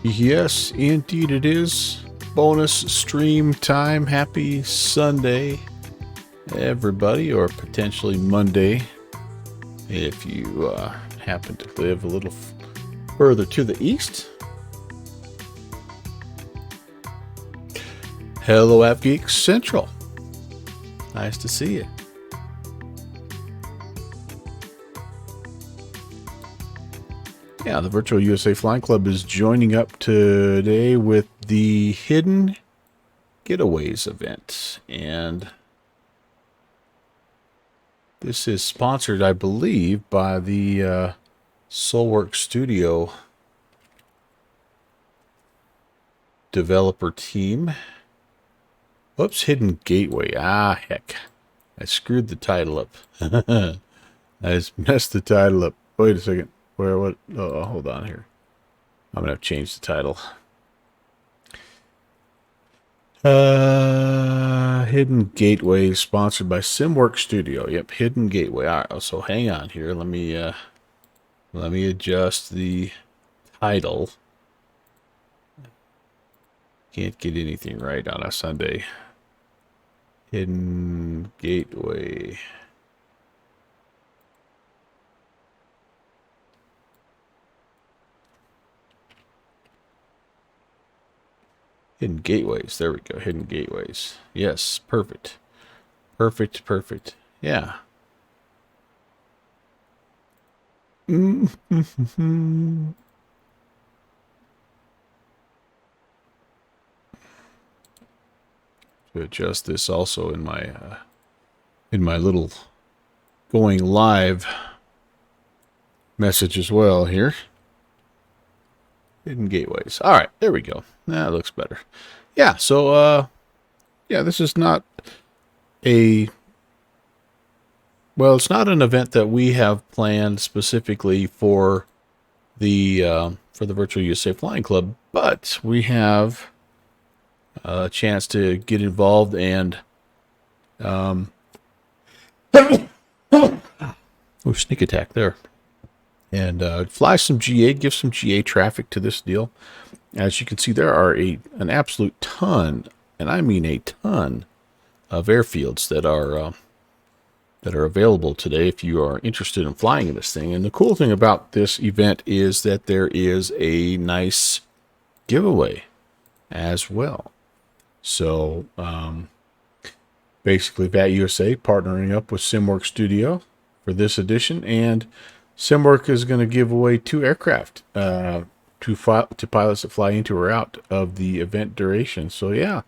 Yes, indeed it is. Bonus stream time. Happy Sunday, everybody, or potentially Monday if you happen to live a little further to the east. Hello, AppGeek Central. Nice to see you. Yeah, the Virtual USA Flying Club is joining up today with the Hidden Getaways event. And this is sponsored, I believe, by the Soulwork Studio developer team. Whoops, Hidden Gateway. Ah, heck. I screwed the title up. I just messed the title up. Wait a second. What? Oh, hold on here. I'm going to have to change the title. Hidden Gateway, sponsored by SimWorks Studio. Yep, Hidden Gateway. All right, so hang on here. Let me adjust the title. Can't get anything right on a Sunday. Hidden Gateway. Hidden Gateways. There we go. Hidden Gateways. Yes, perfect. Perfect. Yeah. To adjust this also in my little going live message as well here. Hidden Gateways. All right, there we go. That looks better. Yeah, so yeah, this is not it's not an event that we have planned specifically for the Virtual USA Flying Club, but we have a chance to get involved and sneak attack there. And fly some GA, give some GA traffic to this deal. As you can see, there are an absolute ton, and I mean a ton, of airfields that are available today if you are interested in flying in this thing. And the cool thing about this event is that there is a nice giveaway as well. So basically, VUFC partnering up with SimWorks Studio for this edition, and SimWork is going to give away 2 aircraft to pilots that fly into or out of the event duration. So yeah,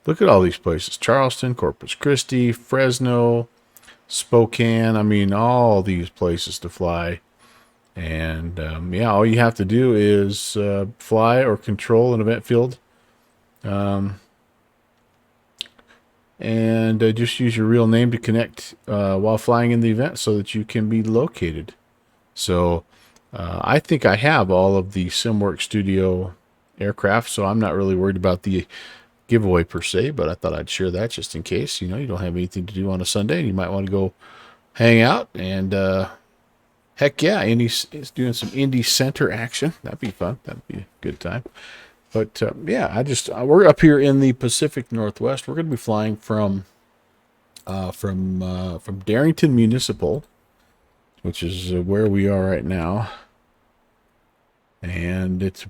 look at all these places: Charleston, Corpus Christi, Fresno, Spokane. I mean, all these places to fly. And yeah, all you have to do is fly or control an event field, and just use your real name to connect while flying in the event so that you can be located. So I think I have all of the SimWorks Studio aircraft, so I'm not really worried about the giveaway per se, but I thought I'd share that just in case, you don't have anything to do on a Sunday and you might want to go hang out. And heck yeah, it's doing some Indy Center action. That'd be fun. That'd be a good time. But yeah, we're up here in the Pacific Northwest. We're going to be flying from Darrington Municipal, which is where we are right now. And it's a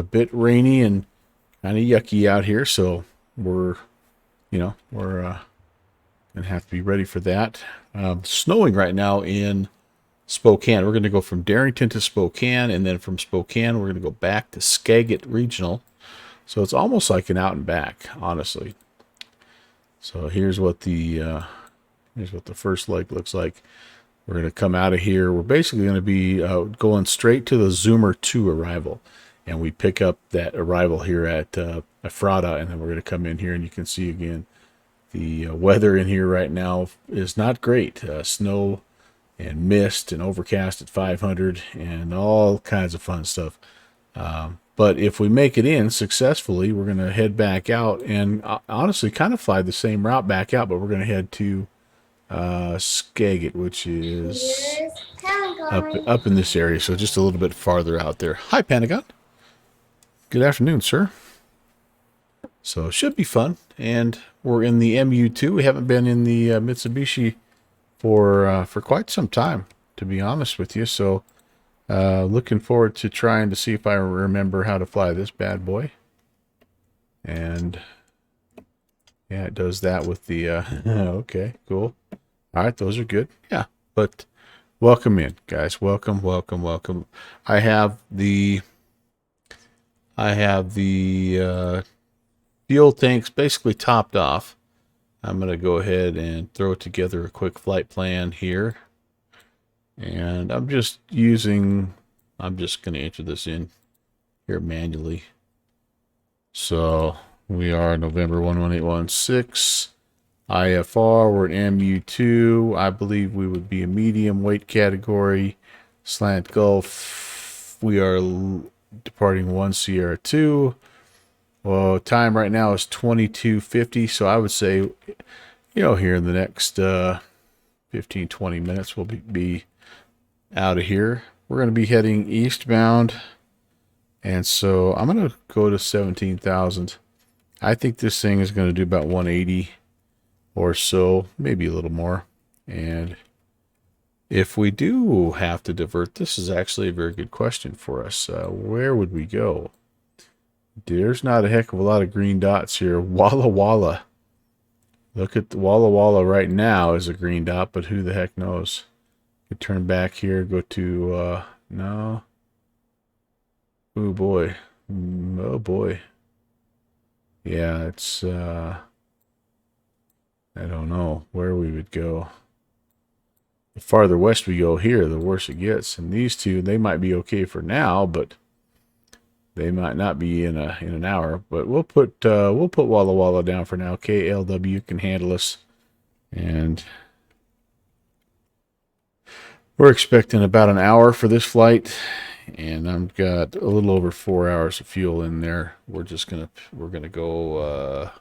bit rainy and kind of yucky out here, so we're gonna have to be ready for that. Snowing right now in Spokane. We're going to go from Darrington to Spokane, and then from Spokane we're going to go back to Skagit Regional. So it's almost like an out and back, honestly. So here's what the first leg looks like. We're going to come out of here. We're basically going to be going straight to the Zoomer 2 arrival. And we pick up that arrival here at Ephrata, and then we're going to come in here, and you can see again the weather in here right now is not great. Snow and mist and overcast at 500 and all kinds of fun stuff. But if we make it in successfully, we're going to head back out and honestly kind of fly the same route back out, but we're going to head to Skagit, which is up in this area, so just a little bit farther out there. Hi, Pentagon. Good afternoon, sir. So it should be fun. And we're in the MU2. We haven't been in the Mitsubishi for quite some time, to be honest with you. So looking forward to trying to see if I remember how to fly this bad boy. And yeah, it does that with the okay, cool. All right, those are good. Yeah, but welcome in, guys. Welcome, welcome, welcome. I have the fuel tanks basically topped off. I'm going to go ahead and throw together a quick flight plan here. And I'm just going to enter this in here manually. So we are November 11816. IFR, we're at MU2. I believe we would be a medium weight category. Slant Gulf, we are departing 1 Sierra 2. Well, time right now is 22:50, so I would say, here in the next 15, 20 minutes, we'll be out of here. We're going to be heading eastbound, and so I'm going to go to 17,000. I think this thing is going to do about 180 or so, maybe a little more. And if we do have to divert, this is actually a very good question for us. Where would we go? There's not a heck of a lot of green dots here. Walla Walla. Look at the Walla Walla right now is a green dot, but who the heck knows? Could turn back here, go to, no. Oh boy. Oh boy. Yeah, it's, I don't know where we would go. The farther west we go here, the worse it gets. And these two, they might be okay for now, but they might not be in an hour. But we'll put Walla Walla down for now. KLW can handle us, and we're expecting about an hour for this flight. And I've got a little over 4 hours of fuel in there. We're gonna go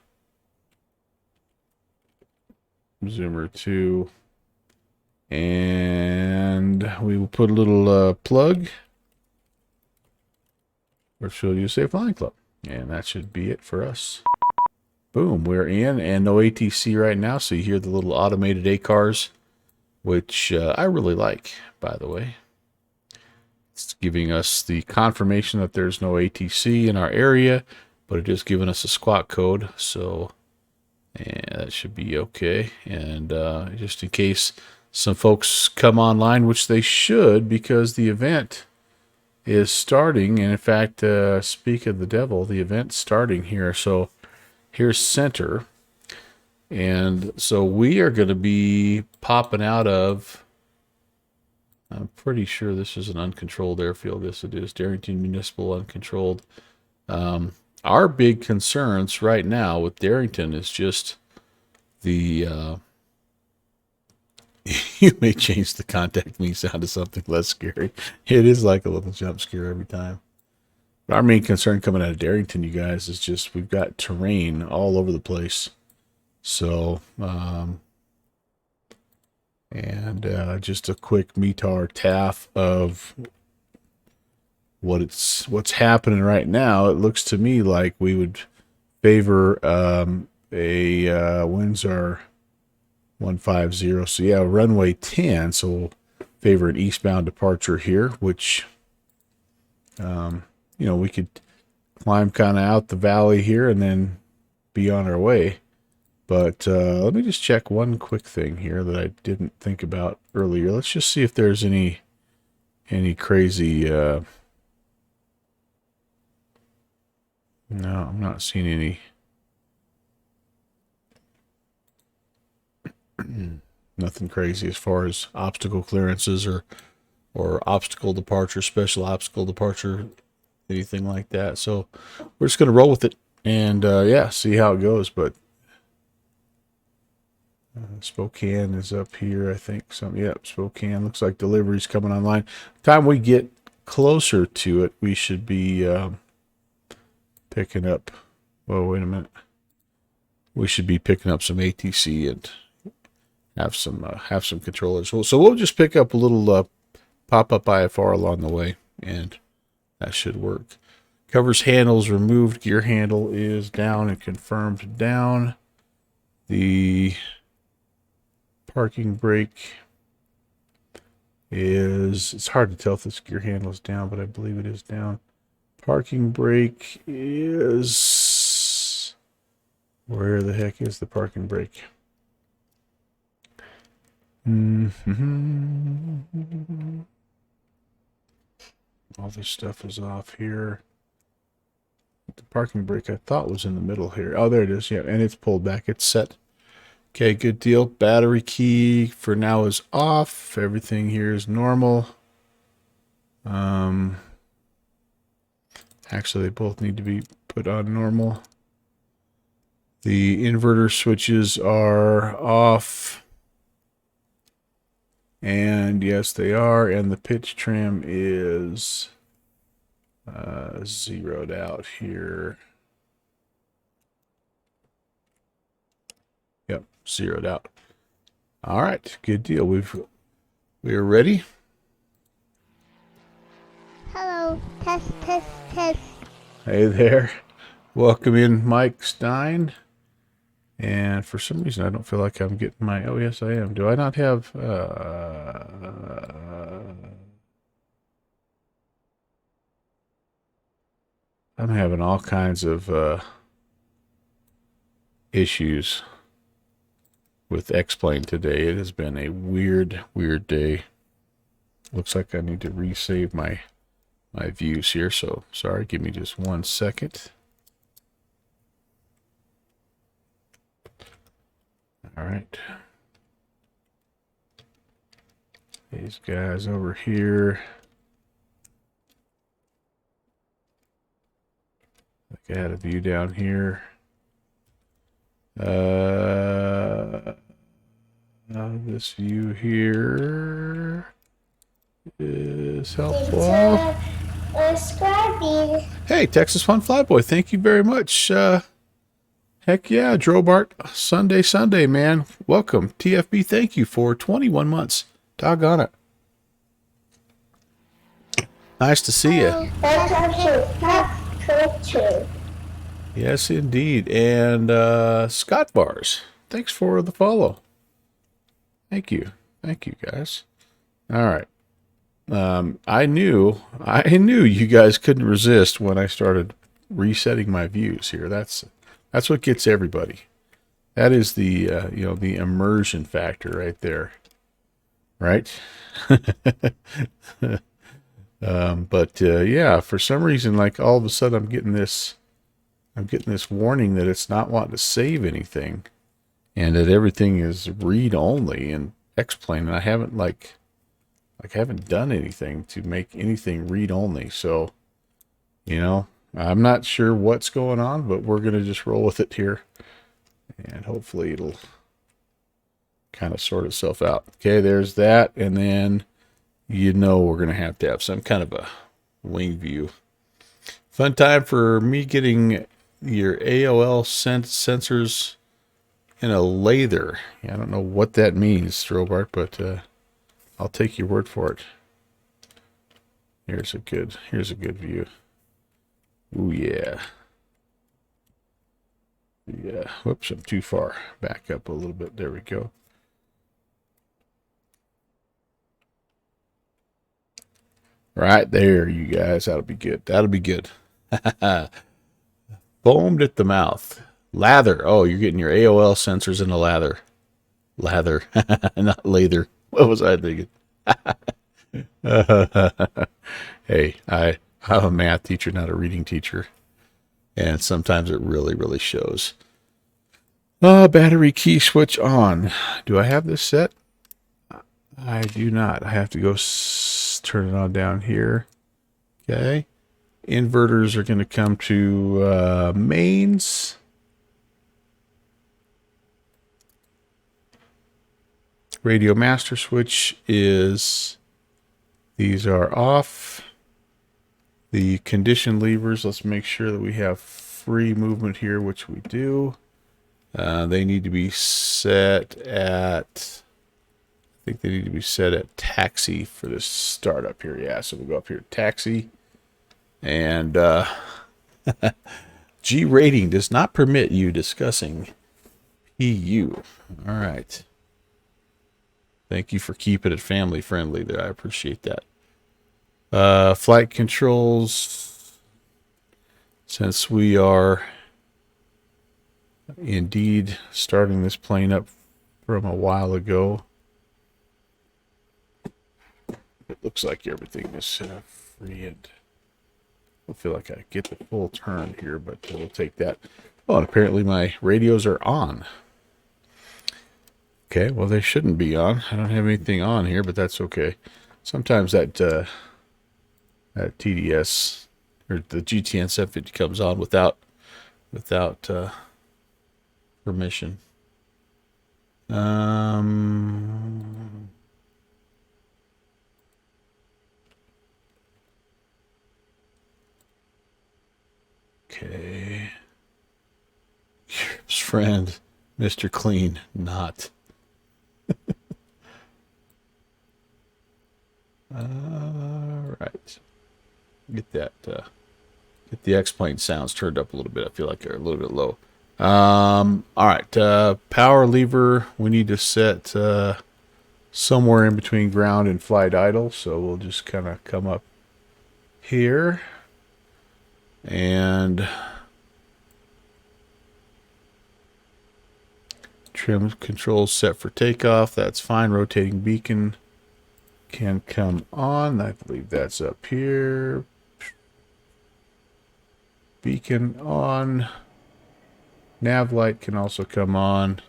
Zoomer 2, and we will put a little plug, or show you Safe Flying Club, and that should be it for us. Boom, we're in, and no ATC right now, so you hear the little automated ACARs, which I really like, by the way. It's giving us the confirmation that there's no ATC in our area, but it is giving us a squawk code, so that should be okay. And just in case some folks come online, which they should, because the event is starting. And in fact, speak of the devil, the event's starting here. So here's center. And so we are going to be popping out of, I'm pretty sure this is an uncontrolled airfield. Yes, it is. Darrington Municipal Uncontrolled. Our big concerns right now with Darrington is just the, you may change the contact me sound to something less scary. It is like a little jump scare every time. But our main concern coming out of Darrington, you guys, is just we've got terrain all over the place. So, just a quick METAR TAF of what's happening right now. It looks to me like we would favor winds are 150. So yeah, runway 10. So we'll favor an eastbound departure here, which we could climb kind of out the valley here and then be on our way. But let me just check one quick thing here that I didn't think about earlier. Let's just see if there's any crazy. No, I'm not seeing any. Nothing crazy as far as obstacle clearances or obstacle departure, special obstacle departure, anything like that. So we're just going to roll with it and see how it goes. But Spokane is up here, I think. Spokane looks like delivery's coming online. Time we get closer to it, we should be picking up. Whoa, wait a minute. We should be picking up some ATC and have some controllers. So we'll just pick up a little pop-up IFR along the way, and that should work. Covers handles removed. Gear handle is down and confirmed down. The parking brake is, it's hard to tell if this gear handle is down, but I believe it is down. Parking brake is, where the heck is the parking brake? All this stuff is off here. The parking brake I thought was in the middle here. Oh, there it is. Yeah, and it's pulled back. It's set. Okay, good deal. Battery key for now is off. Everything here is normal. Actually, they both need to be put on normal. The inverter switches are off. And yes, they are. And the pitch trim is zeroed out here. Yep, zeroed out. All right, good deal. We are ready. Hello, test, test, test. Hey there. Welcome in, Mike Stein. And for some reason, I don't feel like I'm getting my... Oh, yes, I am. Do I not have... I'm having all kinds of issues with X-Plane today. It has been a weird, weird day. Looks like I need to resave my views here. So, sorry. Give me just 1 second. All right. These guys over here. I think I had a view down here. This view here is helpful. Hey, Texas Fun Flyboy, thank you very much. Heck yeah, Drobart, Sunday, man. Welcome. TFB, thank you for 21 months. Doggone it. Nice to see you. Yes, indeed. And Scott Bars, thanks for the follow. Thank you. Thank you, guys. All right. I knew you guys couldn't resist when I started resetting my views here. That's what gets everybody. That is the the immersion factor right there, right? But yeah, for some reason, like all of a sudden, I'm getting this warning that it's not wanting to save anything, and that everything is read only in X-Plane, and I haven't haven't done anything to make anything read only. So, I'm not sure what's going on, but we're going to just roll with it here. And hopefully it'll kind of sort itself out. Okay, there's that. And then, we're going to have some kind of a wing view. Fun time for me getting your AOL sensors in a lather. I don't know what that means, Strobart, but I'll take your word for it. Here's a good view. Ooh, yeah. Yeah. Whoops, I'm too far. Back up a little bit. There we go. Right there, you guys. That'll be good. That'll be good. Foamed at the mouth. Lather. Oh, you're getting your AOL sensors in a lather. Lather. Not lather. What was I thinking? Hey, I'm a math teacher, not a reading teacher. And sometimes it really, really shows. Battery key switch on. Do I have this set? I do not. I have to go turn it on down here. Okay. Inverters are going to come to mains. Radio master switch is, these are off. The condition levers, let's make sure that we have free movement here, which we do. They need to be set at, I think they need to be set at taxi for this startup here. Yeah, so we'll go up here, taxi. And G rating does not permit you discussing PU. All right. Thank you for keeping it family friendly there. I appreciate that. Flight controls. Since we are indeed starting this plane up from a while ago, it looks like everything is free, and I feel like I get the full turn here, but we'll take that. Oh, and apparently my radios are on. Okay, well, they shouldn't be on. I don't have anything on here, but that's okay. Sometimes that TDS or the GTN 750 comes on without permission. Okay. Europe's friend, Mr. Clean, not. All right. Get that. Get the X-plane sounds turned up a little bit. I feel like they're a little bit low. All right. Power lever. We need to set somewhere in between ground and flight idle. So we'll just kind of come up here and trim controls set for takeoff. That's fine. Rotating beacon can come on. I believe that's up here. Beacon on. Nav light can also come on.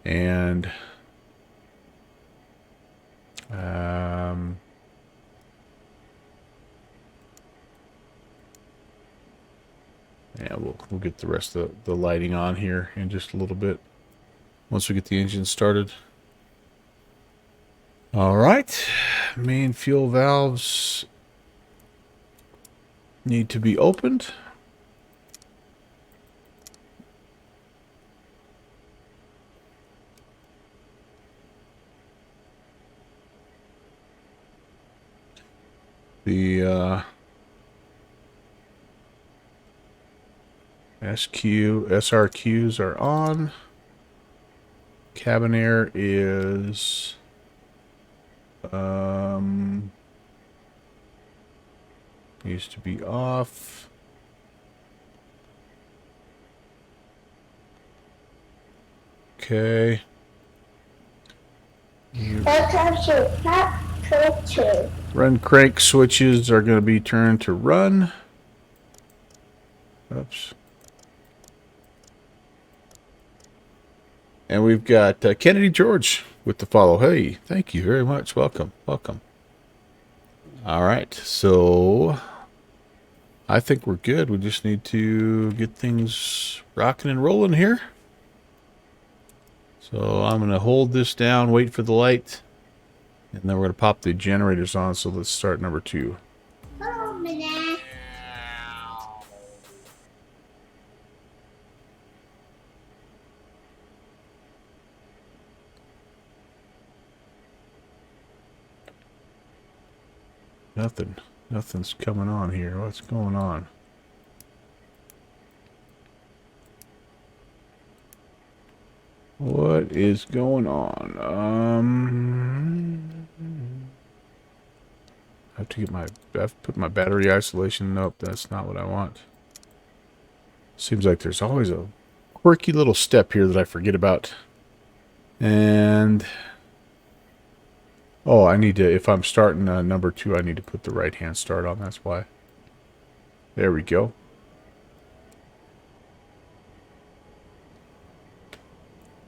And yeah, we'll get the rest of the lighting on here in just a little bit once we get the engine started. All right, main fuel valves need to be opened. The SRQs are on. Cabin air is used to be off. Okay. Run crank switches are going to be turned to run. Oops. And we've got Kennedy George with the follow. Hey, thank you very much. Welcome. Welcome. All right. So I think we're good. We just need to get things rocking and rolling here. So I'm going to hold this down, wait for the light, and then we're going to pop the generators on. So let's start number 2. Hello, Minna. Nothing's coming on here. What's going on? What is going on? I have to get I've put my battery isolation. Nope, that's not what I want. Seems like there's always a quirky little step here that I forget about. And oh, I need to, if I'm starting number 2, I need to put the right-hand start on. That's why. There we go.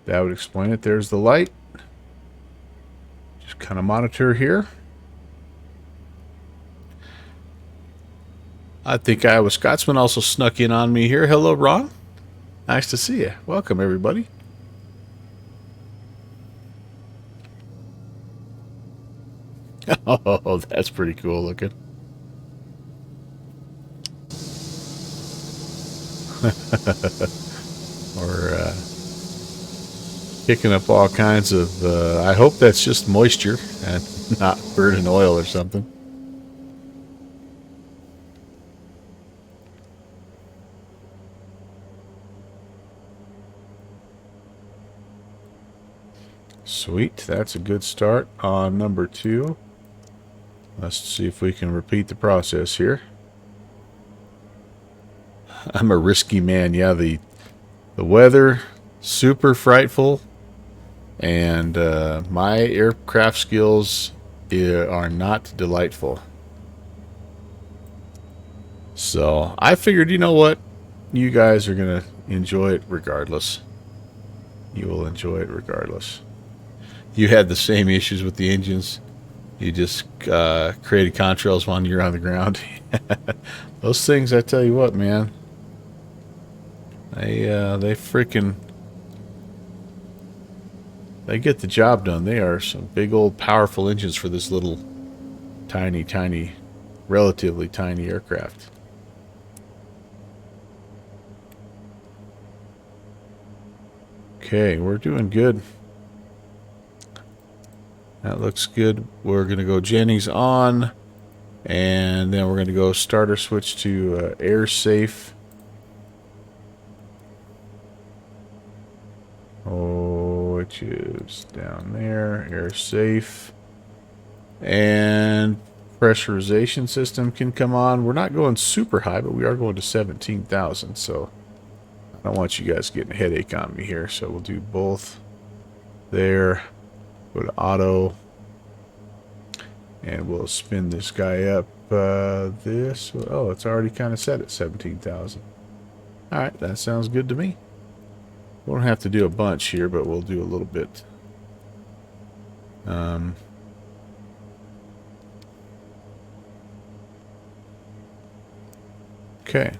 That would explain it. There's the light. Just kind of monitor here. I think Iowa Scotsman also snuck in on me here. Hello, Ron. Nice to see you. Welcome, everybody. Oh, that's pretty cool looking. We're kicking up all kinds of, I hope that's just moisture and not burning oil or something. Sweet, that's a good start on number 2. Let's see if we can repeat the process here. I'm a risky man. Yeah, the weather, super frightful, and my aircraft skills are not delightful. So I figured, you know what? You guys are going to enjoy it regardless. You will enjoy it regardless. You had the same issues with the engines. You just created contrails while you're on the ground. Those things, I tell you what, man. They freaking... They get the job done. They are some big old powerful engines for this little tiny, relatively tiny aircraft. Okay, we're doing good. That looks good. We're going to go Jennings on, and then we're going to go starter switch to air safe. Oh, which is down there, air safe. And pressurization system can come on. We're not going super high, but we are going to 17,000, so I don't want you guys getting a headache on me here. So we'll do both there. Go to auto. And we'll spin this guy up. Oh, it's already kind of set at 17,000. Alright, that sounds good to me. We don't have to do a bunch here, but we'll do a little bit. Okay.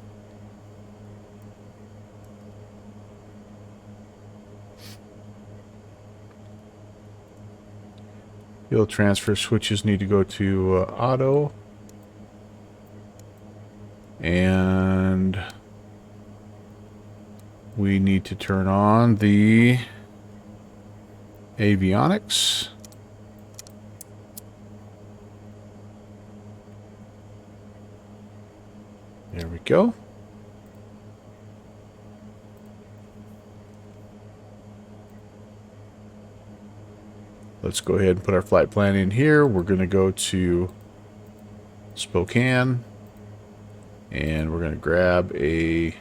Fuel transfer switches need to go to auto. And we need to turn on the avionics. There we go. Let's go ahead and put our flight plan in here. We're going to go to Spokane. And we're going to grab a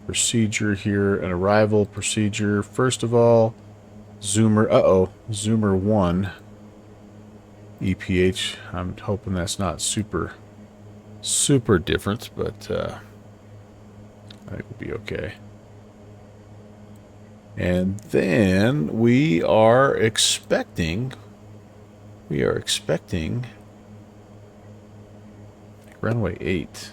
procedure here, an arrival procedure. First of all, Zoomer, Zoomer 1 EPH. I'm hoping that's not super different, but I think we'll be okay. And then we are expecting runway 8.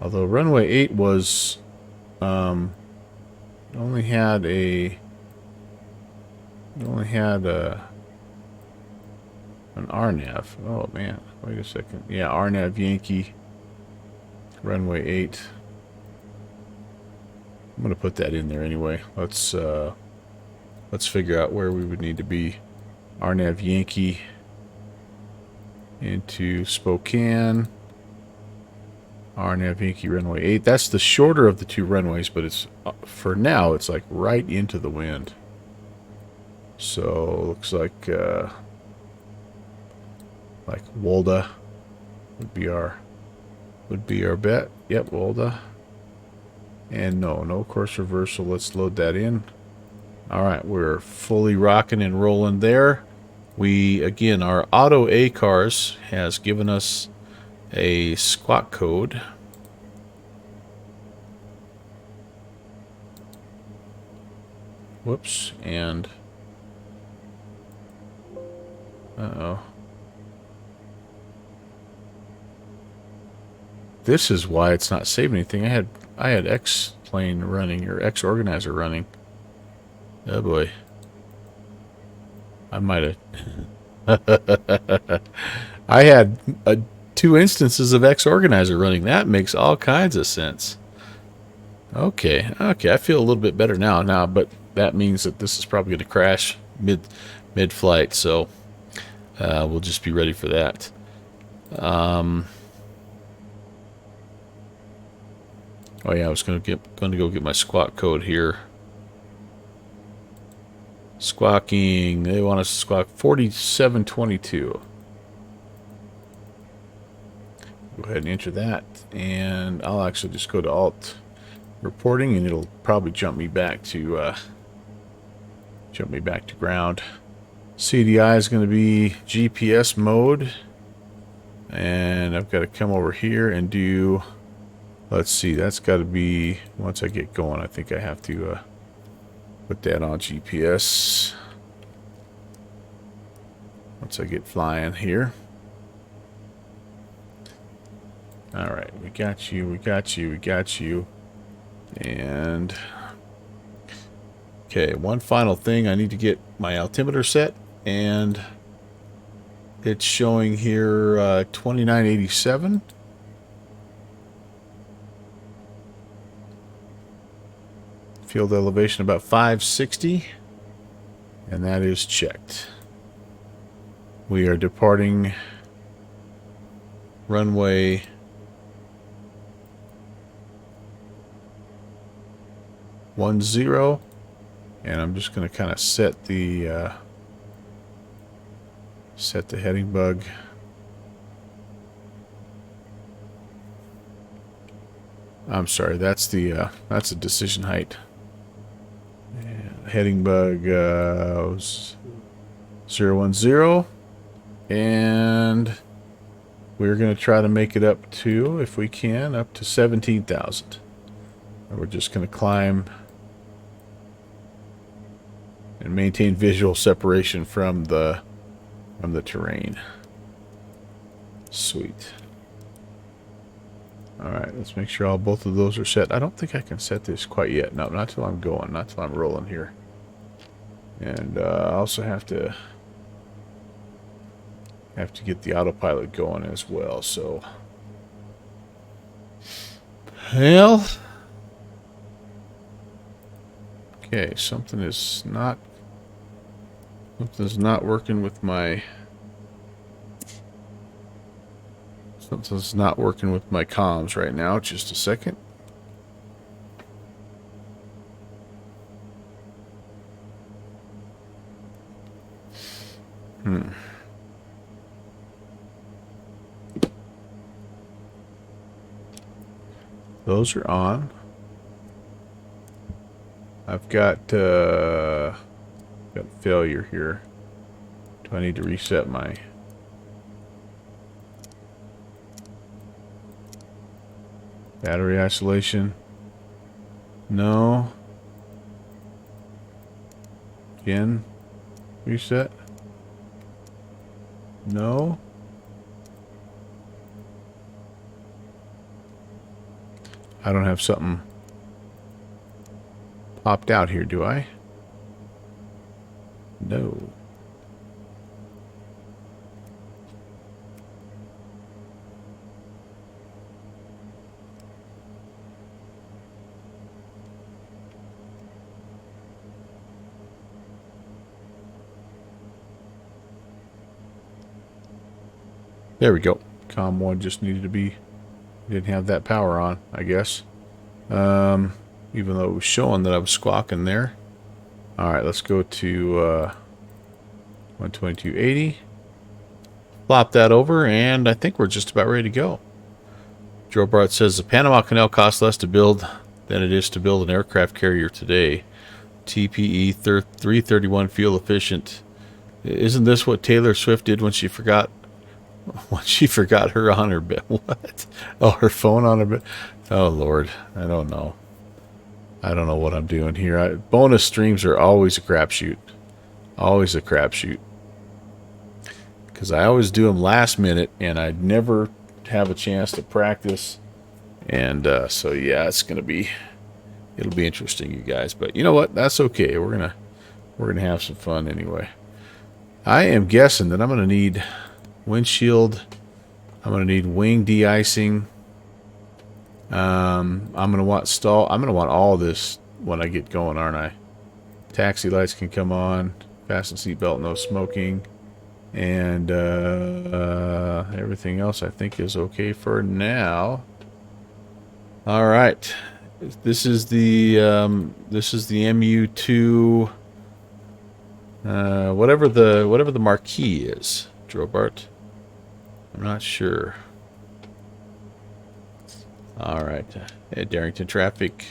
Although runway 8 was only had an RNAV. Oh man, wait a second. Yeah, RNAV Yankee runway 8. I'm gonna put that in there anyway. Let's figure out where we would need to be. RNAV Yankee into Spokane. RNAV Yankee runway 8. That's the shorter of the two runways, but it's for now it's like right into the wind. So looks like Wolda would be our bet. Yep, Wolda. And no course reversal. Let's load that in. All right, we're fully rocking and rolling there. Again, our auto ACARS has given us a squawk code. Whoops, and this is why it's not saving anything. I had X plane running, or X organizer running. Oh boy. I might have I had 2 instances of X organizer running. That makes all kinds of sense. Okay, I feel a little bit better now, but that means that this is probably going to crash mid-flight, so we'll just be ready for that. Oh yeah, I was going to go get my squawk code here. Squawking. They want us to squawk 4722. Go ahead and enter that, and I'll actually just go to Alt reporting, and it'll probably jump me back to ground. CDI is going to be GPS mode, and I've got to come over here and do. Let's see, that's got to be once I get going. I think I have to put that on GPS once I get flying here. All right, we got you, we got you, we got you. And okay, one final thing. I need to get my altimeter set, and it's showing here 2987. Field elevation about 560, and that is checked. We are departing runway 10, and I'm just going to kind of set the heading bug. I'm sorry, that's the decision height. And heading bug 010, and we're going to try to make it up to, if we can, up to 17,000. And we're just going to climb and maintain visual separation from the terrain. Sweet. All right, let's make sure both of those are set. I don't think I can set this quite yet. No, not till I'm going, not till I'm rolling here. And I also have to get the autopilot going as well. So, well, okay, something's not working with my comms right now. Just a second. Those are on. I've got failure here. Do I need to reset my battery isolation? No. Again. Reset. No. I don't have something popped out here, do I? No. There we go. COM 1 just needed to be, didn't have that power on, I guess. Even though it was showing that I was squawking there. Alright, let's go to 122.80. Flop that over, and I think we're just about ready to go. Joe Bart says the Panama Canal costs less to build than it is to build an aircraft carrier today. TPE 331 fuel efficient. Isn't this what Taylor Swift did when she forgot her on her bed? What? Oh, her phone on her bed. Oh Lord, I don't know. I don't know what I'm doing here. Bonus streams are always a crapshoot. Always a crapshoot. Because I always do them last minute, and I never have a chance to practice. And so yeah, it'll be interesting, you guys. But you know what? That's okay. We're gonna have some fun anyway. I am guessing that I'm gonna need windshield. I'm gonna need wing de-icing. I'm gonna want stall. I'm gonna want all this when I get going, aren't I? Taxi lights can come on. Fasten seatbelt, no smoking, and everything else I think is okay for now. All right, This is the MU2, whatever the marquee is, Drobart. I'm not sure. All right, Darrington traffic.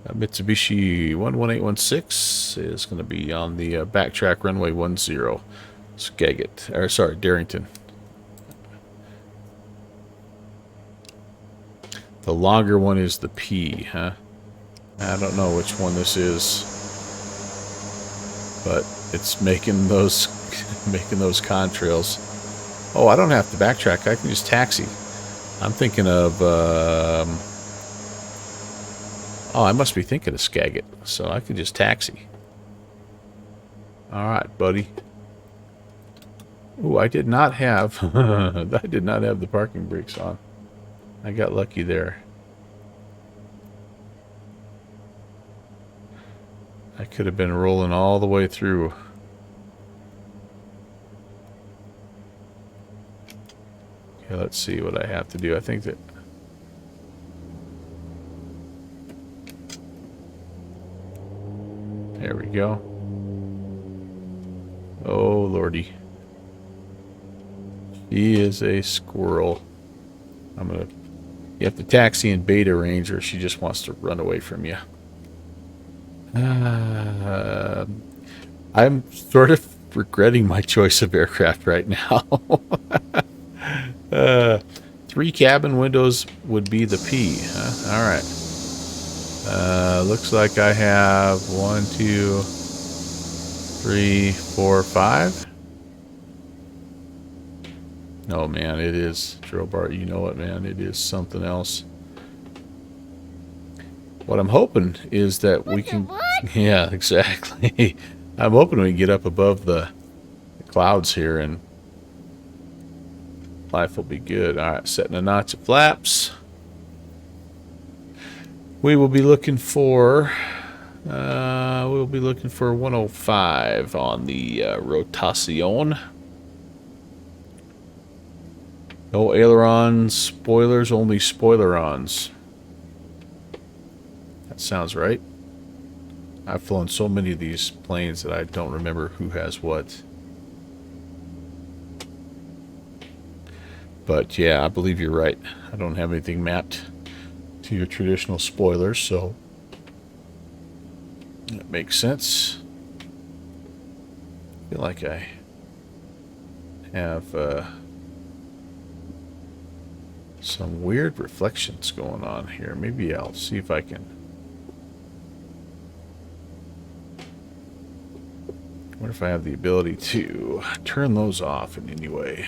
Mitsubishi 11816 is going to be on the backtrack runway 10. Skagit, or sorry, Darrington. The longer one is the P, huh? I don't know which one this is, but it's making those making those contrails. Oh, I don't have to backtrack. I can just taxi. I'm thinking of. Oh, I must be thinking of Skagit, so I can just taxi. All right, buddy. Ooh, I did not have. I did not have the parking brakes on. I got lucky there. I could have been rolling all the way through. Okay, let's see what I have to do. I think that. There we go. Oh, lordy. He is a squirrel. You have to taxi in beta range or she just wants to run away from you. I'm sort of regretting my choice of aircraft right now. 3 cabin windows would be the P. Huh? All right. Looks like I have 1, 2, 3, 4, 5. Oh man, it is Drobart. You know it, man. It is something else. What I'm hoping is that we can. Yeah, exactly. I'm hoping we can get up above the clouds here and life will be good. All right, setting a notch of flaps. We will be looking for. We'll be looking for 105 on the rotación. No ailerons, spoilers, only spoilerons. That sounds right. I've flown so many of these planes that I don't remember who has what. But yeah, I believe you're right. I don't have anything mapped to your traditional spoilers, so that makes sense. I feel like I have some weird reflections going on here. Maybe I'll see if I can. What if I have the ability to turn those off in any way?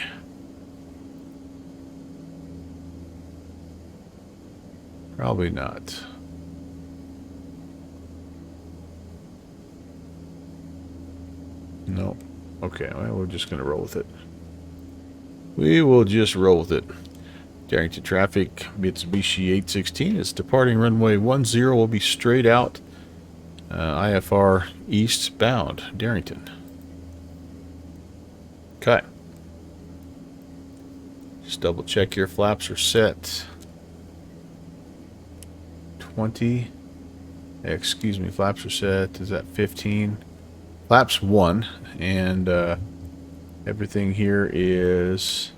Probably not. No. Okay, well, we're just going to roll with it. We will just roll with it. Darrington traffic, Mitsubishi 816 is departing runway 10. Will be straight out IFR eastbound, Darrington. Okay. Just double check your flaps are set. 20. Excuse me, flaps are set. Is that 15? Flaps 1. And everything here is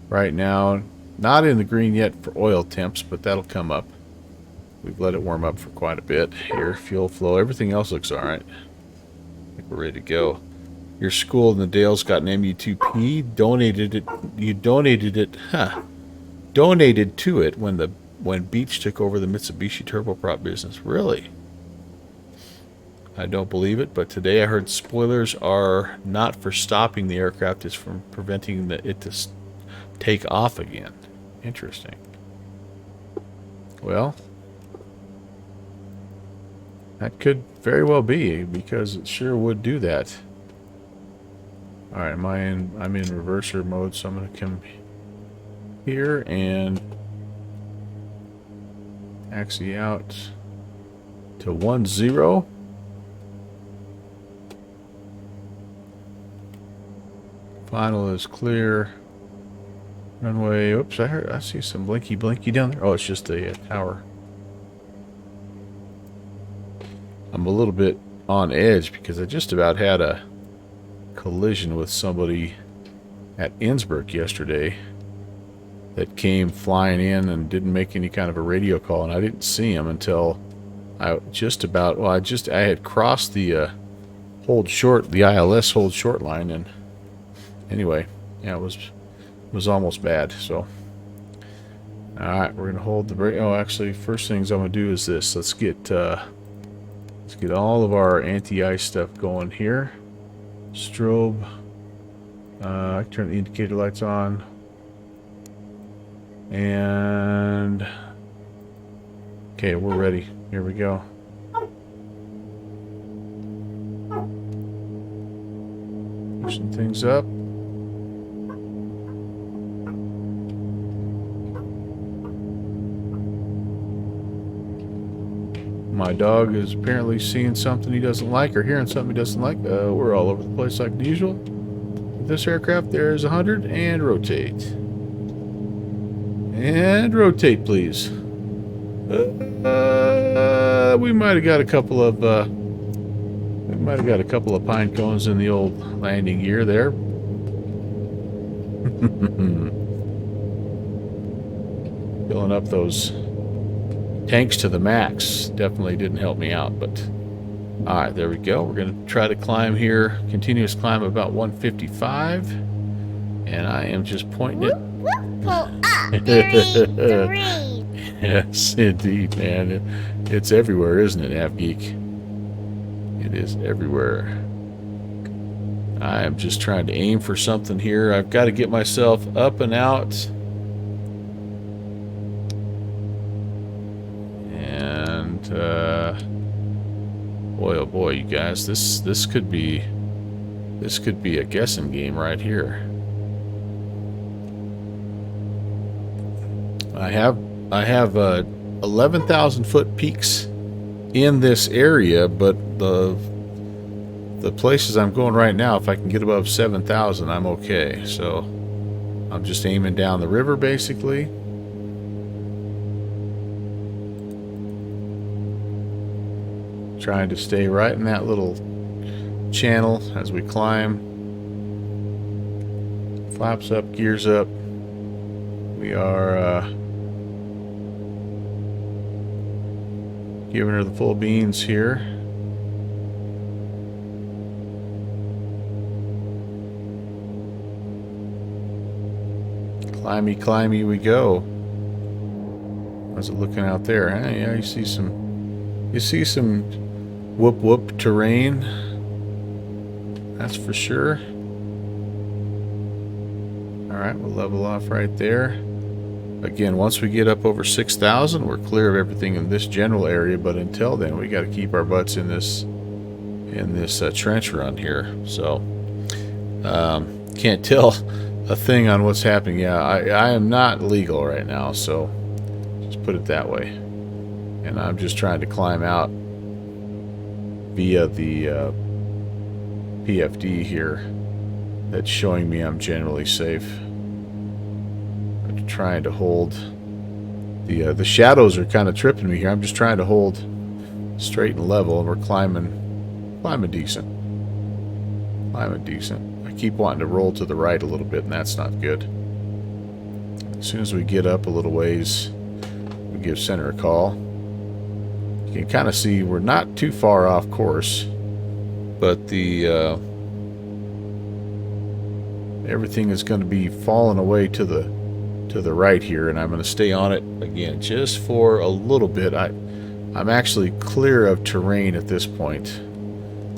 right now not in the green yet for oil temps, but that'll come up. We've let it warm up for quite a bit here. Fuel flow, everything else looks all right. I think we're ready to go. Your school in the Dales got an MU2P. Donated it. You donated it. Huh. Donated to it when Beach took over the Mitsubishi turboprop business. Really? I don't believe it, but today I heard spoilers are not for stopping the aircraft, it's from preventing it to take off again. Interesting. Well, that could very well be, because it sure would do that. Alright, I'm in reverser mode, so I'm going to come here and taxi out to 10. Final is clear. Runway. Oops, I see some blinky down there. Oh, it's just a tower. I'm a little bit on edge because I just about had a collision with somebody at Innsbruck yesterday that came flying in and didn't make any kind of a radio call, and I didn't see him until I just about, well, I had crossed the hold short, the ILS hold short line, and anyway, yeah, it was almost bad. So all right, we're gonna hold the brake. Oh, actually, first things I'm gonna do is this. Let's get all of our anti-ice stuff going here. Strobe. I can turn the indicator lights on. And okay, we're ready. Here we go. Pushing things up. My dog is apparently seeing something he doesn't like or hearing something he doesn't like. We're all over the place like usual. With this aircraft, there's 100 and rotate. And rotate, please. We might have got a couple of pine cones in the old landing gear there. Filling up those tanks to the max definitely didn't help me out, but all right, there we go. We're going to try to climb here, continuous climb about 155, and I am just pointing it. Pull up. Three. Yes, indeed, man. It's everywhere, isn't it, AvGeek? It is everywhere. I am just trying to aim for something here. I've got to get myself up and out. And boy, oh boy, you guys, this could be a guessing game right here. I have 11,000 foot peaks in this area, but the places I'm going right now, if I can get above 7,000, I'm okay. So I'm just aiming down the river basically. Trying to stay right in that little channel as we climb. Flaps up, gears up. We are giving her the full beans here. Climby, climby we go. How's it looking out there? Yeah, you see some whoop whoop terrain. That's for sure. All right, we'll level off right there. Again, once we get up over 6,000, we're clear of everything in this general area, but until then, we got to keep our butts in this trench run here. So, can't tell a thing on what's happening. Yeah, I am not legal right now, so just put it that way. And I'm just trying to climb out via the PFD here. That's showing me I'm generally safe. Trying to hold the shadows are kind of tripping me here. I'm just trying to hold straight and level, and we're climbing decent. I keep wanting to roll to the right a little bit, and that's not good. As soon as we get up a little ways, we give center a call. You can kind of see we're not too far off course, but the everything is going to be falling away to the right here, and I'm going to stay on it again just for a little bit. I'm actually clear of terrain at this point,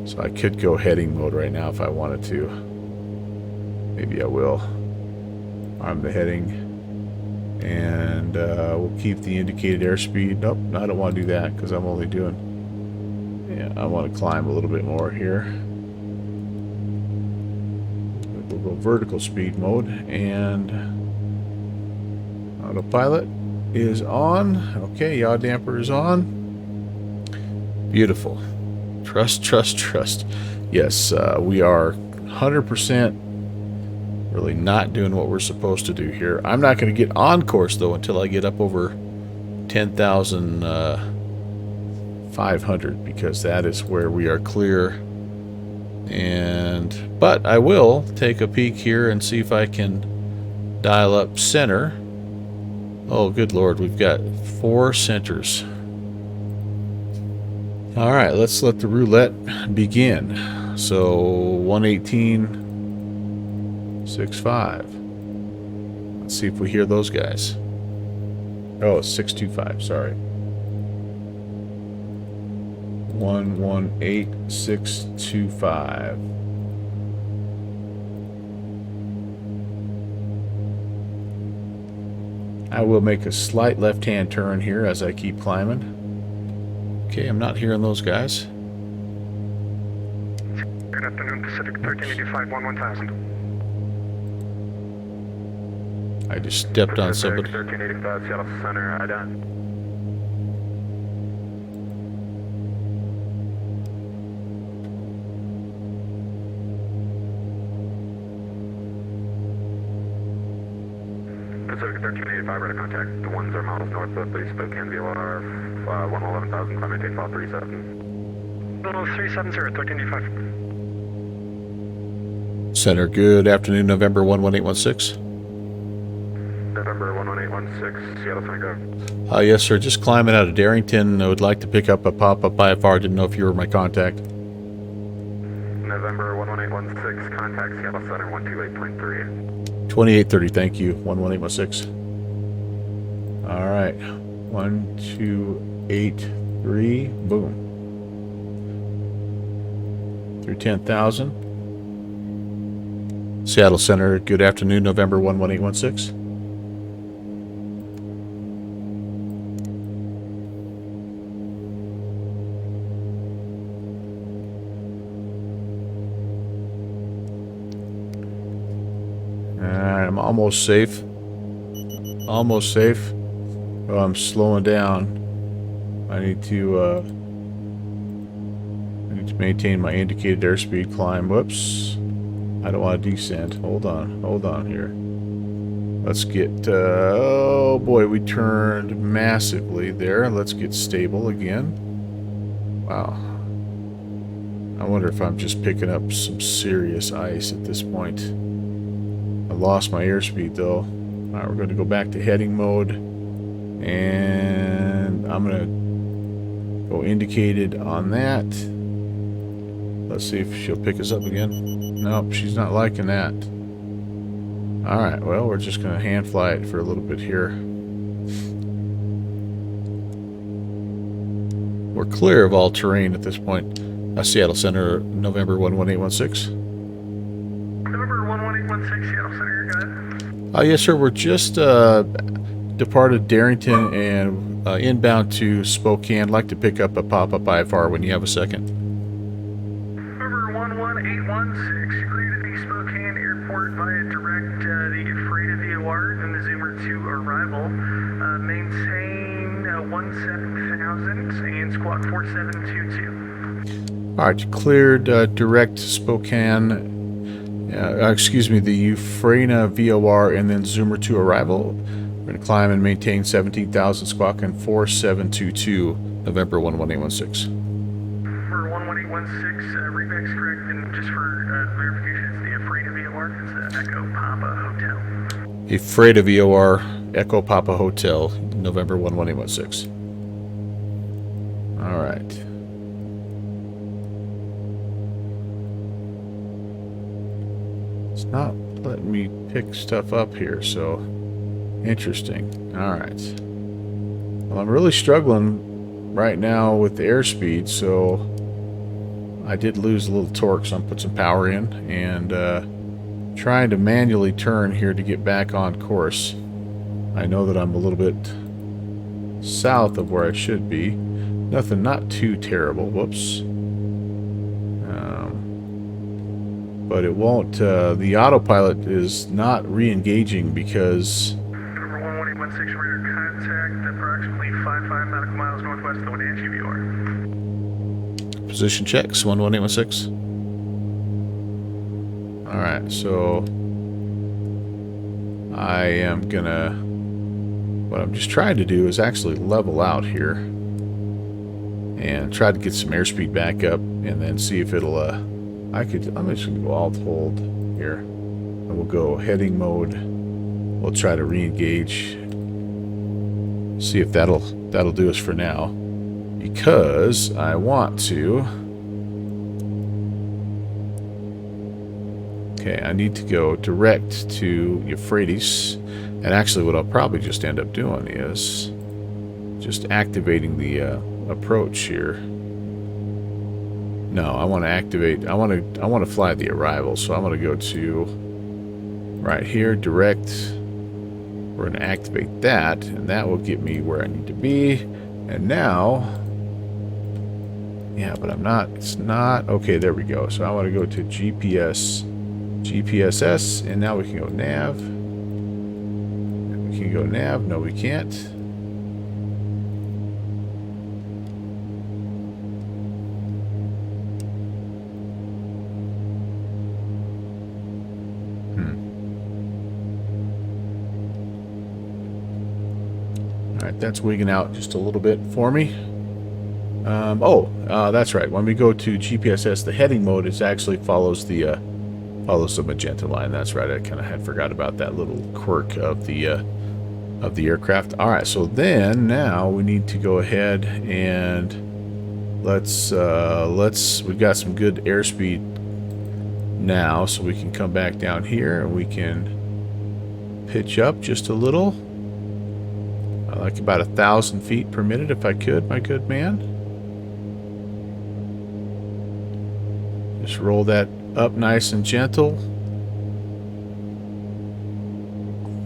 so I could go heading mode right now if I wanted to. Maybe I will. Arm the heading, and we'll keep the indicated airspeed. Nope, I don't want to do that because I'm only doing, yeah, I want to climb a little bit more here. We'll go vertical speed mode, and autopilot is on. Okay, yaw damper is on. Beautiful. Trust, trust, trust. Yes, we are 100% really not doing what we're supposed to do here. I'm not going to get on course, though, until I get up over 10,500 500 because that is where we are clear. But I will take a peek here and see if I can dial up center. Oh, good Lord, we've got 4 centers. All right, let's let the roulette begin. So 118.65. Let's see if we hear those guys. Oh, it's 625, sorry. 118625. I will make a slight left-hand turn here as I keep climbing. Okay, I'm not hearing those guys. Good afternoon, Pacific 1385, 11000. I just stepped on Pacific somebody. 1385, Seattle Center, IDOT. Pacific 1385, ready to contact. The ones are miles north of the Spokane VOR, 111,000, climb maintain fall 37. 370, 1385. Center, good afternoon, November 11816. November 11816, Seattle Center, go. Yes, sir, just climbing out of Darrington. I would like to pick up a pop-up IFR. Didn't know if you were my contact. November 11816, contact Seattle Center 128.3. 2830, thank you. 11816. All right. 1283. Boom. Through 10,000. Seattle Center, good afternoon, November 11816. Alright, I'm almost safe. Almost safe. Oh, I'm slowing down. I need to maintain my indicated airspeed climb. Whoops. I don't want to descend. Hold on here. Let's get, oh boy, we turned massively there. Let's get stable again. Wow. I wonder if I'm just picking up some serious ice at this point. I lost my airspeed though. Alright, we're going to go back to heading mode. And I'm going to go indicated on that. Let's see if she'll pick us up again. Nope, she's not liking that. Alright, well, we're just going to hand fly it for a little bit here. We're clear of all terrain at this point. Seattle Center, November 11816. November 11816, Seattle Center, you're good. Yes, sir. We're just departed Darrington and inbound to Spokane. I'd like to pick up a pop-up IFR when you have a second. November 11816, clear to the Spokane Airport via direct the Freighter VOR and the Zoomer 2 arrival. Maintain 17,000 and squawk 4722. All right, cleared direct Spokane. Excuse me, the Euphraina VOR and then Zoomer 2 arrival. We're going to climb and maintain 17,000 squawk and 4722, November 11816. For 11816, readback's correct, and just for verification, it's the Freighter VOR, it's the Echo Papa Hotel. Euphraina VOR, Echo Papa Hotel, November 11816. All right. It's not letting me pick stuff up here, so interesting. All right. Well, I'm really struggling right now with the airspeed, so I did lose a little torque, so I'm putting some power in and trying to manually turn here to get back on course. I know that I'm a little bit south of where I should be. Nothing, not too terrible. Whoops. But it won't, the autopilot is not re-engaging because... Number 11816, radar contact approximately 55 nautical miles northwest of the Wenatchee VOR. Position checks, 11816. Alright, so... I am gonna... What I'm just trying to do is actually level out here. and try to get some airspeed back up, and then see if it'll. I'm just gonna go alt hold here, and we'll go heading mode. We'll try to re-engage. See if that'll do us for now, because I want to. Okay, I need to go direct to Euphrates, and actually what I'll probably just end up doing is just activating the approach here. No, I want to activate. I want to fly the arrival, so I'm going to go to right here, direct. We're going to activate that, and that will get me where I need to be. And now, yeah, but I'm not. It's not okay. There we go. So I want to go to GPSS, and now we can go nav. We can go nav. No, we can't. All right, that's wigging out just a little bit for me. That's right. When we go to GPSS, the heading mode is actually follows the magenta line. That's right. I kind of had forgot about that little quirk of the aircraft. All right. So then now we need to go ahead and let's we've got some good airspeed now, so we can come back down here and we can pitch up just a little. Like about 1,000 feet per minute if I could, my good man. Just roll that up nice and gentle.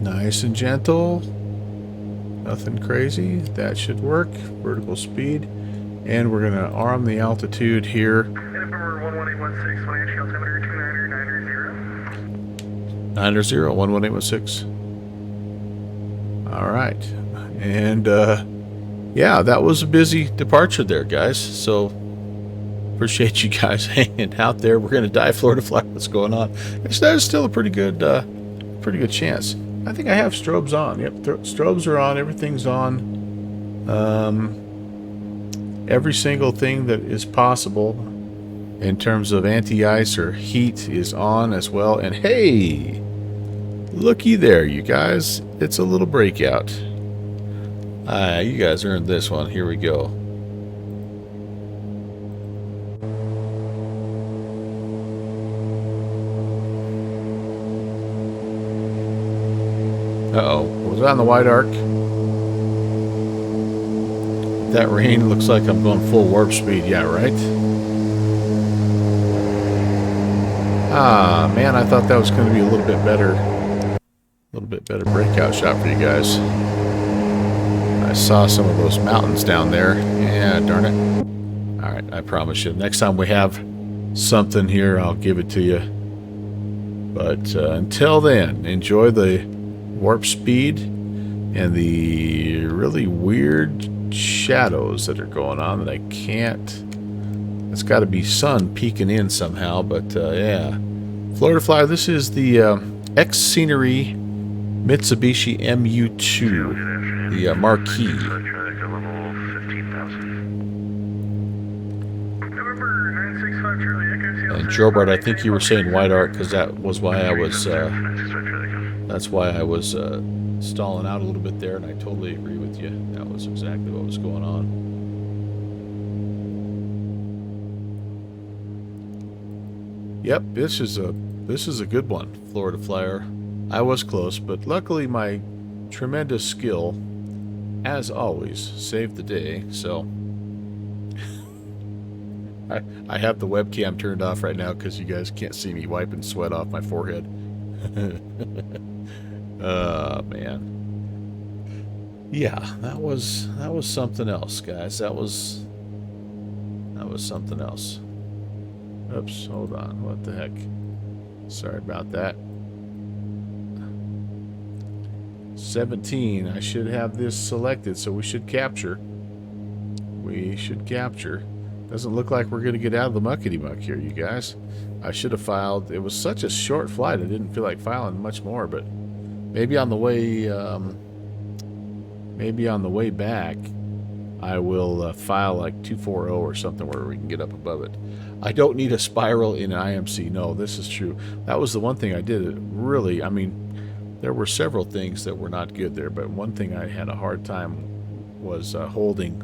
Nice and gentle. Nothing crazy. That should work. Vertical speed. And we're going to arm the altitude here. Number 11816, financial altimeter 29990. 11816. All right. And, yeah, that was a busy departure there, guys. So, appreciate you guys hanging out there. We're going to die Florida fly. What's going on? Actually, that is still a pretty good chance. I think I have strobes on. Yep, strobes are on. Everything's on. Every single thing that is possible in terms of anti-ice or heat is on as well. And, hey, looky there, you guys. It's a little breakout. You guys earned this one. Here we go. Uh-oh. Was I on the wide arc? That rain looks like I'm going full warp speed. Yeah, right? Ah, man, I thought that was going to be a little bit better. A little bit better breakout shot for you guys. I saw some of those mountains down there. Yeah, darn it. Alright, I promise you. Next time we have something here, I'll give it to you. But until then, enjoy the warp speed and the really weird shadows that are going on that I can't... It's got to be sun peeking in somehow, but yeah. Florida Flyer, this is the X-Scenery Mitsubishi MU2, the Marquis. And Jobart, I think you were saying white arc because that was why I was. That's why I was stalling out a little bit there, and I totally agree with you. That was exactly what was going on. Yep, this is a good one, Florida Flyer. I was close, but luckily my tremendous skill, as always, saved the day. So I have the webcam turned off right now because you guys can't see me wiping sweat off my forehead. Oh man. Yeah, that was something else, guys. That was something else. Oops, hold on. What the heck? Sorry about that. 17. I should have this selected, so we should capture. We should capture. Doesn't look like we're going to get out of the muckety muck here, you guys. I should have filed. It was such a short flight, I didn't feel like filing much more, but maybe on the way back, I will file like 240 or something where we can get up above it. I don't need a spiral in an IMC. No, this is true. That was the one thing I did. Really, I mean, there were several things that were not good there, but one thing I had a hard time was holding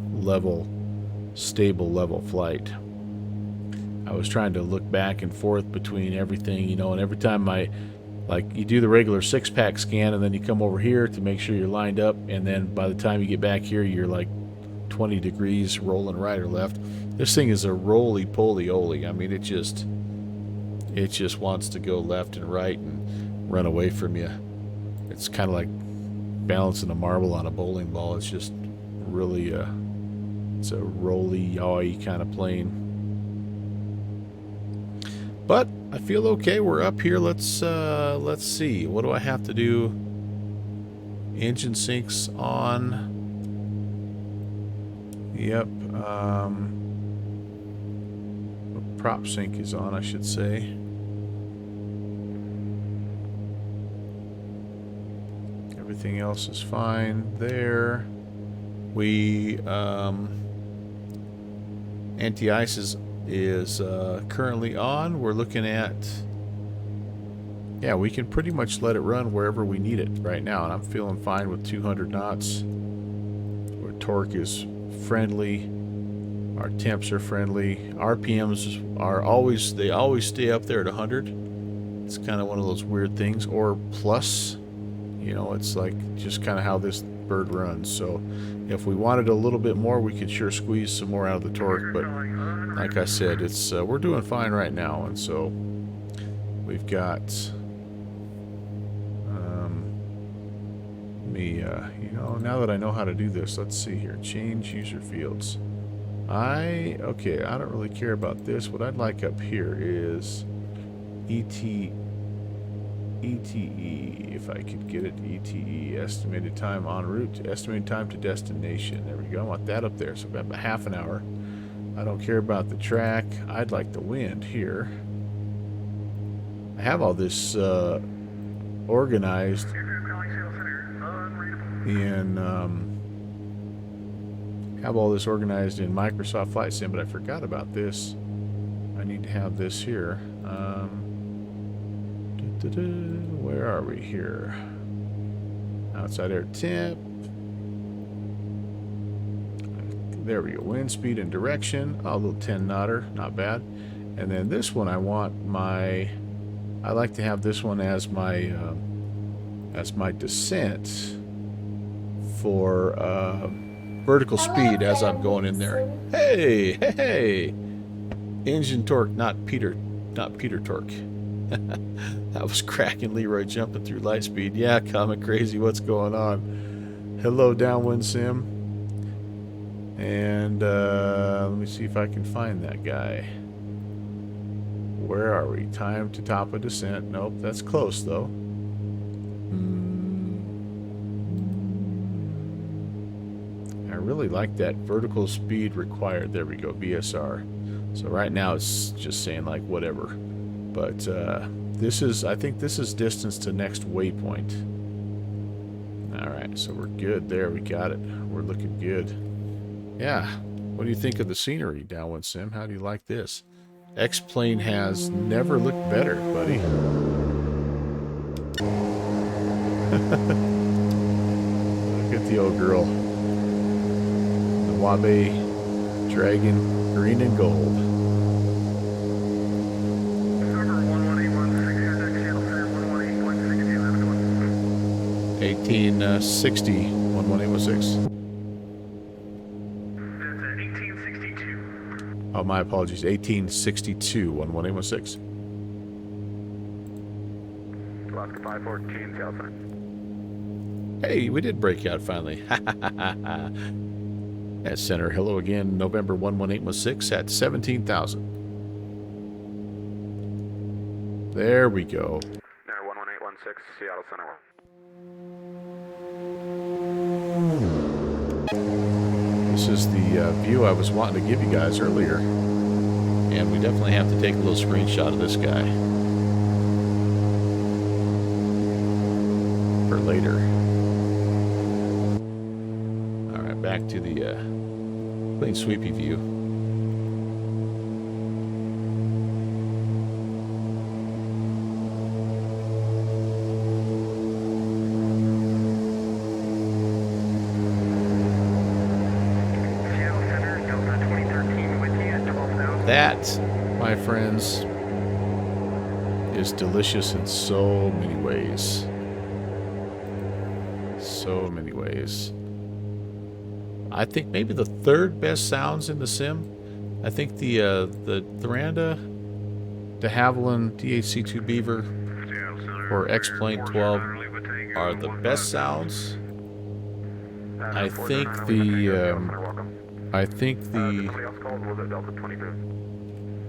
stable level flight. I was trying to look back and forth between everything, you know, and every time like you do the regular 6-pack scan and then you come over here to make sure you're lined up, and then by the time you get back here you're like 20 degrees rolling right or left. This thing is a roly-poly-oly. I mean, it just wants to go left and right and run away from you. It's kind of like balancing a marble on a bowling ball. It's just really it's a roly-yawy kind of plane. But I feel okay. We're up here. Let's see. What do I have to do? Engine syncs on. Yep. Prop sync is on, I should say. Everything else is fine there. We anti-ice is currently on. We're looking at, yeah, we can pretty much let it run wherever we need it right now, and I'm feeling fine with 200 knots. Our torque is friendly, our temps are friendly, RPMs are always stay up there at 100. It's kind of one of those weird things, or plus, you know, it's like just kind of how this bird runs. So if we wanted a little bit more, we could sure squeeze some more out of the torque, but like I said, it's we're doing fine right now. And so we've got you know, now that I know how to do this, let's see here, change user fields. Okay, I don't really care about this. What I'd like up here is ETE, if I could get it. ETE, estimated time en route, estimated time to destination. There we go. I want that up there. So about half an hour. I don't care about the track. I'd like the wind here. I have all this organized in Microsoft Flight Sim, but I forgot about this. I need to have this here. Where are we here? Outside air temp. There we go. Wind speed and direction. Oh, a little 10 knotter, not bad. And then this one, I like to have this one as my descent for vertical speed as I'm going in there. Hey, hey, hey! Engine torque, not Peter torque. That was cracking Leroy jumping through light speed. Yeah, Comic Crazy, what's going on? Hello, Downwind Sim. And let me see if I can find that guy. Where are we? Time to top of descent. Nope, that's close though. I really like that vertical speed required. There we go, VSR. So right now it's just saying like whatever. But I think this is distance to next waypoint. Alright, so we're good there. We got it. We're looking good. Yeah. What do you think of the scenery, Downwind Sim? How do you like this? X-Plane has never looked better, buddy. Look at the old girl. The Wabe Dragon, green and gold. 1860, 11816. That's 1862. Oh, my apologies. 1862, 11816. Alaska 514, South Center. Hey, we did break out finally. At center, hello again, November 11816 at 17,000. There we go. There, 11816, Seattle Center. This is the view I was wanting to give you guys earlier. And we definitely have to take a little screenshot of this guy. For later. Alright, back to the Clean sweepy view. Seattle Center, Delta 2013 with you at 12,000. That, my friends, is delicious in so many ways. So many ways. I think maybe the third best sounds in the sim. I think the Thoranda, de Havilland, DHC2 Beaver, or X-Plane 12 are the best sounds. I think the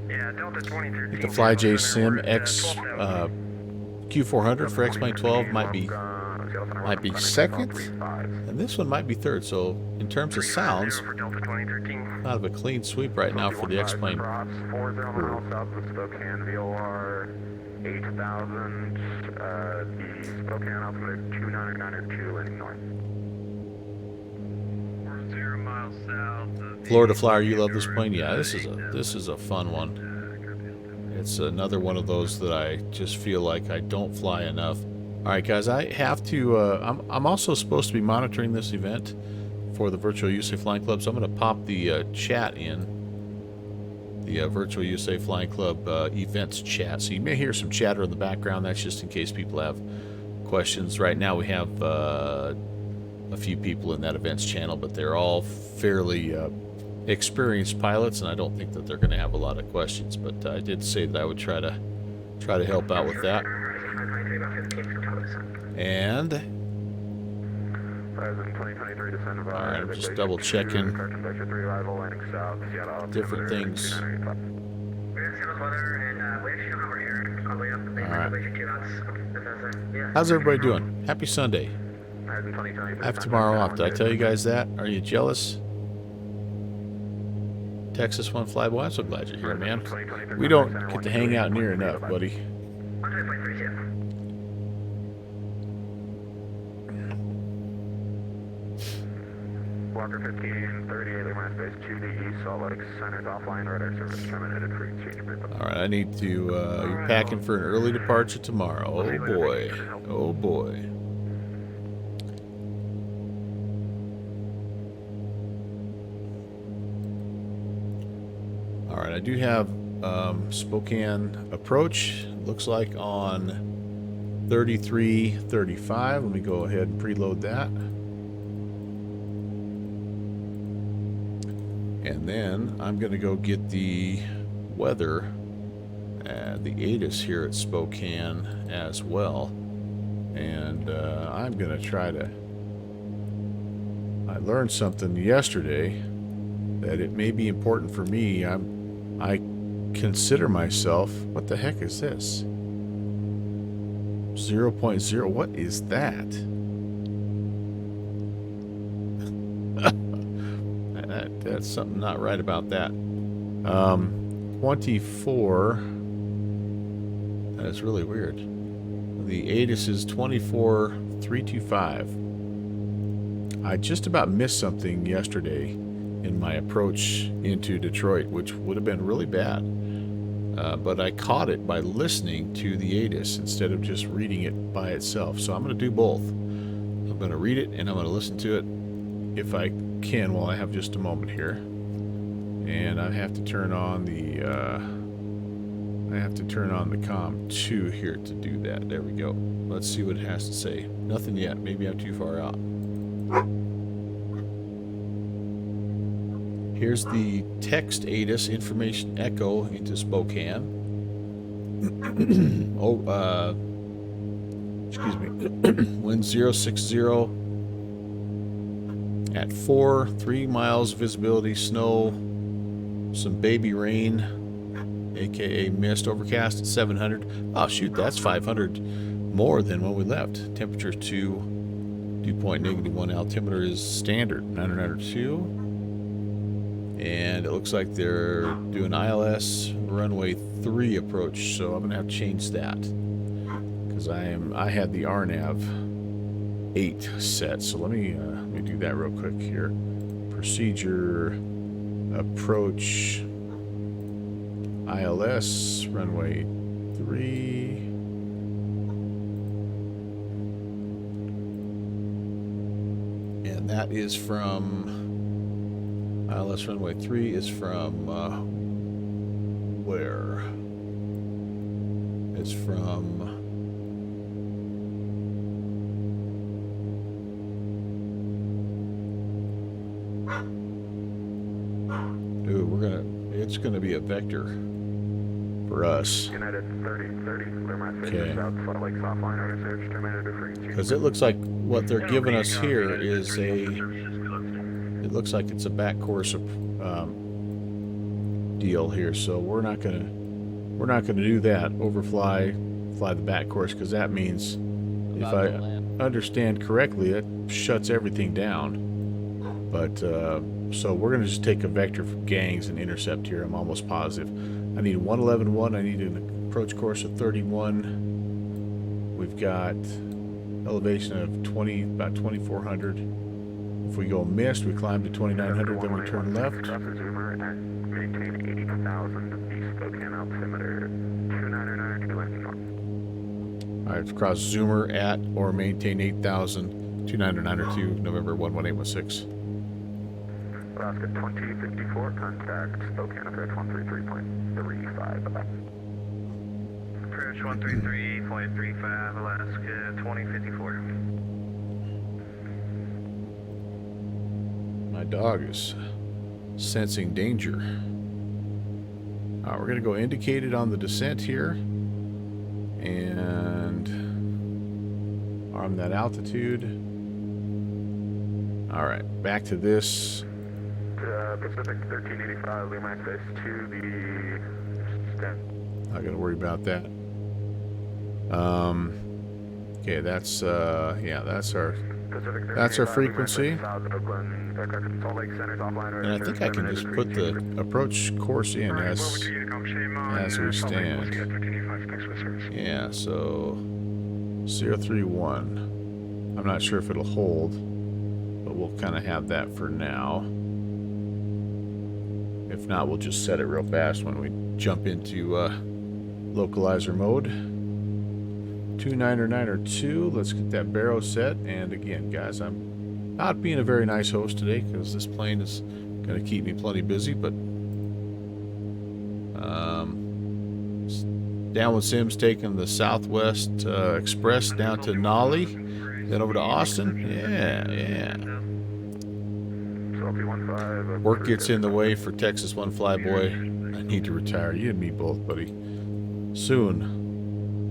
Yeah, Delta 2013. the FlyJ Sim X Q400 for X-Plane 12 might be second, and this one might be third. So in terms of sounds, For Delta 2013. kind of a clean sweep right now for the X-Plane. 40 miles south of Spokane, VOR 8,000, the Spokane altimeter 2992 landing north. 0 miles south of Florida Flyer, you love this plane? Yeah, this is a fun one. It's another one of those that I just feel like I don't fly enough. All right, guys, I have to. I'm also supposed to be monitoring this event for the Virtual USA Flying Club, so I'm going to pop the chat in, the Virtual USA Flying Club events chat. So you may hear some chatter in the background. That's just in case people have questions. Right now we have a few people in that events channel, but they're all fairly experienced pilots, and I don't think that they're going to have a lot of questions. But I did say that I would try to help out with that. And all right, I'm just double checking different things. All right. How's everybody doing? Happy Sunday. I have tomorrow off. Did I tell you guys that? Are you jealous? Texas One Flyboy, I'm so glad you're here, man. We don't get to hang out near enough, buddy. Walker 1538, minus base 2 to east, Salt Lake Center's offline radar service terminated for exchange group. All right, I need to. You're packing for an early departure tomorrow. Oh boy. Oh boy. All right, I do have Spokane approach. Looks like on 3335. Let me go ahead and preload that. And then I'm going to go get the weather, the ATIS here at Spokane as well. And I'm going to try to... I learned something yesterday that it may be important for me. I consider myself... What the heck is this? 0.0. What is that? That's something not right about that. 24. That is really weird. The ATIS is 24,325. I just about missed something yesterday in my approach into Detroit, which would have been really bad. But I caught it by listening to the ATIS instead of just reading it by itself. So I'm going to do both. I'm going to read it and I'm going to listen to it if I can while I have just a moment here. And I have to turn on the comm 2 here to do that. There we go. Let's see what it has to say. Nothing yet. Maybe I'm too far out. Here's the text ATIS information echo into Spokane. Excuse me. Wind 060 at 3 miles visibility, snow, some baby rain, aka mist, overcast at 700. Oh shoot, that's 500 more than when we left. Temperature 2, dew point -1, altimeter is standard 902. And it looks like they're doing ILS runway 3 approach, so I'm gonna have to change that because I had the RNAV 8 set. So let me do that real quick here. Procedure approach ILS, runway 3. And that is from ILS runway 3 is from where? It's from it's gonna be a vector for us. United 3030, clear my Okay. station south, Salt Lake soft line, over search, terminated to frequency. Because it looks like what they're giving us here is it looks like it's a back course deal here. So we're not gonna do that. Fly the back course, because that means, if I understand correctly, it shuts everything down. But so we're gonna just take a vector from gangs and intercept here. I'm almost positive. I need 111.1. I need an approach course of 31. We've got elevation of about 2,400. If we go missed, we climb to 2,900, then we turn left. Cross the zoomer and maintain 80,000, the Spokane altimeter 2992 landing north. All right, cross Zoomer at or maintain 8,000, 2,902, November 11816. Alaska 2054, contact Spokane approach 133.35. Approach 133.35, Alaska 2054. My dog is sensing danger. All right, we're gonna go indicated on the descent here, and arm that altitude. All right, back to this. Pacific 1385, Lima access to the stand. Not gonna worry about that. Okay, that's yeah, that's our frequency. And I think I can just put the approach course in as we stand. Yeah, so 031. I'm not sure if it'll hold, but we'll kind of have that for now. If not, we'll just set it real fast when we jump into localizer mode. 2992. Let's get that barrow set. And again, guys, I'm not being a very nice host today because this plane is going to keep me plenty busy. But Downwind Sims taking the Southwest Express down to Nolly, then over to Austin. Yeah. Work gets in the way for Texas One Flyboy. I need to retire. You and me both, buddy. Soon.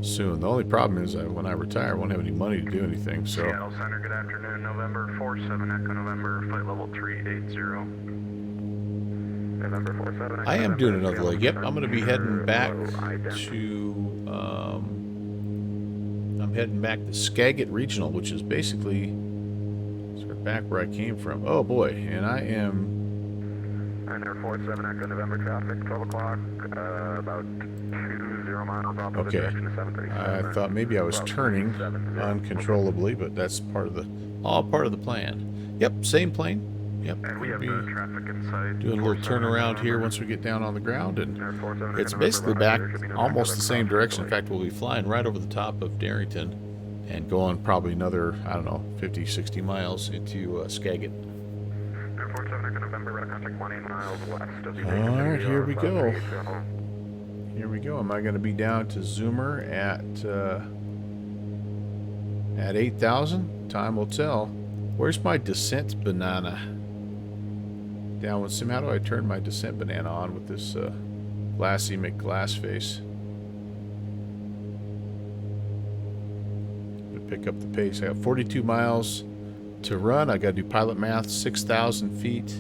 The only problem is when I retire, I won't have any money to do anything. So. Seattle Center, good afternoon. November 47 Echo November, flight level 380. November 47. I am doing another leg. Yep, I'm going to be heading back to. I'm heading back to Skagit Regional, which is basically sort of back where I came from. Oh boy, and I am. 47 Echo November traffic, 12 o'clock, about 20 miles off of the Okay. direction of 737. I thought maybe I was turning uncontrollably, but that's all part of the plan. Yep, same plane. Yep, And we we'll have be traffic in sight. doing a little turnaround here once we get down on the ground, and it's basically back almost the same direction. In fact, we'll be flying right over the top of Darrington and going probably another, I don't know, 50, 60 miles into Skagit. 47 Echo November, radar contact 20 miles west of the All right, here we go. Am I going to be down to Zoomer at 8,000? Time will tell. Where's my descent banana? Downwind Sim, how do I turn my descent banana on with this glassy McGlassface? Pick up the pace. I got 42 miles to run. I got to do pilot math. 6,000 feet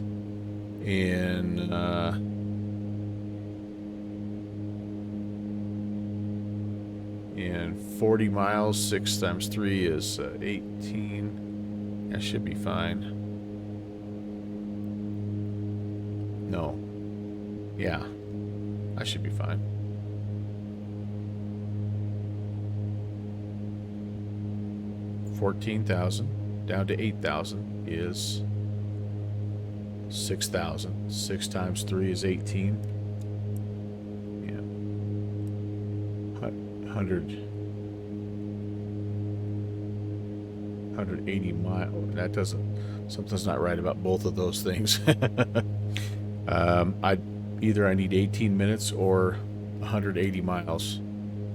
in in 40 miles. 6 times 3 is 18. That should be fine. No. Yeah. I should be fine. $14,000 down to 8,000 is 6,000. 6 times 3 is 18. Yeah. 180 miles. That doesn't, something's not right about both of those things. I need 18 minutes or 180 miles.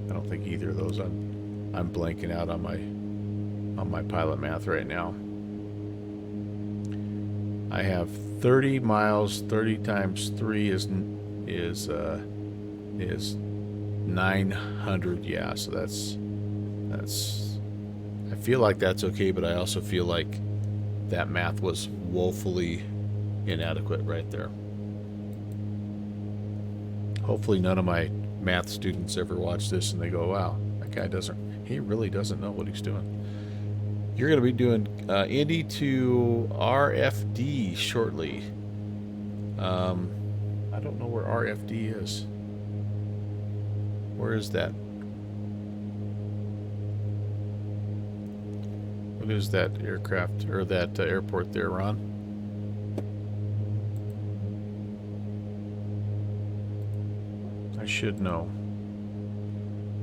I don't think either of those. I'm blanking out on my pilot math right now. I have 30 miles. 30 times 3 is 900. Yeah, so that's. I feel like that's okay, but I also feel like that math was woefully inadequate right there. Hopefully none of my math students ever watch this and they go, wow, that guy he really doesn't know what he's doing. You're going to be doing Indy to RFD shortly. I don't know where RFD is. Where is that? What is that aircraft or that airport there, Ron? I should know.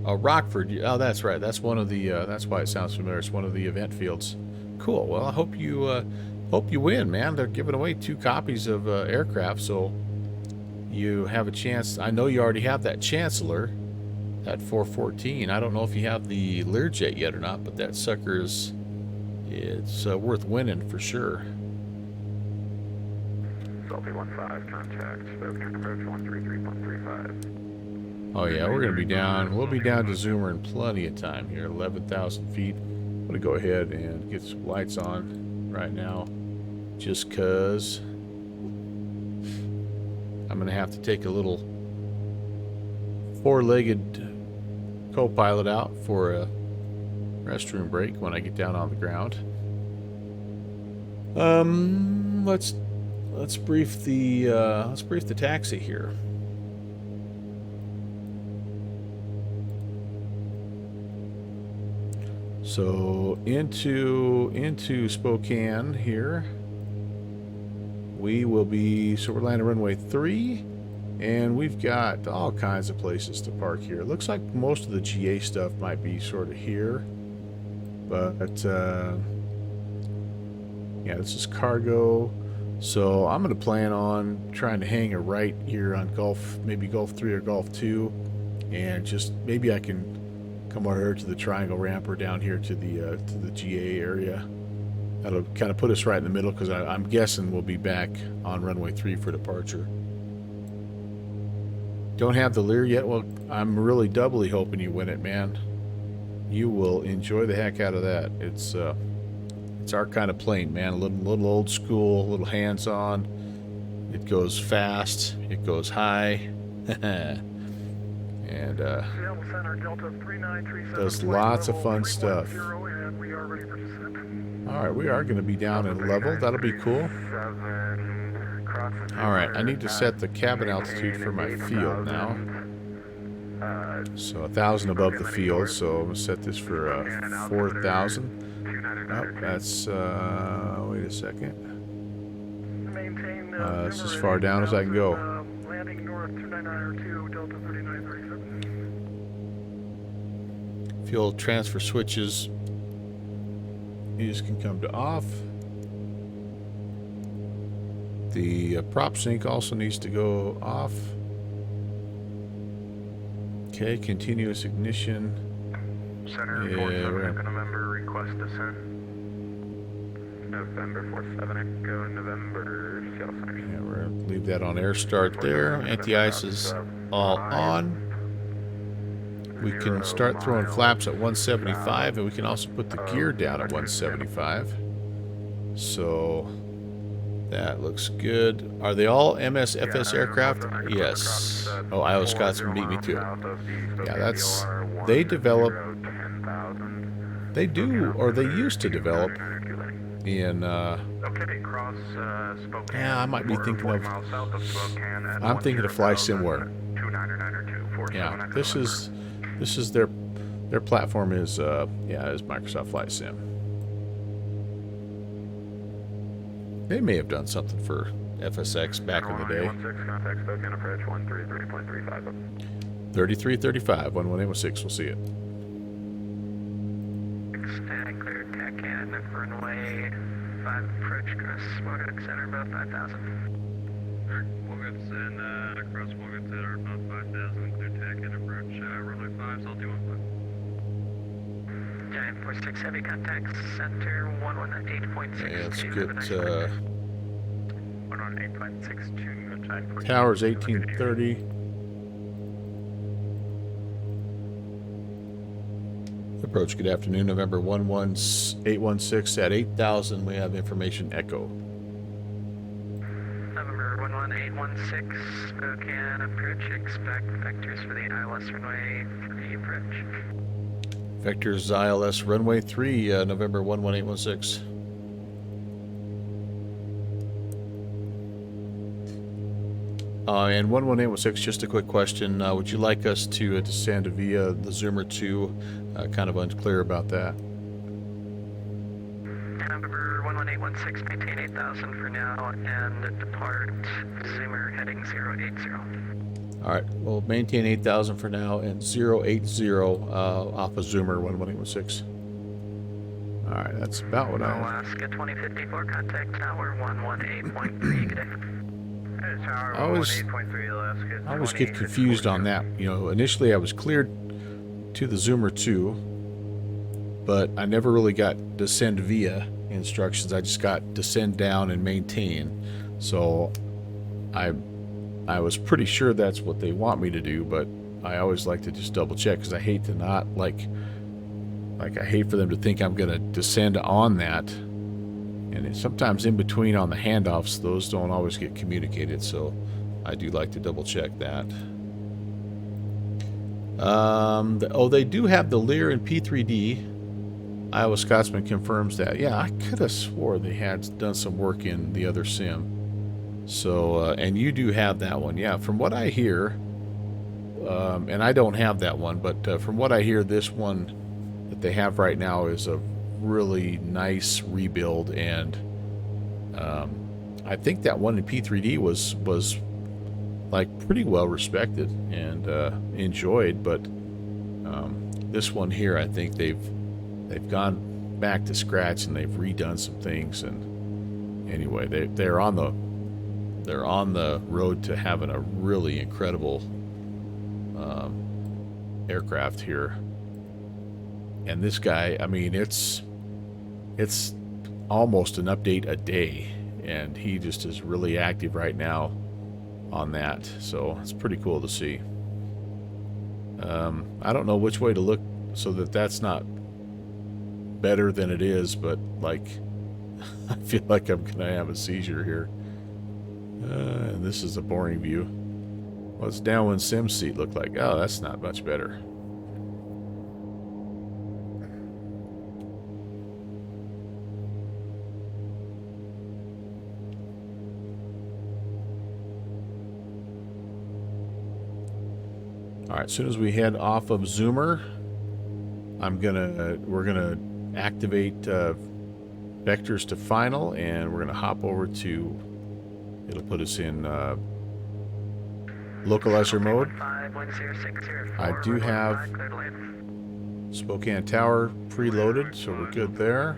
Oh, Rockford. Oh, that's right. That's one of the. That's why it sounds familiar. It's one of the event fields. Cool. Well, I hope you win, man. They're giving away 2 copies of aircraft, so you have a chance. I know you already have that Chancellor, that 414. I don't know if you have the Learjet yet or not, but that sucker's. It's worth winning for sure. Sully 15, contact Spokane approach 133.35. Oh yeah, we're gonna be down. We'll be down to Zoomer in plenty of time here. 11,000 feet. I'm gonna go ahead and get some lights on right now, just cause I'm gonna have to take a little 4-legged co-pilot out for a restroom break when I get down on the ground. Let's brief the taxi here. So into Spokane here. We will be, so we're landing runway 3, and we've got all kinds of places to park here. It looks like most of the GA stuff might be sort of here. But, yeah, this is cargo. So I'm going to plan on trying to hang a right here on maybe Gulf 3 or Gulf 2. And just, maybe I can come over here to the triangle ramp or down here to the GA area. That'll kind of put us right in the middle, because I'm guessing we'll be back on runway 3 for departure. Don't have the Lear yet? Well, I'm really doubly hoping you win it, man. You will enjoy the heck out of that. It's our kind of plane, man. A little old school, a little hands-on. It goes fast. It goes high. And does lots of fun stuff. All right, we are going to be down in level. That'll be cool. All right, I need to set the cabin altitude for my field now. So 1,000 above the field, so I'm going to set this for 4,000. Oh, that's, wait a second. This is as far down as I can go. Landing north 29902, Delta 3937. Fuel transfer switches. These can come to off. The prop sync also needs to go off. Okay, continuous ignition. Center Yeah, 47 Echo November, request descent. November 47 Echo November, Seattle Center. Yeah, we're going to leave that on air start there. Anti-ice is all on. We can start throwing flaps at 175, and we can also put the gear down at 175. So that looks good. Are they all MSFS aircraft? Yes. Oh, Iowa Scotsman beat me to it. Yeah, that's, they develop, they do, or they used to develop in, yeah, I might be thinking of, I'm thinking of Fly Simware. Yeah, this is their platform is, yeah, is Microsoft Flight Sim. They may have done something for FSX back in the day. 16, contact Spokane approach 133.35. 3335, 11816, we'll see it. Static clear, tech and runway 5 approach cross Morgan Center about 5,000. Morgan Center, cross Morgan Center about 5,000, clear tech and approach runway 5, Salty 15. Giant 46 heavy contact center 118.62. Yeah, let's get 118.62, giant 46. towers 1830. Approach, good afternoon, November 11816 at 8,000. We have information echo. November 11816, Spokane approach, expect vectors for the ILS runway 3 approach. Vectors ILS runway 3, November 11816. And 11816, just a quick question. Would you like us to descend via the Zoomer 2? Kind of unclear about that. November 11816, maintain 8,000 for now and depart Zoomer heading 080. All right, we'll maintain 8,000 for now and 080 off of Zoomer 11816. All right, that's about what I... Alaska 2054, contact tower 118.3, good day. Tower I always 118.3, Alaska. I always get confused on that. You know, initially I was cleared to the Zoomer 2, but I never really got descend via instructions. I just got descend down and maintain. So I was pretty sure that's what they want me to do, but I always like to just double check because I hate to not like I hate for them to think I'm gonna descend on that. And sometimes in between on the handoffs, those don't always get communicated, so I do like to double check that. They do have the Lear and P3D. Iowa Scotsman confirms that. Yeah, I could have swore they had done some work in the other sim. So, and you do have that one. Yeah, from what I hear, and I don't have that one, but from what I hear, this one that they have right now is a really nice rebuild, and I think that one in P3D was like pretty well respected and enjoyed, but this one here, I think they've gone back to scratch and they've redone some things, and anyway, they're on the road to having a really incredible aircraft here. And this guy, I mean, it's almost an update a day, and he just is really active right now on that, so it's pretty cool to see. I don't know which way to look so that that's not better than it is, but like I feel like I'm gonna have a seizure here. And this is a boring view. What's downwind sim seat look like? Oh, that's not much better. All right, as soon as we head off of Zoomer, we're gonna activate vectors to final, and we're gonna hop over to. It'll put us in localizer mode. I do have Spokane Tower preloaded, so we're good there.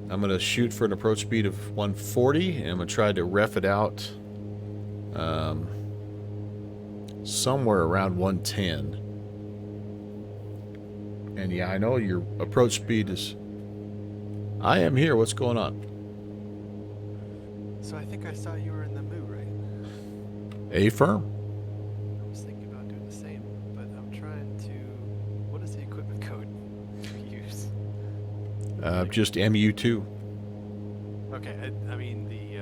I'm gonna shoot for an approach speed of 140, and I'm gonna try to ref it out somewhere around 110. And yeah, I know your approach speed is... I am here. What's going on? So I think I saw you were in the MU, right? A-firm. I was thinking about doing the same, but I'm trying to... What is the equipment code you use? Just MU2. Okay, I mean the,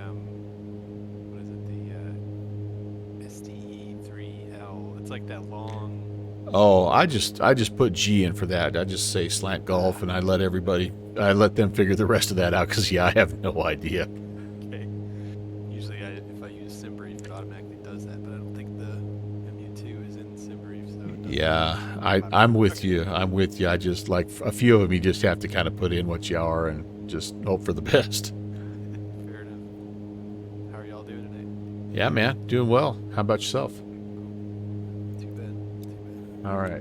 what is it, the SDE3L. It's like that long... Oh, I just put G in for that. I just say slant golf, and I let them figure the rest of that out, because yeah, I have no idea. Okay. Usually if I use SimBrief, it automatically does that, but I don't think the MU2 is in SimBrief, so... It Yeah, I'm with you. I'm with you. I just, like, a few of them you just have to kind of put in what you are and just hope for the best. Fair enough. Yeah, man, doing well. How about yourself? Too bad. All right,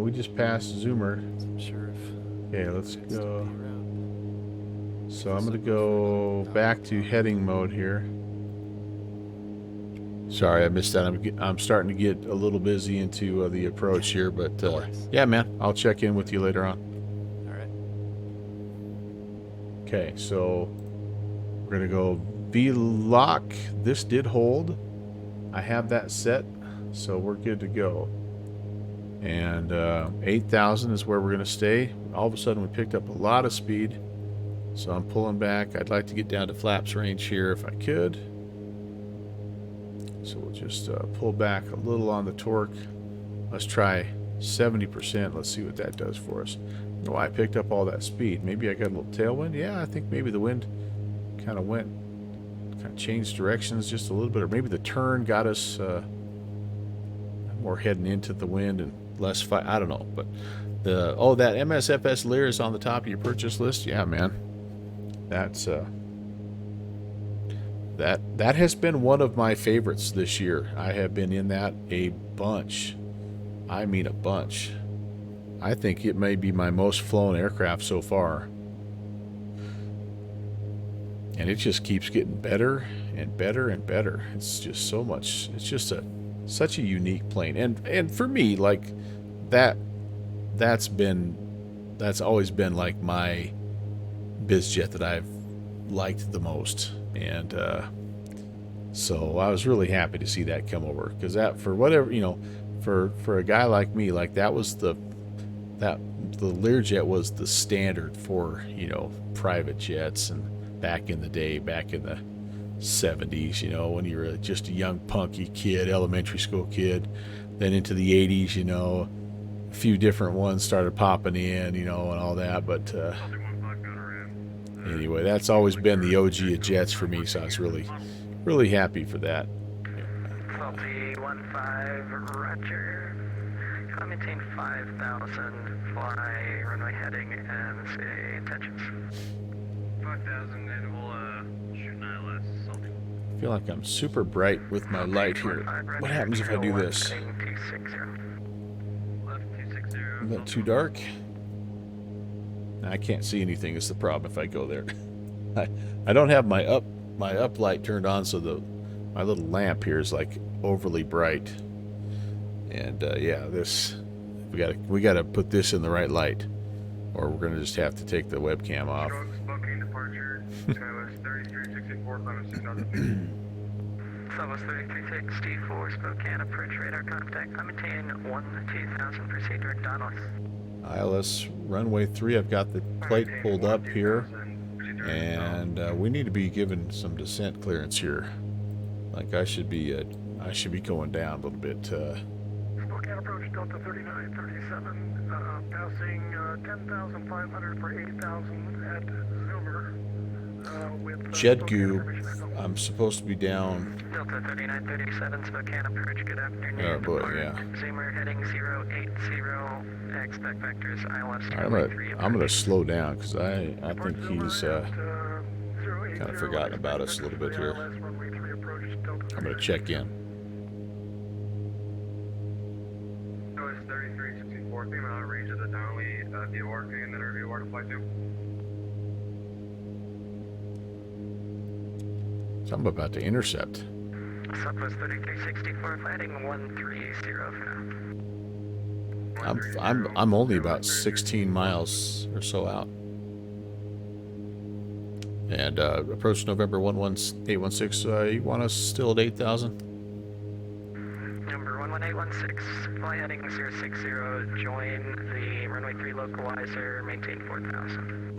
we just passed Zoomer. So I'm sure if Okay, let's I'd still be go. around. So I'm gonna go back to heading mode here. Sorry, I missed that. I'm starting to get a little busy into the approach here, but No worries. yeah, man, I'll check in with you later on. All right. Okay, so we're gonna go V-lock. This did hold. I have that set, so we're good to go. And 8,000 is where we're gonna stay. All of a sudden, we picked up a lot of speed, so I'm pulling back. I'd like to get down to flaps range here if I could. So we'll just pull back a little on the torque. Let's try 70%. Let's see what that does for us. I don't know why I picked up all that speed. Maybe I got a little tailwind. Yeah, I think maybe the wind kind of changed directions just a little bit, or maybe the turn got us more heading into the wind and less fight. I don't know, but that MSFS Lear is on the top of your purchase list. Yeah, man, that's that has been one of my favorites this year. I have been in that a bunch. I mean a bunch. I think it may be my most flown aircraft so far. And it just keeps getting better and better and better. It's just so much. It's just such a unique plane. And for me, like that's always been like my biz jet that I've liked the most. And so I was really happy to see that come over, because that, for whatever, for a guy like me, like that was the Learjet was the standard for private jets, and back in the day, back in the 70s, when you were just a young punky kid, elementary school kid, then into the 80s, a few different ones started popping in, and all that, but anyway, that's always been the OG of jets for me, so I was really happy for that. Salty 15, roger. Can I maintain 5,000, fly, runway heading, and say intentions? 5,000, and we'll shoot an ILS, Salty. I feel like I'm super bright with my light here. What happens if I do this? Is that too dark? I can't see anything is the problem if I go there. I don't have my up light turned on, so my little lamp here is like overly bright. And yeah, this we gotta put this in the right light, or we're gonna just have to take the webcam off. Spokane departure, Getaways 3364, climate 6000. Southwest 3364, Spokane, approach radar contact, I maintain 1-2000, proceed direct Nautilus. ILS runway 3, I've got the plate pulled up here, and we need to be given some descent clearance here. Like I should be going down a little bit. Spokane approach Delta 3937, passing 10,500 for 8,000 at Zoomer. With JetGoo, I'm supposed to be down. Delta 3937, Spokane approach, good afternoon. Oh boy, yeah. Zoomer heading 080, expect vectors ILS. I'm gonna slow down, because I think he's kind of forgotten about us a little bit here. I'm gonna check in. Notice 3364, female range of the Donnelly VOR, and then our VOR to flight 2. So I'm about to intercept. Southwest 3364, heading 130 for now. I'm only about 16 miles or so out. And approach November 11816. You want us still at 8,000? Number 11816, fly heading 060, join the runway 3 localizer, maintain 4,000.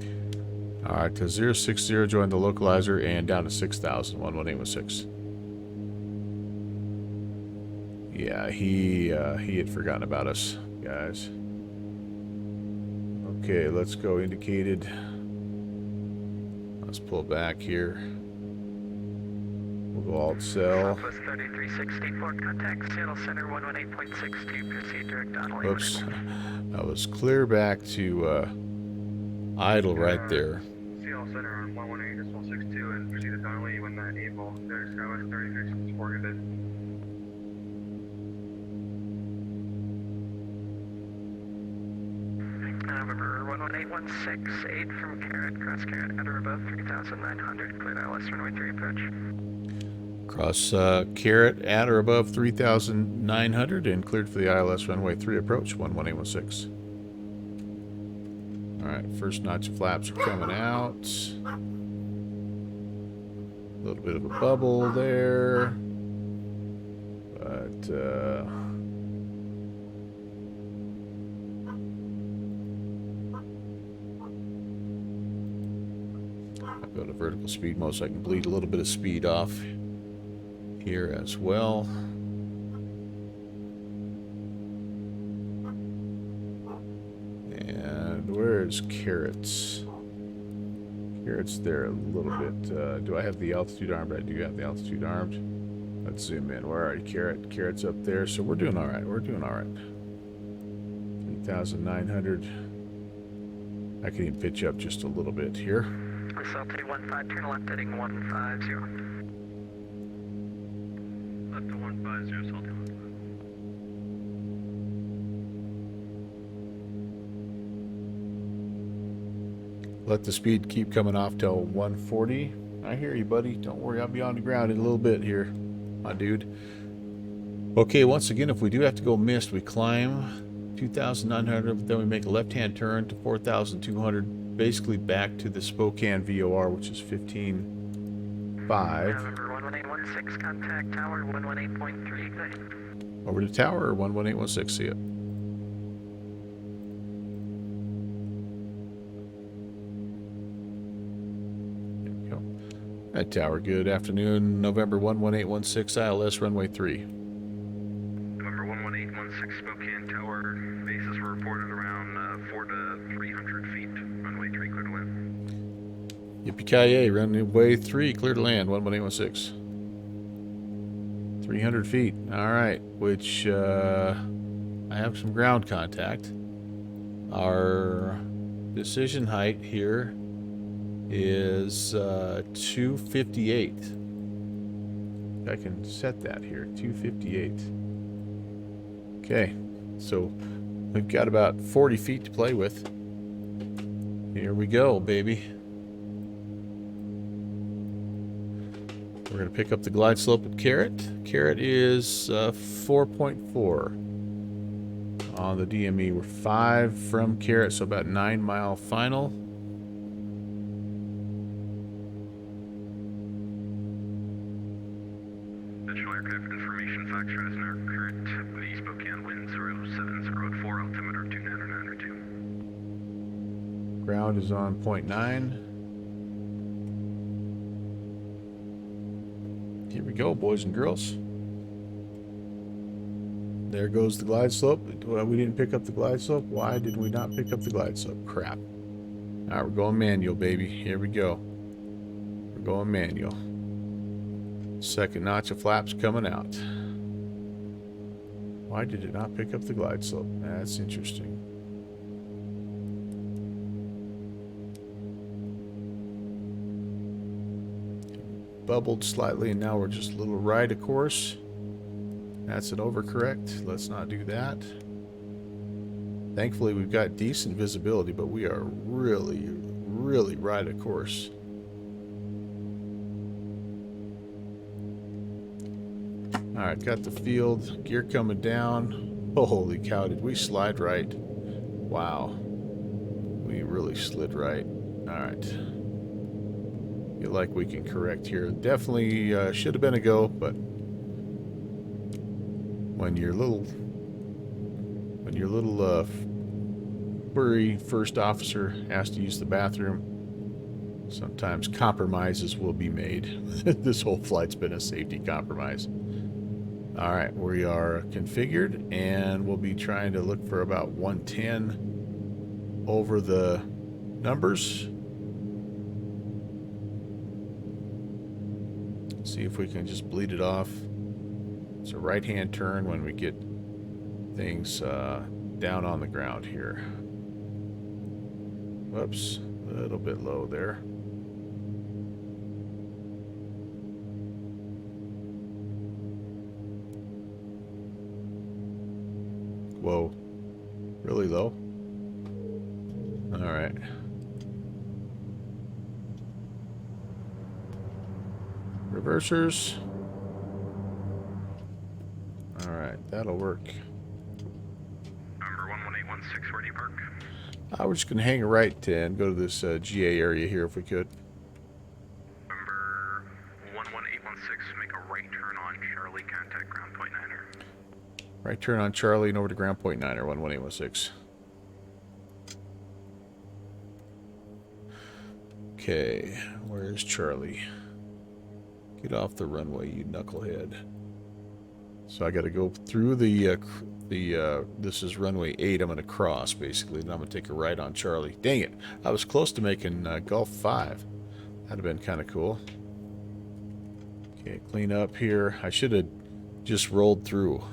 All right, to 060, join the localizer, and down to 6,000, 11816. Yeah, he had forgotten about us, guys. Okay, let's go indicated. Let's pull back here. We'll go alt cell. Southwest 3364, contact Seattle Center 118.62, proceed direct Donnelly. Oops, I was clear back to idle right there. all center on 118.62 and proceed to Donnelly when that able. There's Skywest 36 forwarded. November 118.168 from Carrot, cross Carrot at or above 3,900, cleared ILS runway 3 approach. Cross Carrot at or above 3,900 and cleared for the ILS runway 3 approach, 11816. All right, first notch of flaps are coming out. A little bit of a bubble there. But, I'll go to vertical speed mode so I can bleed a little bit of speed off here as well. And where's Carrots? Carrots there a little bit. Do I have the altitude armed? I do have the altitude armed. Let's zoom in. Where are you, Carrot? Carrot's up there, so we're doing all right. We're doing all right. 3,900. I can even pitch up just a little bit here. Salty 15, turn left heading 150. Left to 150, Salty 15. Let the speed keep coming off till 140. I hear you, buddy. Don't worry, I'll be on the ground in a little bit here, my dude. Okay, once again, if we do have to go mist, we climb 2,900, then we make a left-hand turn to 4,200, basically back to the Spokane VOR, which is 15.5. November 11816, contact tower 118.3, ignite. Over to tower, 11816, see it. At tower, good afternoon. November 11816, ILS runway 3. November 11816, Spokane Tower. Bases were reported around 4 to 300 feet. Runway 3, clear to land. Yippee-ki-yay, runway 3, clear to land, 11816. 300 feet, all right, which I have some ground contact. Our decision height here is 258. I can set that here, 258. Okay, so we've got about 40 feet to play with. Here we go, baby. We're going to pick up the glide slope at Carrot. Carrot is 4.4 on the DME. We're 5 from Carrot, so about 9 mile final. Aircraft information, Foxtrot is now current. The Spokane wind 0704, altimeter 29902. Ground is on 0.9. Here we go, boys and girls. There goes the glide slope. Well, we didn't pick up the glide slope. Why did we not pick up the glide slope? Crap. All right, we're going manual, baby. Here we go. We're going manual. Second notch of flaps coming out. Why did it not pick up the glide slope? That's interesting. Bubbled slightly, and now we're just a little right of course. That's an overcorrect. Let's not do that. Thankfully, we've got decent visibility, but we are really, really right of course. All right, got the field gear coming down. Holy cow, did we slide right? Wow, we really slid right. All right, feel like we can correct here. Definitely should have been a go, but when your little furry first officer has to use the bathroom, sometimes compromises will be made. This whole flight's been a safety compromise. All right, we are configured, and we'll be trying to look for about 110 over the numbers. See if we can just bleed it off. It's a right-hand turn when we get things down on the ground here. Whoops, a little bit low there. Whoa. Really low? All right. Reversers. All right, that'll work. Number 11816, where do you park? We're just going to hang a right and go to this GA area here if we could. Number 11816, make a right turn on Charlie, contact ground point niner. Right turn on Charlie and over to ground point 9 or 11816. Okay, where's Charlie? Get off the runway, you knucklehead. So I got to go through the this is runway 8. I'm going to cross basically, and I'm going to take a right on Charlie. Dang it! I was close to making Gulf 5. That'd have been kind of cool. Okay, clean up here. I should have just rolled through.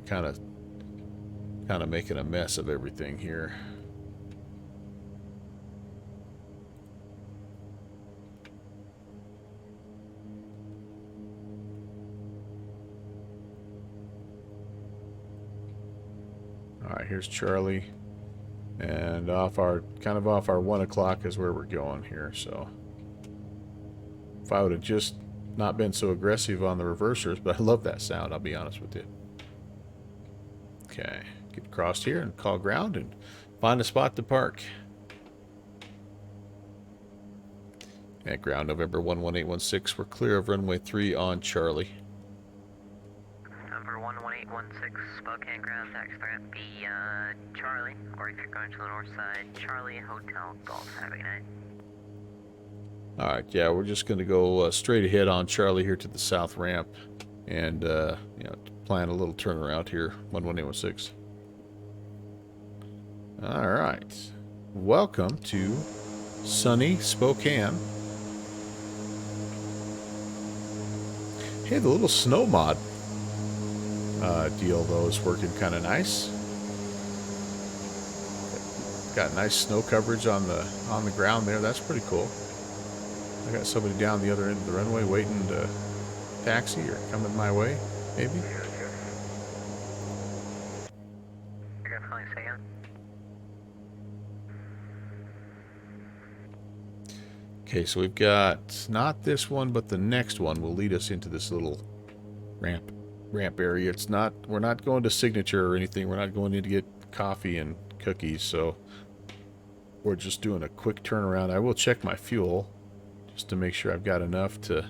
Kind of making a mess of everything here. All right, here's Charlie, and off our 1 o'clock is where we're going here. So if I would have just not been so aggressive on the reversers, but I love that sound, I'll be honest with you. Okay, get across here and call ground and find a spot to park. At ground, November 11816, we're clear of runway 3 on Charlie. Number 11816, Spokane ground, tax threat be Charlie, or if you're going to the north side, Charlie Hotel Golf. Have a good night. All right, yeah, we're just going to go straight ahead on Charlie here to the south ramp, and you know, plan a little turnaround here, 11816. All right, welcome to sunny Spokane. Hey, the little snow mod deal though is working kind of nice. Got nice snow coverage on the ground there. That's pretty cool. I got somebody down the other end of the runway waiting to taxi or coming my way, maybe. You're gonna fly second. Okay, so we've got not this one, but the next one will lead us into this little ramp area. It's not, we're not going to Signature or anything. We're not going in to get coffee and cookies, so we're just doing a quick turnaround. I will check my fuel just to make sure I've got enough to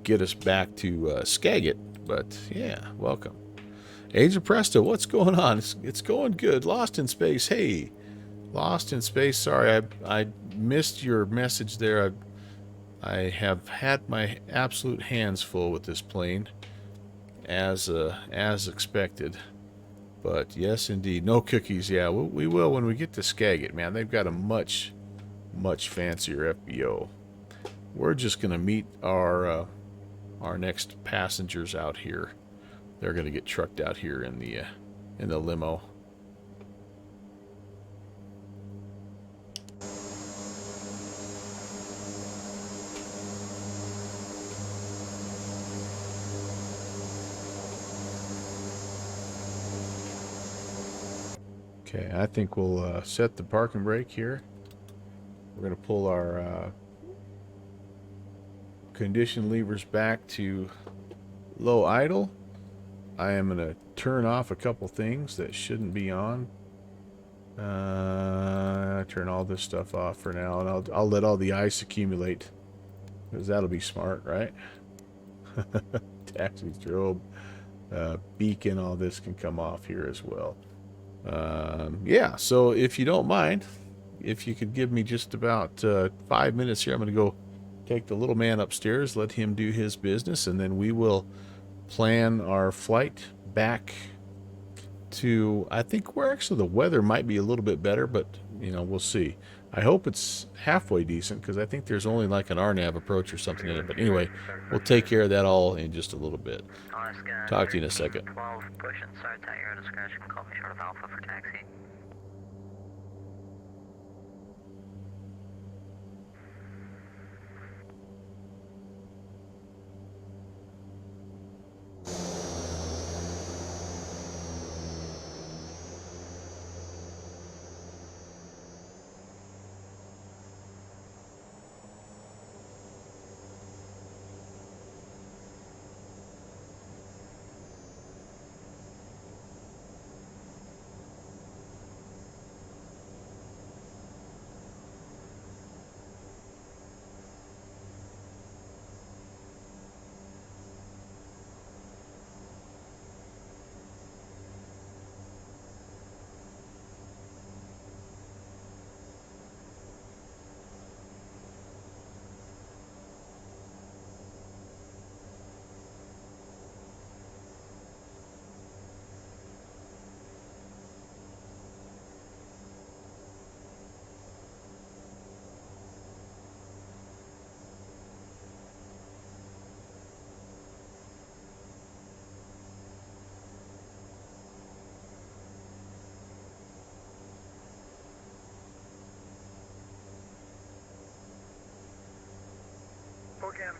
get us back to Skagit. But yeah, welcome. Age of Presto, what's going on? It's going good. Lost in Space. Hey, Lost in Space. Sorry, I missed your message there. I have had my absolute hands full with this plane, as expected. But yes, indeed, no cookies. Yeah, we will when we get to Skagit, man. They've got a much fancier FBO. We're just gonna meet our next passengers out here. They're gonna get trucked out here in the limo. Okay, I think we'll set the parking brake here. We're going to pull our condition levers back to low idle. I am going to turn off a couple things that shouldn't be on. Turn all this stuff off for now, and I'll let all the ice accumulate, because that'll be smart, right? Taxi strobe, beacon, all this can come off here as well. Yeah, so if you don't mind, if you could give me just about 5 minutes here, I'm going to go take the little man upstairs, let him do his business, and then we will plan our flight back to, I think where actually the weather might be a little bit better, but, you know, we'll see. I hope it's halfway decent, because I think there's only like an RNAV approach or something in it. But anyway, we'll take care of that all in just a little bit. Talk to you in a second. 12, push and start at your discretion. Call me short of Alpha for taxi.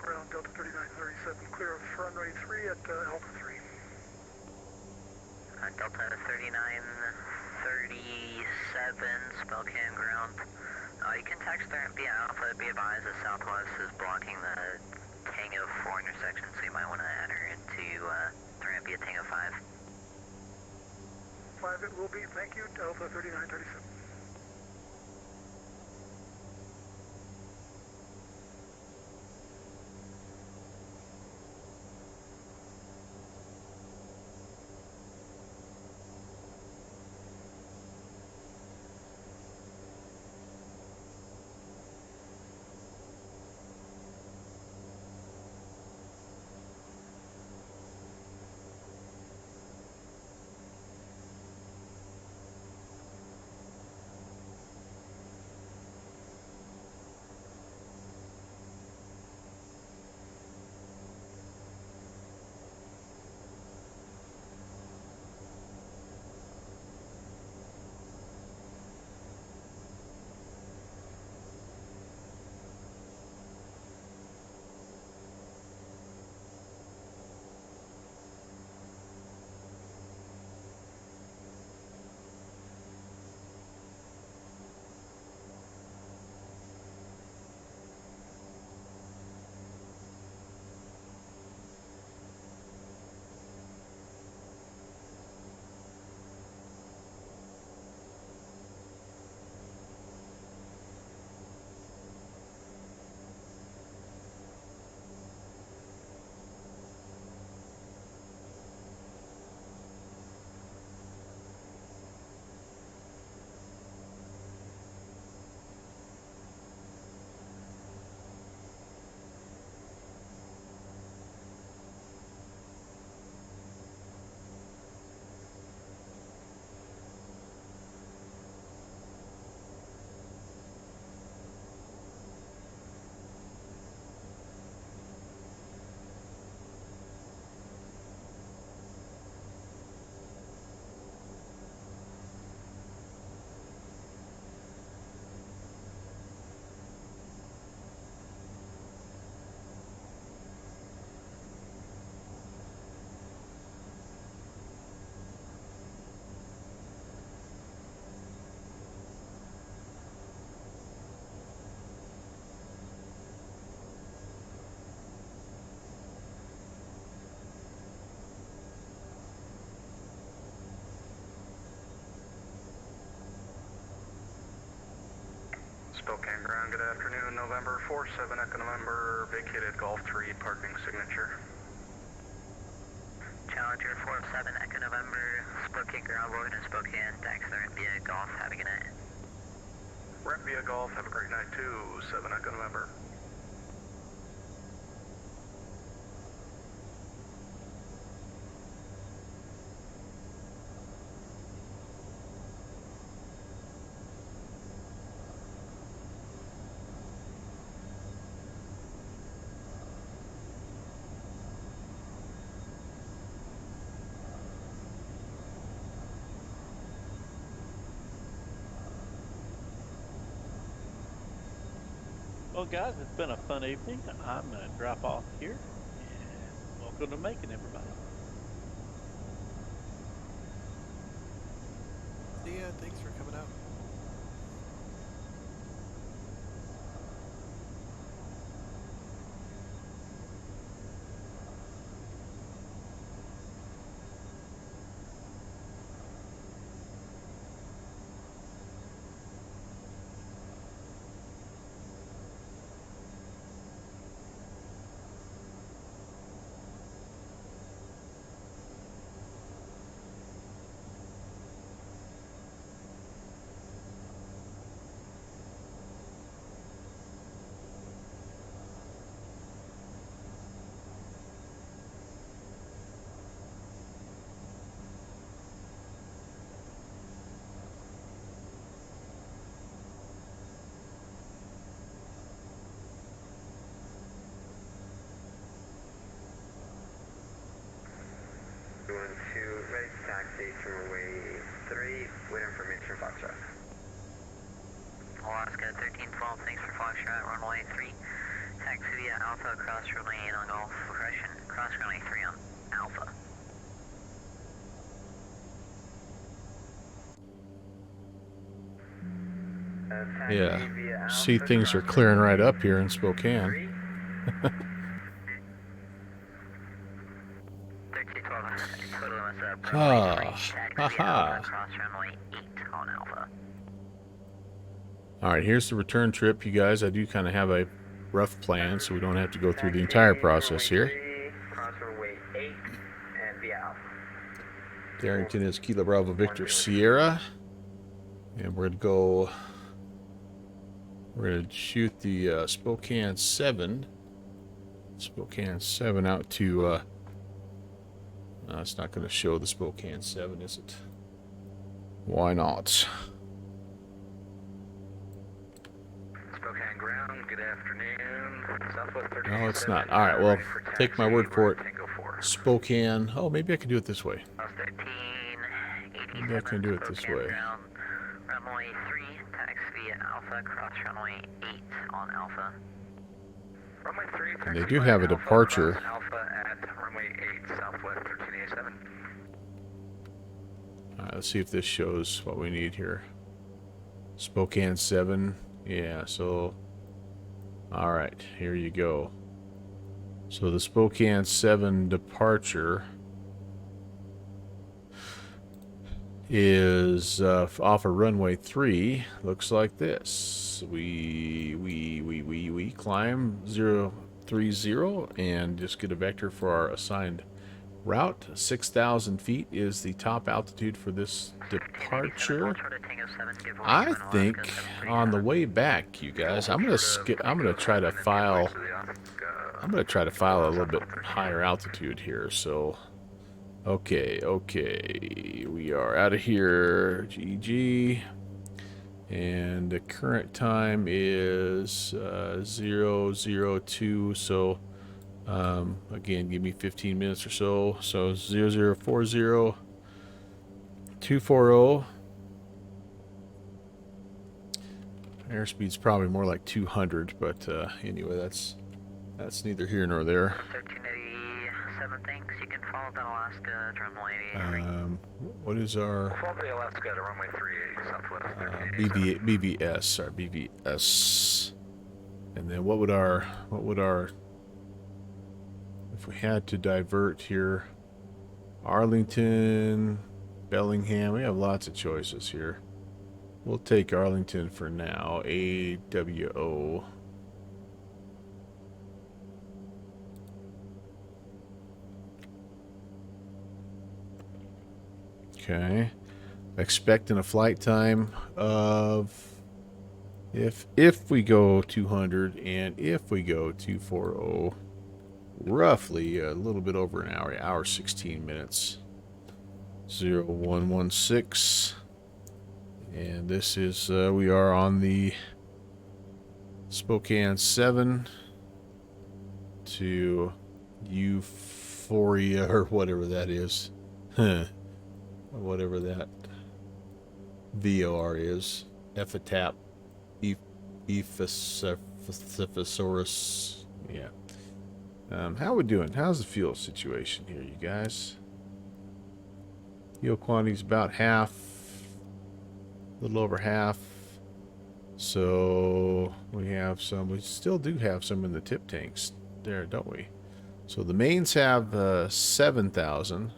ground, Delta 3937, clear of runway 3 at Alpha 3. Delta 3937, Spokane ground. You can text there via Alpha. Be advised that Southwest is blocking the Tango 4 intersection, so you might want to enter into the ramp via Tango 5. 5 it will be, thank you, Delta 3937. Spokane ground, good afternoon, November 47 Echo November, vacated Golf 3 parking signature. Challenger 47, Echo November, Spokane ground, Logan and Spokane, taxi there via Golf, have a good night. Ramp via Golf, have a great night too, 7 Echo November. Well, guys, it's been a fun evening. I'm going to drop off here. And welcome to Macon, everybody. See ya. Thanks for coming out. Ready to taxi to runway 3 with information Foxtrot. Alaska 1312, thanks for Foxtrot, runway 3. Taxi via Alpha, cross runway 8 on Golf, cross runway 3 on Alpha. Yeah. See, things are clearing right up here in Spokane. 1312, total limits up, runway 3, Ah, taxi haha. Alpha, cross runway 8 on Alpha. All right, here's the return trip, you guys. I do kind of have a rough plan, so we don't have to go through the entire process here. Cross runway 8 and via Alpha. Darrington is Kilo Bravo Victor Sierra. And we're going to shoot the Spokane 7. Spokane 7 out to, no, it's not going to show the Spokane 7, is it? Why not? Spokane ground, good afternoon. Southwest 37. No, it's not. All right, well, take my word for it. Tango 4. Spokane. Oh, maybe I can do it this way. 1387, Maybe I can do it this Spokane way. ground, runway 3, taxi via Alpha, cross runway 8 on Alpha. Runway 3, And they taxi do via have a Alpha, departure. cross Alpha at runway 8, Southwest 1387. All right, let's see if this shows what we need here. Spokane 7. Yeah, so... All right, here you go. So the Spokane 7 departure is off of runway 3. Looks like this. We climb 030 and just get a vector for our assigned route. 6,000 feet is the top altitude for this departure. I think on the way back, you guys, I'm gonna try to file a little bit higher altitude here. So okay, we are out of here, GG, and the current time is 002. So again, give me 15 minutes or so. So 0040 240. Airspeed's probably more like 200, but anyway, that's neither here nor there. 1387, thanks. You can follow the Alaska runway 3. What is our Follow the Alaska to runway 38, Southwest 1387. BVS? Our BVS, and then what would our if we had to divert here? Arlington, Bellingham. We have lots of choices here. We'll take Arlington for now. AWO. Okay. Expecting a flight time of if we go 200 and if we go 240, roughly a little bit over an hour 16 minutes. 0116. And this is, we are on the Spokane 7 to Euphoria, or whatever that is. Whatever that VOR is. Epitap. Ephesaurus. Yeah. How we doing? How's the fuel situation here, you guys? Fuel quantity's about half. A little over half. So we have some, we still do have some in the tip tanks there, don't we? So the mains have 7,000,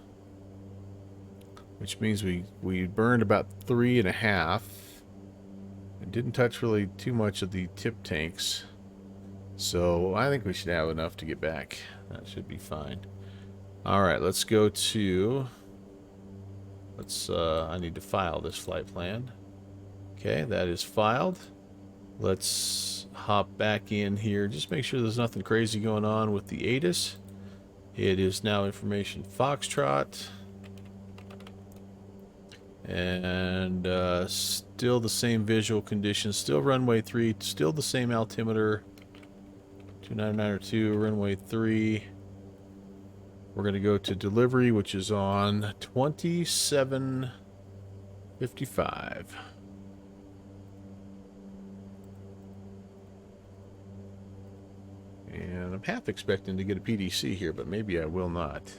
which means we burned about 3.5. It didn't touch really too much of the tip tanks. So I think we should have enough to get back. That should be fine. All right, let's go to, I need to file this flight plan. Okay, that is filed. Let's hop back in here. Just make sure there's nothing crazy going on with the ATIS. It is now information Foxtrot. And still the same visual conditions. Still runway 3. Still the same altimeter. 29902, runway 3. We're going to go to delivery, which is on 2755. And I'm half expecting to get a PDC here, but maybe I will not.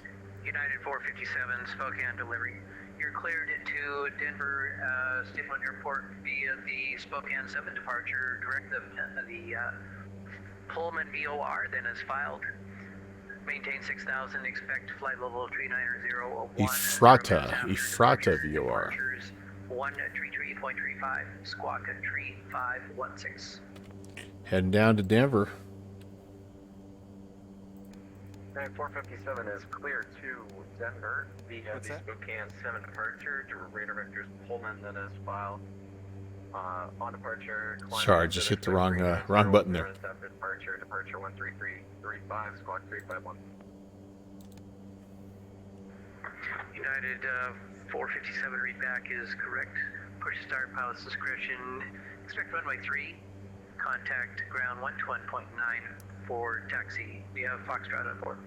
United 457, Spokane delivery. You're cleared to Denver Stapleton Airport via the Spokane 7 departure. Direct the Pullman VOR, then is filed. Maintain 6,000, expect flight level 39001. Ephrata VOR. 133.35, squawk 3516. Heading down to Denver. United 457 is cleared to Denver via What's the that? Spokane 7 departure to radar vectors Pullman, then is filed. On departure, Sorry, I just hit the wrong button there. Departure 13335, squawk 351. United 457 readback is correct. Push start, pilot's discretion. Expect runway 3. Contact ground 121.9 for taxi. We have Foxtrot on board.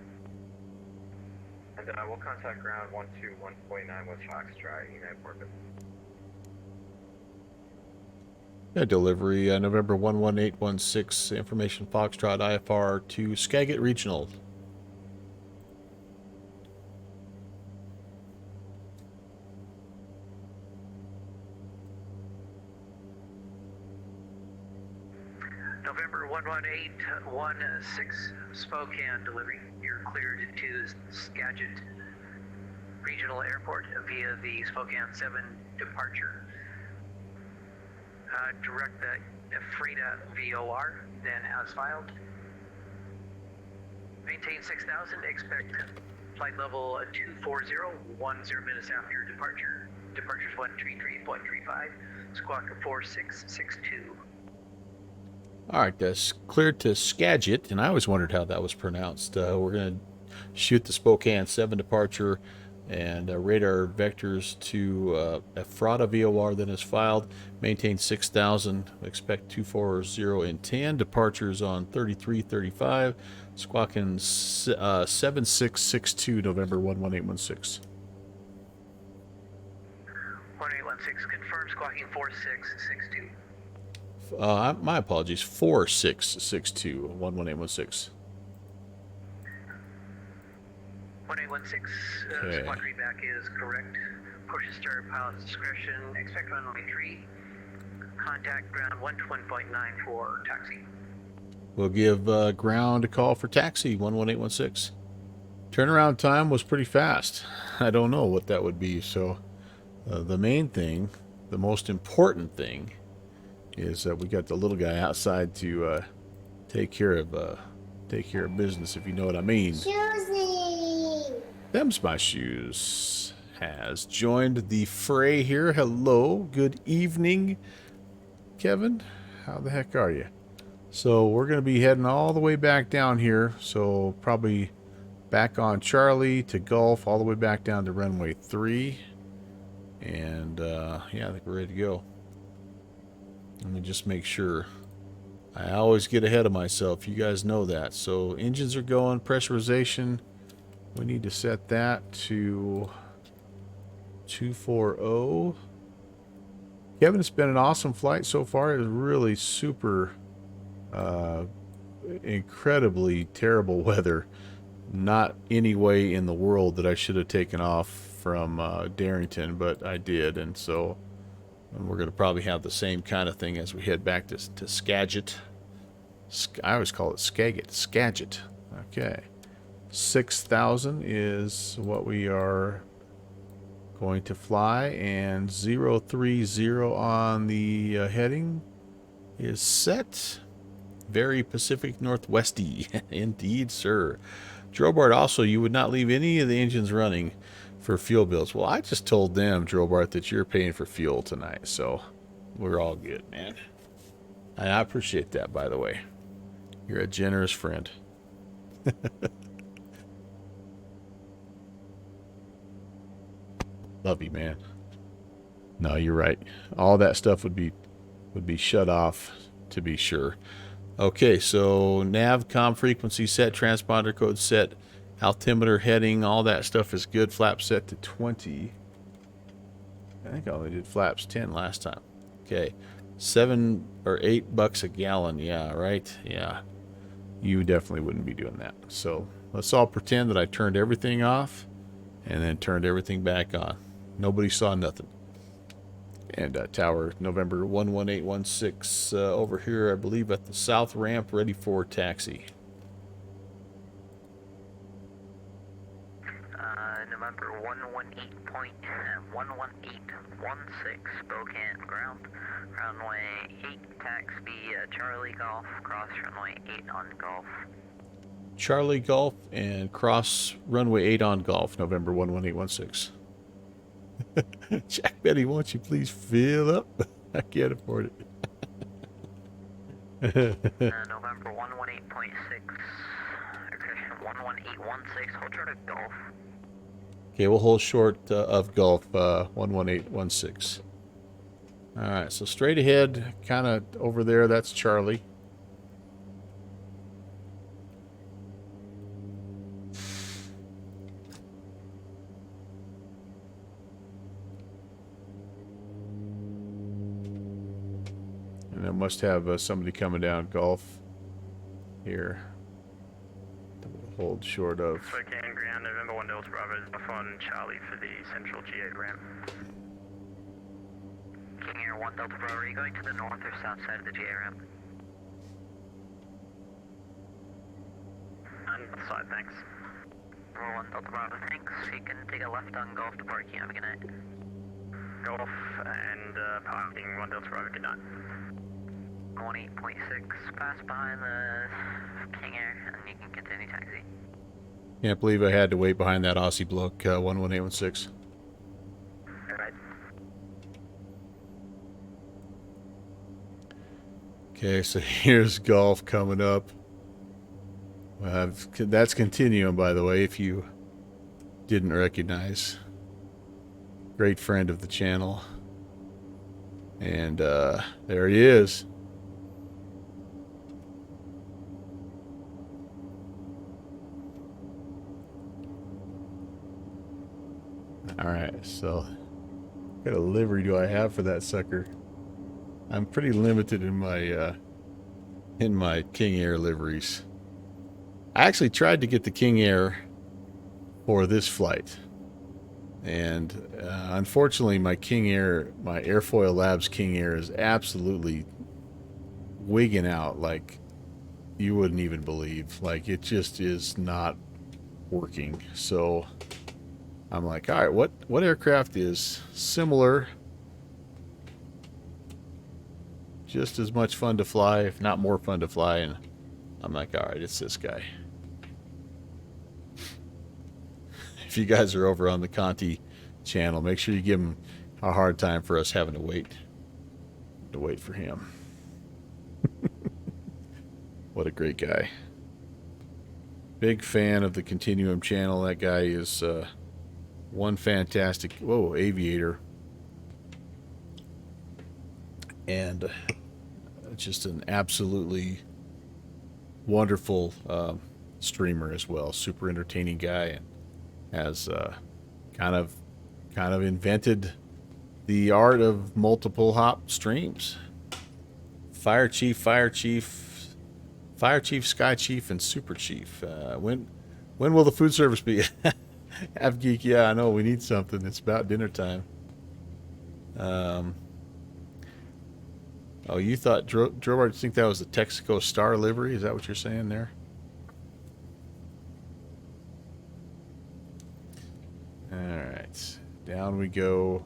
And then I will contact ground 121.9 with Foxtrot, United 457. Yeah, delivery November 11816, information Foxtrot IFR to Skagit Regional. November 11816, Spokane delivery. You're cleared to Skagit Regional Airport via the Spokane 7 departure. Direct the Ephrata VOR, then as filed. Maintain 6,000, expect flight level 240, 10 minutes after departure. Departure's 133.35, squawk 4662. All right, that's cleared to Skagit, and I always wondered how that was pronounced. We're going to shoot the Spokane 7 departure and radar vectors to Ephrata VOR, then is filed. Maintain 6,000, expect 240 and 10. Departures on 3335, squawking 7662, November 11816. 1816, confirm squawking 4662. My apologies, 4662, 11816. 1816, Okay. squawk readback is correct. Push to start, pilot's discretion. Expect runway 3. Contact ground 121.9 for taxi. We'll give ground a call for taxi, 11816. Turnaround time was pretty fast. I don't know what that would be. So the main thing, the most important thing, is we got the little guy outside to take care of business, if you know what I mean. Choosing. Them's my shoes. Has joined the fray here. Hello, good evening, Kevin. How the heck are you? So we're going to be heading all the way back down here. So probably back on Charlie to Gulf, all the way back down to runway 3. And yeah, I think we're ready to go. Let me just make sure. I always get ahead of myself. You guys know that. So engines are going, pressurization. We need to set that to 240. Kevin, it's been an awesome flight so far. It was really super, incredibly terrible weather. Not any way in the world that I should have taken off from Darrington, but I did. And so we're going to probably have the same kind of thing as we head back to Skagit. I always call it Skagit. Skagit. Okay. 6,000 is what we are going to fly, and 030 on the heading is set. Very Pacific Northwesty. Indeed, sir. Drobart, also, you would not leave any of the engines running for fuel bills. Well, I just told them, Drobart, that you're paying for fuel tonight, so we're all good, man. And I appreciate that, by the way. You're a generous friend. Love you, man. No, you're right. All that stuff would be shut off, to be sure. Okay, so nav comm frequency set, transponder code set, altimeter heading, all that stuff is good. Flap set to 20. I think I only did flaps 10 last time. Okay, $7 or $8 a gallon. Yeah, right. Yeah. you definitely wouldn't be doing that. So let's all pretend that I turned everything off and then turned everything back on. Nobody saw nothing. And tower November 11816 over here, I believe at the south ramp, ready for taxi. November 118.11816 Spokane ground, runway 8 taxi Charlie Golf, cross runway 8 on Golf. Charlie Golf and cross runway 8 on Golf, November 11816. Jack Betty, won't you please fill up? I can't afford it. November 118.6, 11816, hold short of Golf. Okay, we'll hold short of Golf 11816. All right, so straight ahead, kind of over there, that's Charlie. And I must have somebody coming down Golf here. Hold short of. Spokane ground, November 1 Delta Bravo is off on Charlie for the central GA ramp. King Air 1 Delta Bravo, are you going to the north or south side of the GA ramp? On the side, thanks. Roll 1 Delta Bravo, thanks. You can take a left on Golf to parking. Have a good night. Golf and parking 1 Delta Bravo, good night. 18.6, pass behind the King Air, and you can continue taxi. Can't believe I had to wait behind that Aussie bloke, 11816. Alright. Okay, so here's Golf coming up. That's Continuum, by the way, if you didn't recognize. Great friend of the channel. And there he is. Alright, so what kind of livery do I have for that sucker? I'm pretty limited in my King Air liveries. I actually tried to get the King Air for this flight. And unfortunately my King Air, my Airfoil Labs King Air is absolutely wigging out like you wouldn't even believe. Like it just is not working. So I'm like, all right, what aircraft is similar, just as much fun to fly, if not more fun to fly? And I'm like, all right, it's this guy. If you guys are over on the Conti channel, make sure you give him a hard time for us having to wait for him. What a great guy. Big fan of the Continuum channel. That guy is one fantastic aviator, and just an absolutely wonderful streamer as well. Super entertaining guy, and has kind of invented the art of multiple hop streams. Fire Chief, Sky Chief, and Super Chief. When will the food service be? Avgeek, yeah, I know, we need something. It's about dinner time. Oh, you thought Drobart, think that was the Texaco Star livery? Is that what you're saying there? Alright, down we go.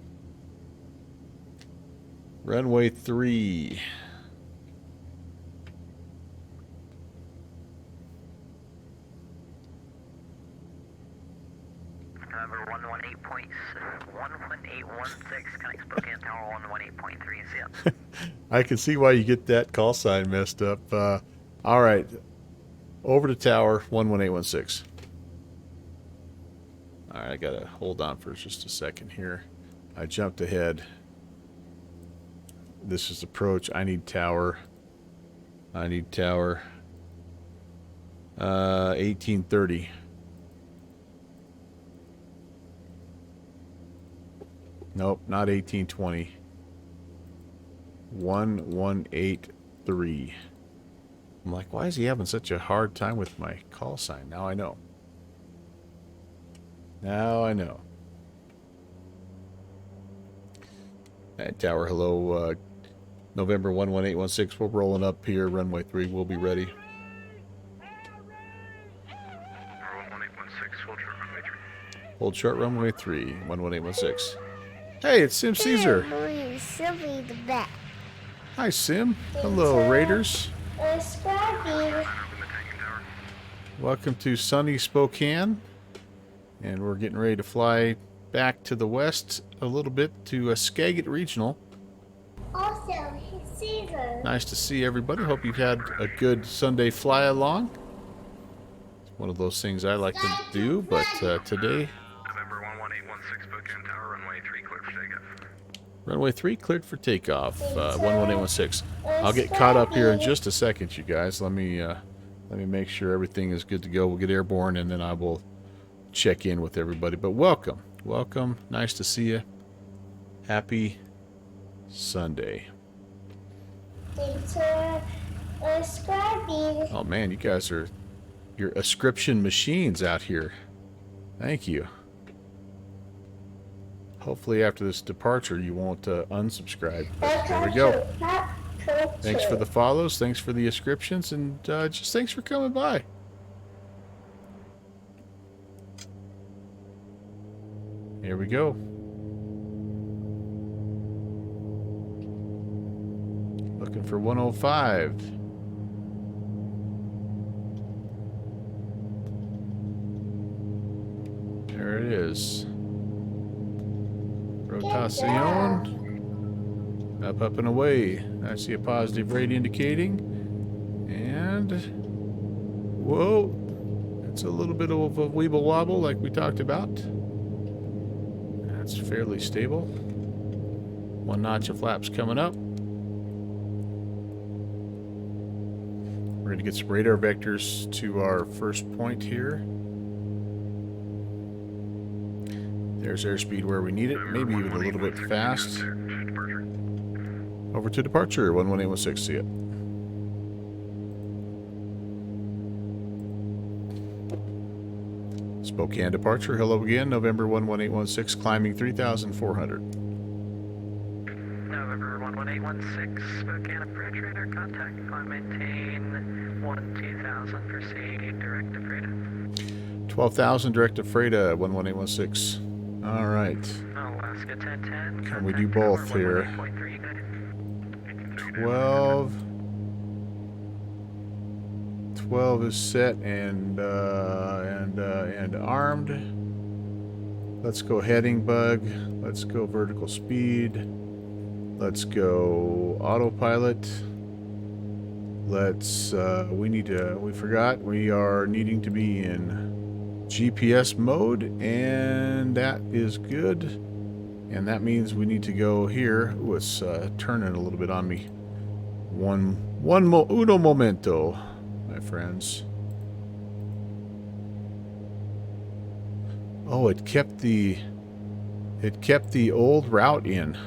Runway 3. November 118.11816, connect Spokane Tower 118.3, see ya. I can see why you get that call sign messed up. All right, over to tower 11816. All right, I gotta hold on for just a second here. I jumped ahead. This is approach. I need tower. 1830. Nope, not 1820. 1183. I'm like, why is he having such a hard time with my call sign? Now I know. Now I know. Hey, Tower, hello. November 11816. We're rolling up here. Runway 3. We'll be ready. 11816, hold short runway 3. Hold short runway 3. 11816. Hey, it's Sim Caesar. Boy, Sylvie the bat. Hi, Sim. Hello, Raiders. Scrappy. Welcome to sunny Spokane. And we're getting ready to fly back to the west a little bit to Skagit Regional. Also, Caesar. Nice to see everybody. Hope you've had a good Sunday fly along. It's one of those things I like to do, but today... November 11816, Spokane Tower, runway 3, clear for takeoff. Runway 3 cleared for takeoff. 11816. I'll get caught up here in just a second, you guys. Let me make sure everything is good to go. We'll get airborne, and then I will check in with everybody. But welcome. Welcome. Nice to see you. Happy Sunday. Scrappy. Oh, man, you guys are... You're ascription machines out here. Thank you. Hopefully after this departure you won't unsubscribe. But there we go. Thanks for the follows. Thanks for the ascriptions. And just thanks for coming by. Here we go. Looking for 105. There it is. Rotación. Up, up, and away. I see a positive rate indicating. And... Whoa. It's a little bit of a weeble wobble like we talked about. That's fairly stable. One notch of flaps coming up. We're going to get some radar vectors to our first point here. There's airspeed where we need it, maybe even a little bit fast. Over to departure, 11816, see it. Spokane departure, hello again, November 11816, climbing 3,400. November 11816, Spokane approach radar contact, climb maintain 12000, proceed direct to Freda. 12,000 direct to Freda, 11816. All right. Alaska 1010. Can we do both here? 12 is set and armed. Let's go heading bug. Let's go vertical speed. Let's go autopilot. Let's we forgot we are needing to be in GPS mode, and that is good. And that means we need to go here. Ooh, it's turning a little bit on me. Uno momento, my friends. Oh, it kept the old route in.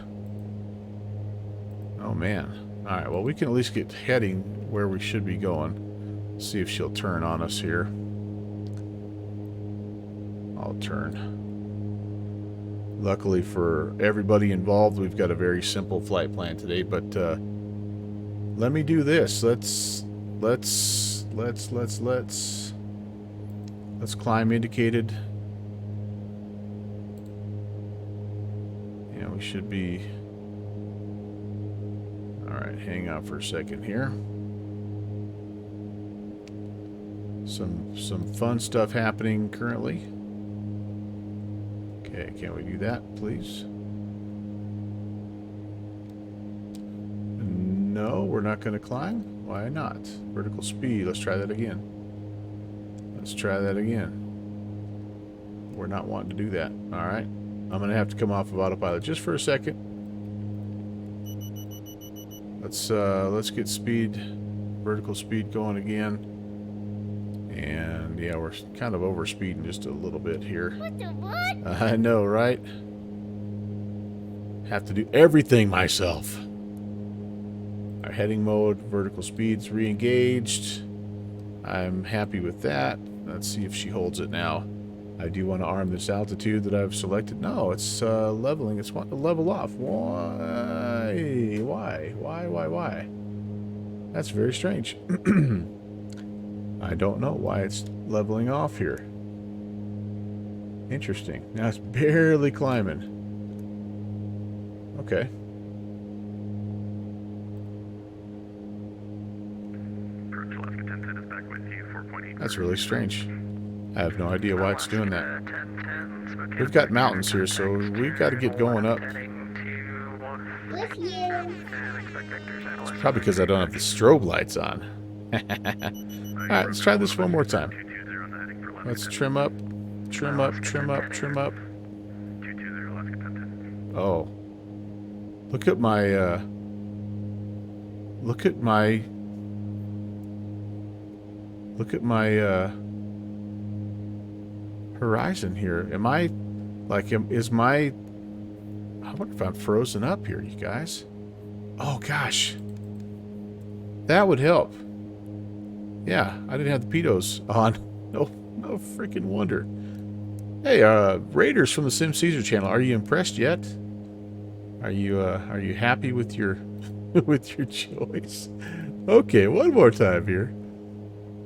Oh man. All right. Well, we can at least get heading where we should be going. See if she'll turn on us here. I'll turn. Luckily for everybody involved, we've got a very simple flight plan today, but let me do this. Let's climb indicated. Yeah, we should be. All right, hang on for a second here. Some fun stuff happening currently. Okay, can we do that, please? No, we're not going to climb. Why not? Vertical speed. Let's try that again. Let's try that again. We're not wanting to do that. All right. I'm going to have to come off of autopilot just for a second. Let's get speed, vertical speed going again. And yeah, we're kind of over speeding just a little bit here. What the what? I know, right? Have to do everything myself. Our heading mode, vertical speeds re-engaged. I'm happy with that. Let's see if she holds it now. I do want to arm this altitude that I've selected. No, it's leveling. It's wanting to level off. Why? Why? That's very strange. I don't know why it's leveling off here. Interesting. Now it's barely climbing. Okay. Approach Alaska 1010 is back with you, 4.8. That's really strange. I have no idea why it's doing that. 1010, Spokane. We've got mountains here, so we've got to get going up. Heading to With you. and expect vectors at It's probably because I don't have the strobe lights on. Alright, let's try this one more time. 220 on the heading for Alaska. Let's trim up, trim up, trim up, trim up. 220 Alaska 1010. Oh. Look at my, horizon here. Am I, like, is my, I wonder if I'm frozen up here, you guys. Oh, gosh. That would help. Yeah, I didn't have the pedos on. No freaking wonder. Hey, Raiders from the Sim Caesar channel, are you impressed yet? Are you happy with your with your choice? Okay, one more time here.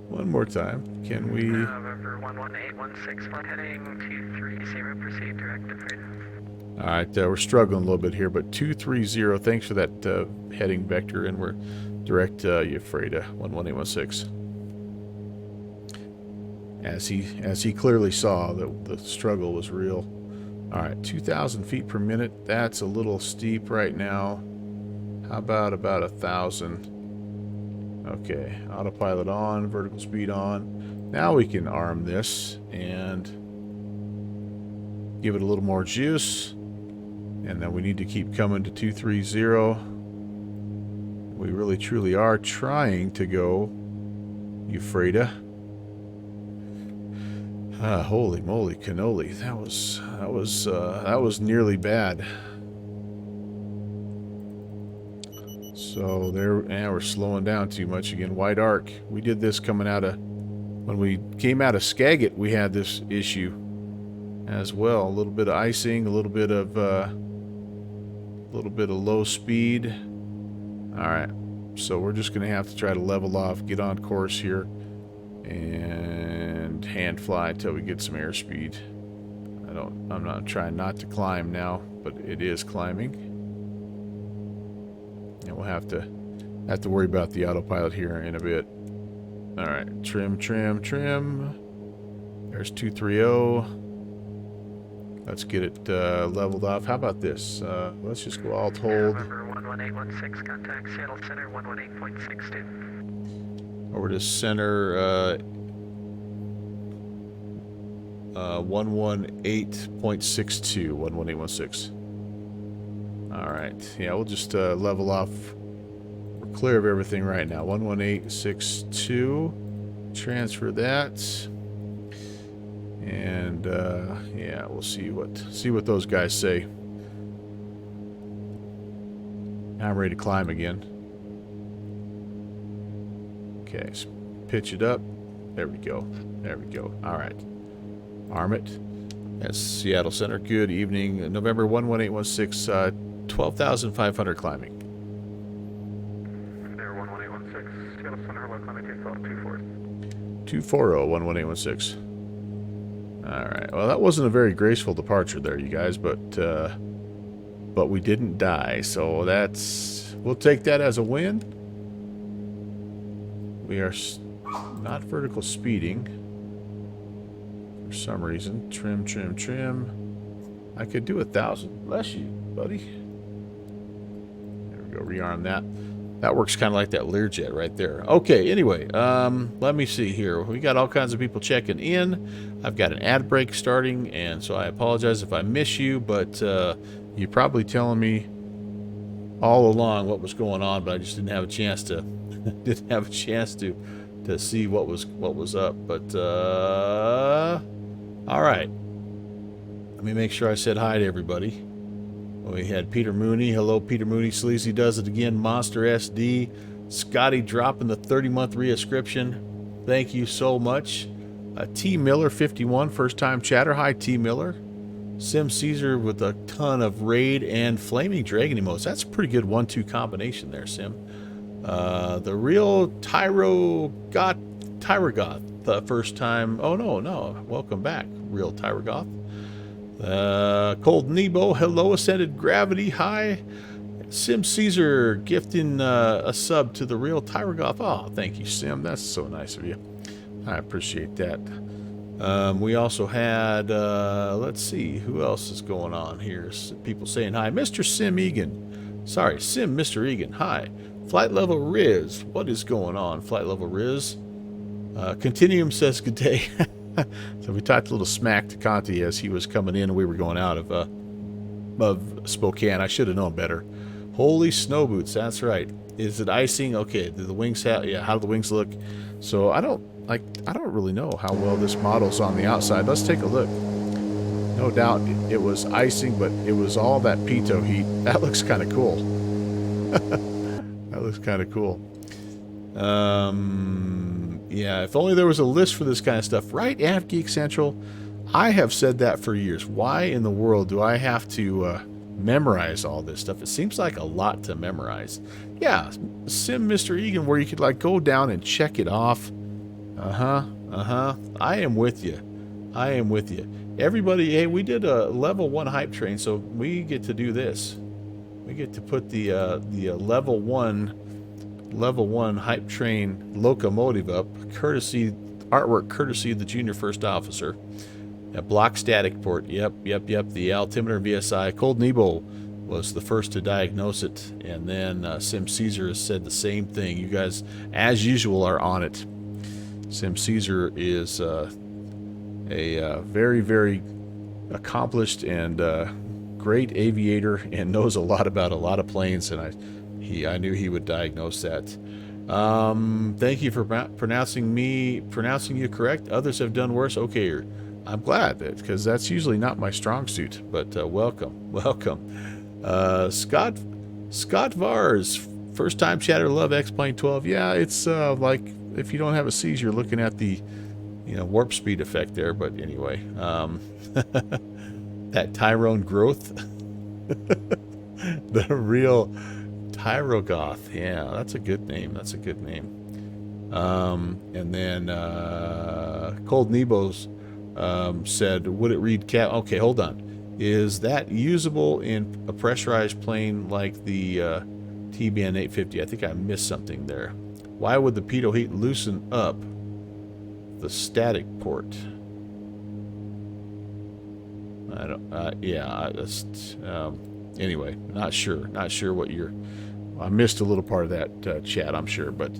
One more time. Can we? November 11816, flight heading 230, proceed direct to Freda. All right, we're struggling a little bit here, but 230. Thanks for that heading vector, and we're direct Freda 11816. As he clearly saw that the struggle was real. All right, 2,000 feet per minute. That's a little steep right now. How about 1,000? Okay, autopilot on, vertical speed on. Now we can arm this and give it a little more juice. And then we need to keep coming to 230. We really truly are trying to go Ephrata. Holy moly cannoli. That was nearly bad. So there, and we're slowing down too much again. White arc. We did this coming out of, when we came out of Skagit, we had this issue as well. A little bit of icing, a little bit of low speed. All right, so we're just gonna have to try to level off, get on course here, and hand fly until we get some airspeed. I'm not trying not to climb now, but it is climbing. And we'll have to worry about the autopilot here in a bit. All right, trim. There's 230. Let's get it leveled off. How about this? Let's just go alt hold. November 11816, contact Seattle Center 118.62. Over to center 118.62, 11816. All right, yeah, we'll just level off. We're clear of everything right now. 11862. Transfer that, and yeah, we'll see what those guys say. Now I'm ready to climb again. Okay, so pitch it up. There we go. All right. Arm it. That's Seattle Center. Good evening. November 11816, 12,500 climbing. There, 11816, Seattle Center, low climbing 240. 240, 11816. All right. Well, that wasn't a very graceful departure there, you guys, but we didn't die, so we'll take that as a win. We are not vertical speeding for some reason. Trim. I could do 1,000. Bless you, buddy. There we go. Rearm that. That works kind of like that Learjet right there. Okay, anyway, let me see here. We got all kinds of people checking in. I've got an ad break starting, and so I apologize if I miss you, but you're probably telling me all along what was going on, but I just didn't have a chance to to see what was up. But all right, let me make sure I said hi to everybody. We had Peter Mooney. Hello, Peter Mooney. Sleazy does it again. Monster SD. Scotty dropping the 30-month reinscription. Thank you so much. T Miller 51, first time chatter. Hi, T Miller. Sim Caesar with a ton of raid and flaming dragon emotes. That's a pretty good 1-2 combination there, Sim. The real Tyrogoth, the first time. Oh no, welcome back, real Tyrogoth. Cold Nebo, hello, Ascended Gravity, hi. Sim Caesar gifting a sub to the real Tyrogoth. Oh, thank you, Sim. That's so nice of you. I appreciate that. We also had, let's see, who else is going on here? People saying hi. Mr. Sim Egan. Sorry, Sim Mr. Egan. Hi. Flight Level Riz. What is going on, Flight Level Riz? Continuum says good day. So we talked a little smack to Conti as he was coming in and we were going out of Spokane. I should have known better. Holy snow boots. That's right. Is it icing? Okay. Do the wings have? Yeah. How do the wings look? So I don't really know how well this model's on the outside. Let's take a look. No doubt it was icing, but it was all that pitot heat. That looks kind of cool. That looks kind of cool. Yeah, if only there was a list for this kind of stuff. Right, Av Geek Central? I have said that for years. Why in the world do I have to memorize all this stuff? It seems like a lot to memorize. Yeah, Sim Mr. Egan, where you could like go down and check it off. I am with you. I am with you. Everybody, hey, we did a level 1 hype train, so we get to do this. We get to put the level 1 hype train locomotive up, artwork courtesy of the junior first officer. A block static port. Yep. The altimeter VSI. Cold Nebo was the first to diagnose it, and then Sim Caesar has said the same thing. You guys, as usual, are on it. Sim Caesar is a very, very accomplished and great aviator and knows a lot about a lot of planes, and I knew he would diagnose that. Thank you for pronouncing you correct. Others have done worse. Okay, I'm glad that, because that's usually not my strong suit. But welcome. Scott Vars, first time chatter. Love X-Plane 12. Yeah, it's like if you don't have a C's, you're looking at the warp speed effect there. But anyway, that Tyrone growth, the real Tyrogoth. Yeah, that's a good name. And then Cold Nebos said, would it read cat? Okay, hold on. Is that usable in a pressurized plane like the TBN 850? I think I missed something there. Why would the pitot heat loosen up the static port? I don't. Anyway, not sure what you're. I missed a little part of that chat, I'm sure. But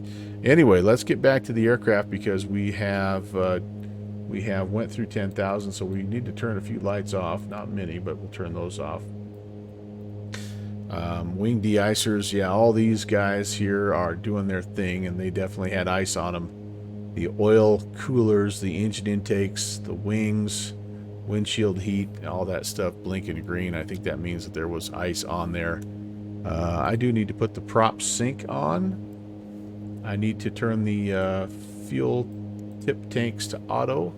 anyway, let's get back to the aircraft because we have went through 10,000, so we need to turn a few lights off. Not many, but we'll turn those off. Wing de-icers, yeah, all these guys here are doing their thing, and they definitely had ice on them. The oil coolers, the engine intakes, the wings, windshield heat, all that stuff blinking green. I think that means that there was ice on there. I do need to put the prop sync on. I need to turn the fuel tip tanks to auto,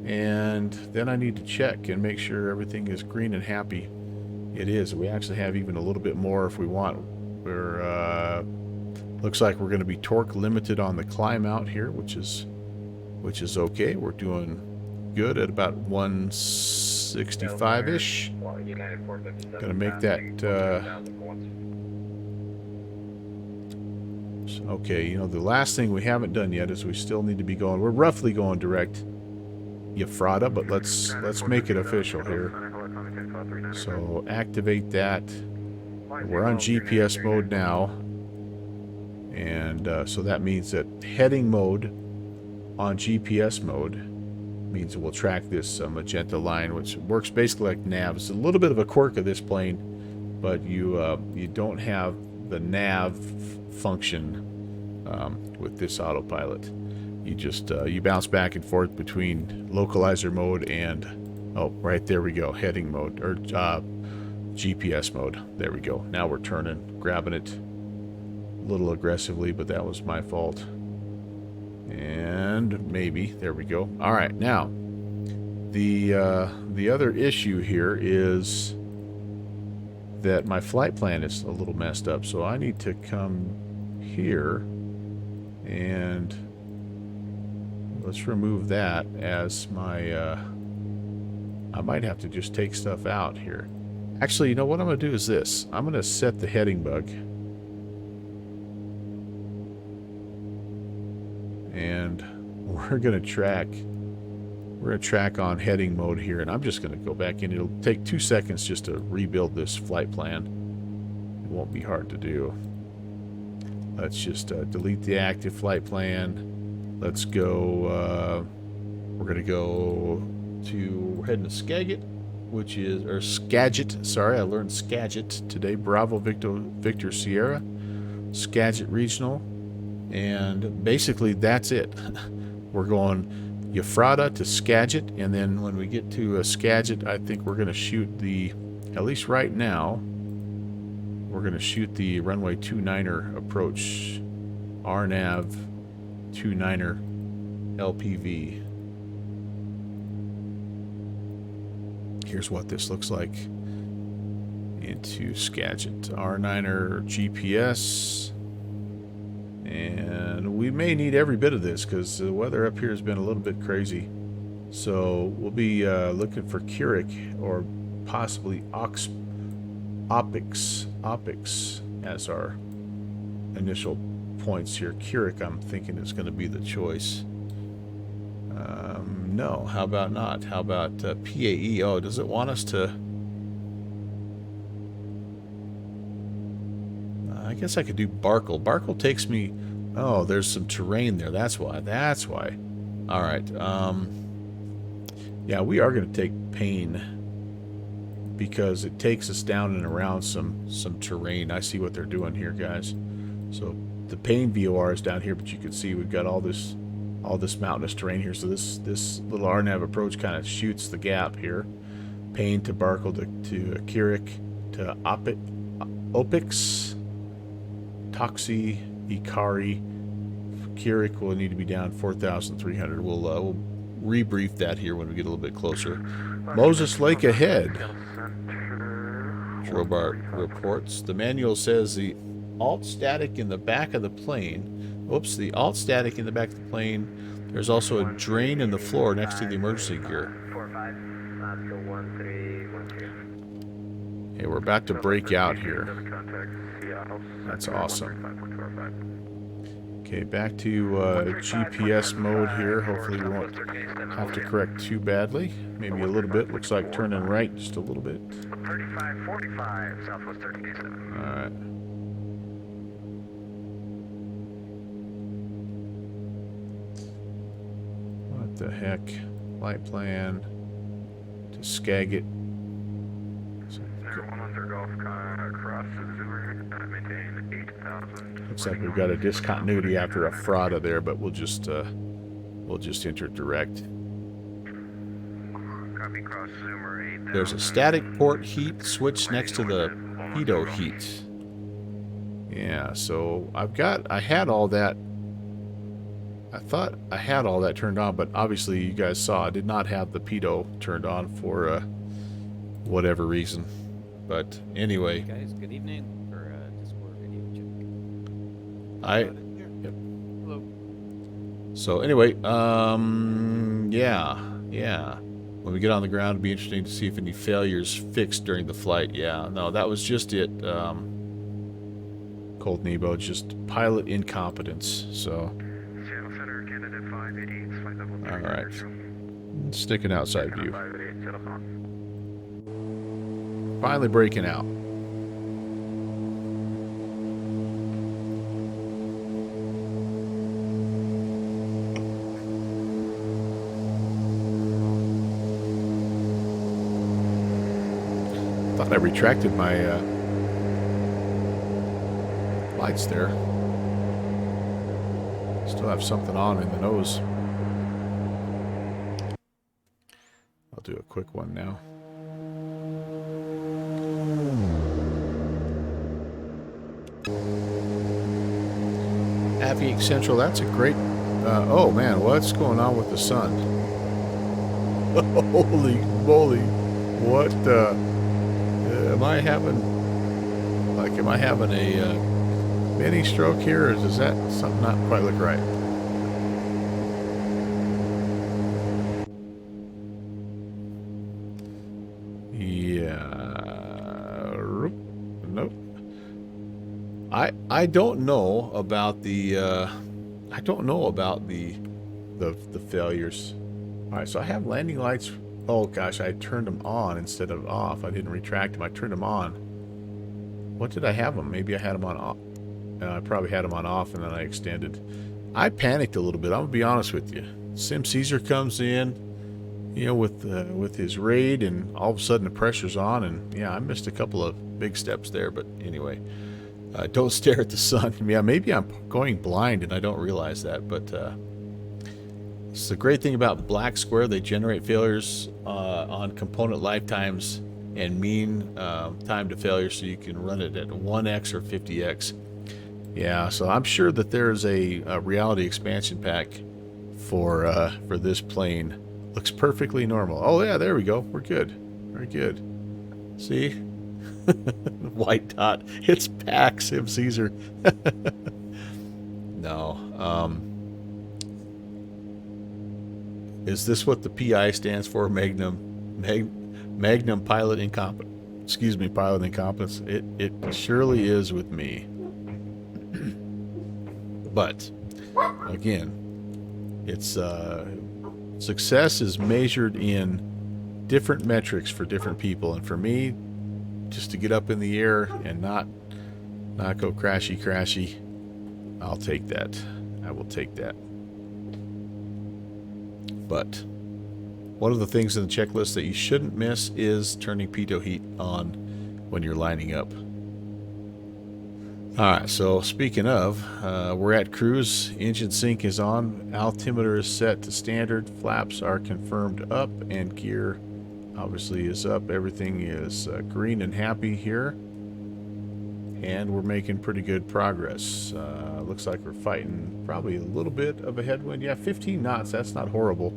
and then I need to check and make sure everything is green and happy. It is. We actually have even a little bit more if we want. We're looks like we're going to be torque limited on the climb out here, which is okay. We're doing good at about 165-ish. Gonna make that okay. The last thing we haven't done yet is we still need to be going. We're roughly going direct Ephrata, but let's make it official here. So activate that. We're on GPS mode now, and so that means that heading mode on GPS mode means it will track this magenta line, which works basically like nav. It's a little bit of a quirk of this plane, but you don't have the nav function with this autopilot. You just you bounce back and forth between localizer mode and right there we go, heading mode, or GPS mode. There we go. Now we're turning, grabbing it a little aggressively, but that was my fault. And maybe, there we go. All right, now the other issue here is that my flight plan is a little messed up, so I need to come here and let's remove that as my I might have to just take stuff out here. Actually, you know what I'm going to do is this. I'm going to set the heading bug. And we're going to track on heading mode here, and I'm just going to go back in. It'll take 2 seconds just to rebuild this flight plan. It won't be hard to do. Let's just delete the active flight plan. Let's go, we're going to go to, we're heading to Skagit, which is, or Skagit, sorry, I learned Skagit today. Bravo Victor Sierra, Skagit Regional, and basically that's it. We're going Ephrata to Skagit, and then when we get to Skagit, I think we're going to shoot the, at least right now, we're going to shoot the runway 29er approach, RNAV 29er LPV. Here's what this looks like into Skagit. R9er GPS. And we may need every bit of this because the weather up here has been a little bit crazy. So we'll be looking for Keurig or possibly Opix as our initial points here. Keurig, I'm thinking, is going to be the choice. No, how about not? How about PAE? Oh, does it want us to... I guess I could do Barkle. Barkle takes me... Oh, there's some terrain there. That's why. That's why. All right. Yeah, we are going to take Pain because it takes us down and around some terrain. I see what they're doing here, guys. So the Pain VOR is down here, but you can see we've got all this mountainous terrain here. So this little RNAV approach kind of shoots the gap here. Pain to Barkle to Keurig to Opix, Toxie, Ikari. Keurig will need to be down 4,300. We'll rebrief that here when we get a little bit closer. Moses Lake ahead. Drobart reports. The manual says the alt static in the back of the plane. Oops, the alt static in the back of the plane. There's also a drain in the floor next to the emergency gear. Okay, we're about to break out here. That's awesome. Okay, back to GPS mode here. Hopefully we won't have to correct too badly. Maybe a little bit. Looks like turning right just a little bit. 3545, Southwest 1387. All right. What the heck? Flight plan to Skagit. Looks like we've got a discontinuity after a Frada there, but we'll just enter direct. There's a static port heat switch next to the pitot heat. Yeah, so I had all that. I thought I had all that turned on, but obviously you guys saw I did not have the pitot turned on for whatever reason. But anyway, guys, good evening for Discord video check. Yep. Hello. So anyway, yeah. When we get on the ground, it'll be interesting to see if any failures fixed during the flight. Yeah, no, that was just it. Cold Nebo, just pilot incompetence. So. All right. Sticking outside view. Finally breaking out. Thought I retracted my lights there. Still have something on in the nose. I'll do a quick one now. Aviate Central, that's a great... oh, man, what's going on with the sun? Holy moly. What, am I having... Like, am I having a mini stroke here, or does that something not quite look right? Yeah. Nope. I don't know about the the failures. All right, so I have landing lights. Oh gosh, I turned them on instead of off. I didn't retract them. I turned them on. What did I have them? Maybe I had them on off. I probably had them on off, and then I extended. I panicked a little bit. I'm gonna be honest with you. Sim Caesar comes in, you know, with his raid, and all of a sudden the pressure's on, and yeah, I missed a couple of big steps there. But anyway, don't stare at the sun. Yeah, maybe I'm going blind and I don't realize that. But it's the great thing about Black Square. They generate failures on component lifetimes and mean time to failure, so you can run it at 1x or 50x. Yeah, so I'm sure that there's a reality expansion pack for this plane. Looks perfectly normal. Oh yeah, there we go. We're good. Very good. See? White dot. It's PAX, Sim Caesar. No. Is this what the PI stands for? Magnum pilot incompetence. Excuse me, pilot incompetence. It surely is with me. But again, it's success is measured in different metrics for different people, and for me, just to get up in the air and not go crashy, I'll take that. I will take that. But one of the things in the checklist that you shouldn't miss is turning pitot heat on when you're lining up. Alright, so speaking of, we're at cruise. Engine sync is on. Altimeter is set to standard. Flaps are confirmed up, and gear obviously is up. Everything is green and happy here. And we're making pretty good progress. Looks like we're fighting probably a little bit of a headwind. Yeah, 15 knots, that's not horrible.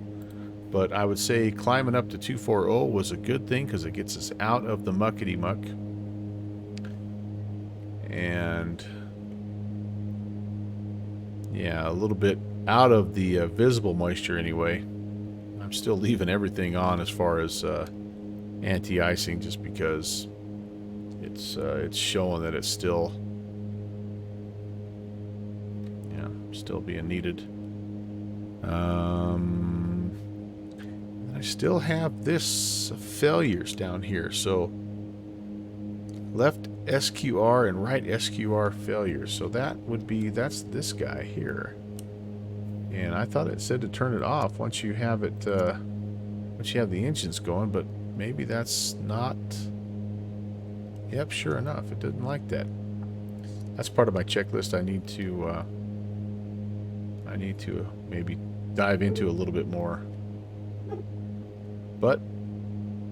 But I would say climbing up to 240 was a good thing because it gets us out of the muckety-muck. And yeah, a little bit out of the visible moisture anyway. I'm still leaving everything on as far as anti-icing, just because it's showing that it's still still being needed. I still have this failures down here, so left SQR and right SQR failures. So that's this guy here. And I thought it said to turn it off once you have it once you have the engines going, but maybe that's not. Yep, sure enough, it didn't like that. That's part of my checklist. I need to maybe dive into a little bit more. But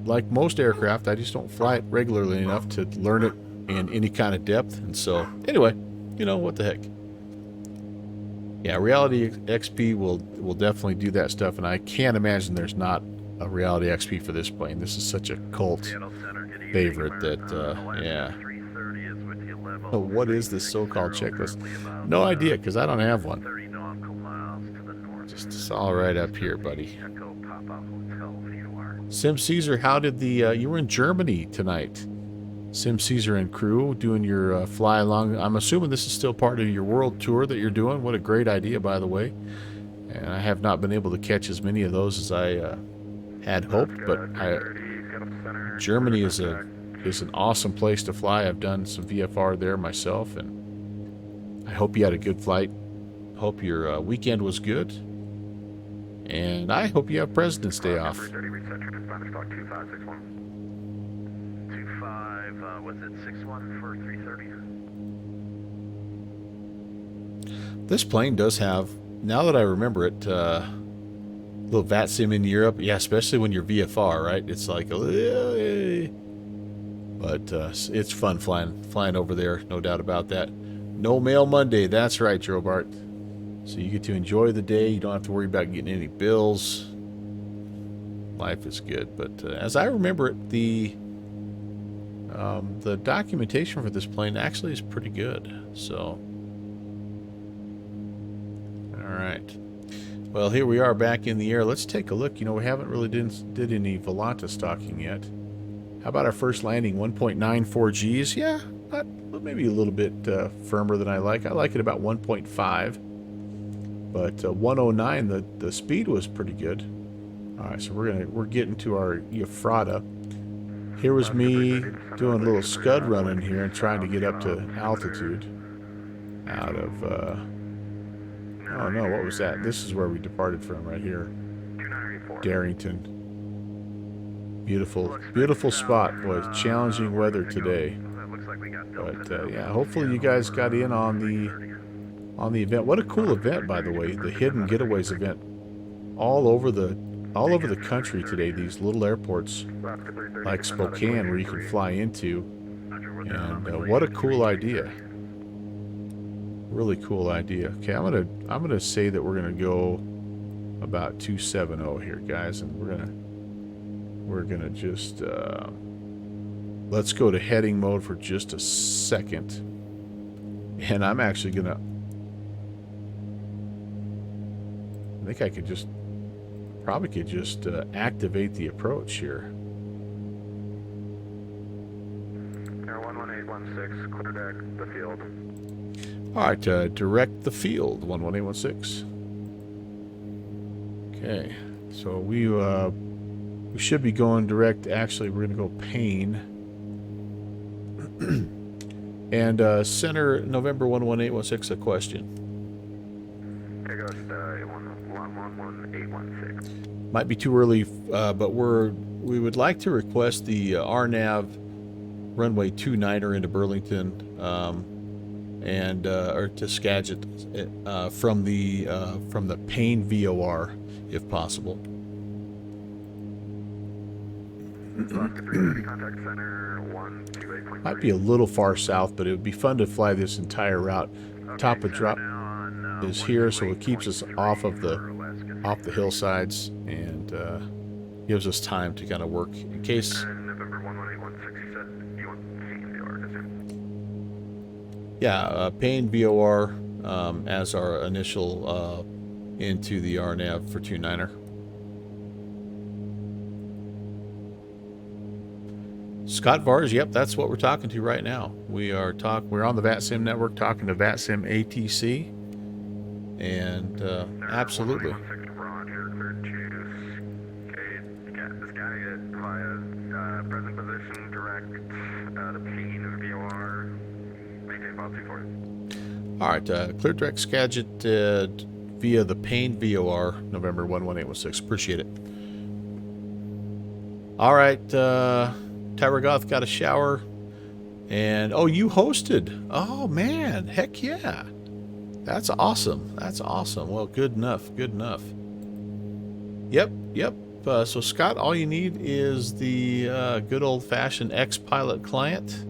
like most aircraft, I just don't fly it regularly enough to learn it in any kind of depth. And so, anyway, you know, what the heck. Yeah, Reality XP will definitely do that stuff, and I can't imagine there's not a Reality XP for this plane. This is such a cult favorite that, yeah. So what is this so-called checklist? No idea, because I don't have one. Just it's all right up here, buddy. Sim Caesar, how did the you were in Germany tonight? Sim Caesar and crew doing your fly along. I'm assuming this is still part of your world tour that you're doing. What a great idea, by the way. And I have not been able to catch as many of those as I had hoped, but Germany is an awesome place to fly. I've done some VFR there myself, and I hope you had a good flight. Hope your weekend was good. And I hope you have President's Day off. 25, was it 61 for 330? This plane does have, now that I remember it, little VAT sim in Europe. Yeah, especially when you're VFR, right? It's like, But it's fun flying over there, no doubt about that. No Mail Monday, that's right, Joe Bart. So you get to enjoy the day. You don't have to worry about getting any bills. Life is good. But as I remember it, the documentation for this plane actually is pretty good. So, all right. Well, here we are back in the air. Let's take a look. You know, we haven't really did any Volanta stocking yet. How about our first landing? 1.94 Gs. Yeah, maybe a little bit firmer than I like. I like it about 1.5. But 109, the speed was pretty good. All right, so we're getting to our Ephrata. Here was me doing a little scud running here and trying to get up to altitude out of oh no, what was that? This is where we departed from right here. Darrington. Beautiful spot, boy. Challenging weather today. But yeah, hopefully you guys got in on the event. What a cool event, by the way, the Hidden Getaways event. All over the country today, these little airports like Spokane where you can fly into. And what a cool idea. Really cool idea. Okay, I'm gonna say that we're gonna go about 270 here, guys, and we're gonna just let's go to heading mode for just a second. And I'm actually gonna I think I could just activate the approach here. Air 11816, clear deck, the field. All right, direct the field, 11816. Okay, so we should be going direct. Actually, we're going to go Payne. And center November 11816, a question. Take us 11816. Might be too early, but we would like to request the RNAV runway 29er into Burlington, and or to Skagit from the Payne VOR, if possible. Contact center 128.3. Might be a little far south, but it would be fun to fly this entire route. Top of drop is here, so it keeps us off the hillsides and gives us time to kind of work in case. November 11816, you said you want Payne VOR, Yeah, Payne VOR as our initial into the RNAV for 29er. Scott Vars, yep, that's what we're talking to right now. We're on the VATSIM network talking to VATSIM ATC, and absolutely. Roger, cleared to Skagit via present position, direct the Payne VOR, maintain file 240. All right, clear direct Skagit via the Payne VOR, November 11816. Appreciate it. All right, Tyragoth got a shower, and oh, you hosted. Oh man, heck yeah, that's awesome. That's awesome. Well, good enough. Good enough. Yep. So Scott, all you need is the good old-fashioned X-Pilot client.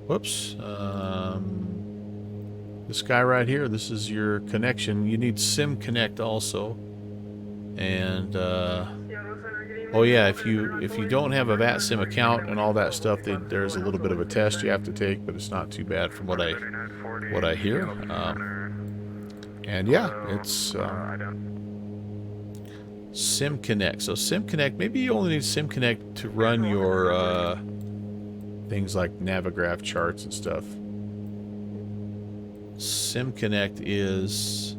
Whoops. This guy right here. This is your connection. You need Sim Connect also, and. Oh yeah, if you don't have a VATSIM account and all that stuff, there's a little bit of a test you have to take, but it's not too bad from what I hear. And yeah, it's Sim Connect. So Sim Connect, maybe you only need Sim Connect to run your things like Navigraph charts and stuff. Sim Connect is.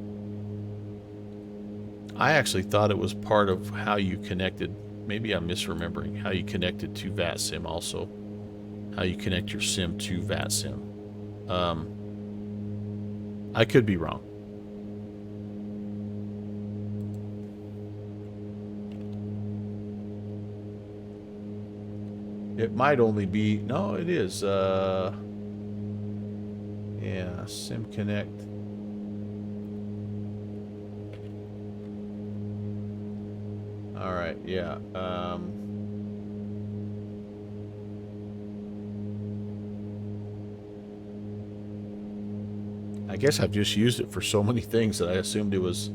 I actually thought it was part of how you connected. Maybe I'm misremembering how you connected to VATSIM also. How you connect your SIM to VATSIM. I could be wrong. It might only be... No, it is. Yeah, SIM Connect. All right, yeah. I guess I've just used it for so many things that I assumed it was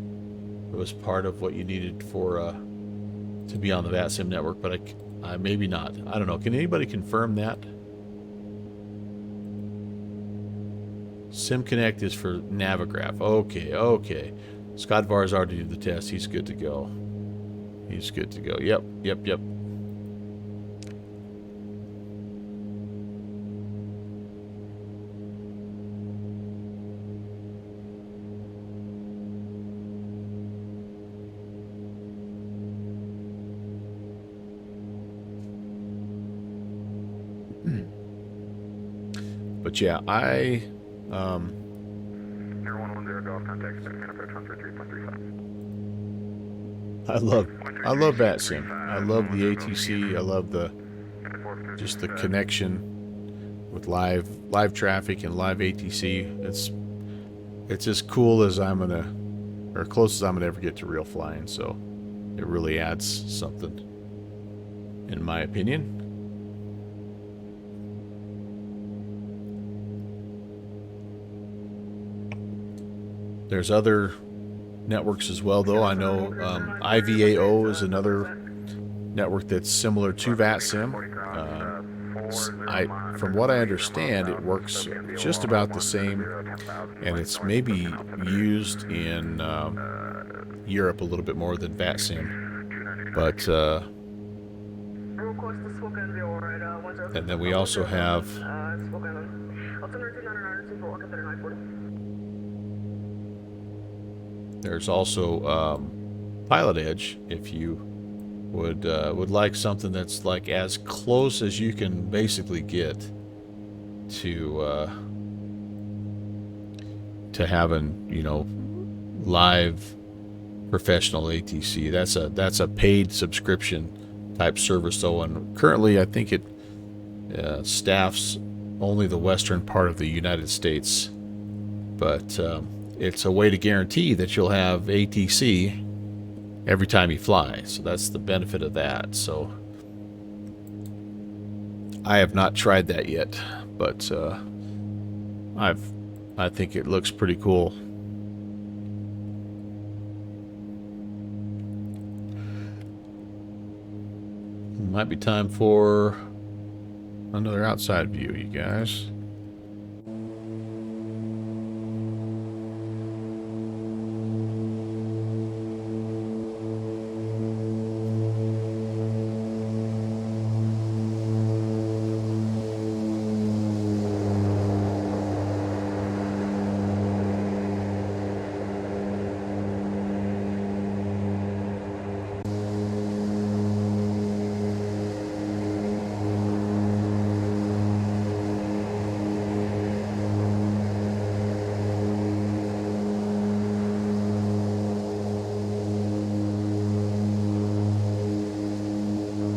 part of what you needed for to be on the VATSIM network, but I maybe not. I don't know. Can anybody confirm that? SimConnect is for Navigraph. Okay, okay. Scott Var's already did the test. He's good to go. He's good to go. Yep, yep, yep. But yeah, Air 110 Golf contact, approach 133.35. I love VATSIM. I love the ATC. I love just the connection with live traffic and live ATC. It's as cool as or close as I'm gonna ever get to real flying. So it really adds something, in my opinion. There's other networks as well, though. I know IVAO is another network that's similar to VATSIM. From what I understand, it works just about the same, and it's maybe used in Europe a little bit more than VATSIM. But and then we also have there's also Pilot Edge, if you would like something that's like as close as you can basically get to having, you know, live professional ATC. That's a paid subscription type service though, and currently I think it staffs only the western part of the United States, but it's a way to guarantee that you'll have ATC every time you fly. So that's the benefit of that. So I have not tried that yet, but I think it looks pretty cool. Might be time for another outside view, you guys.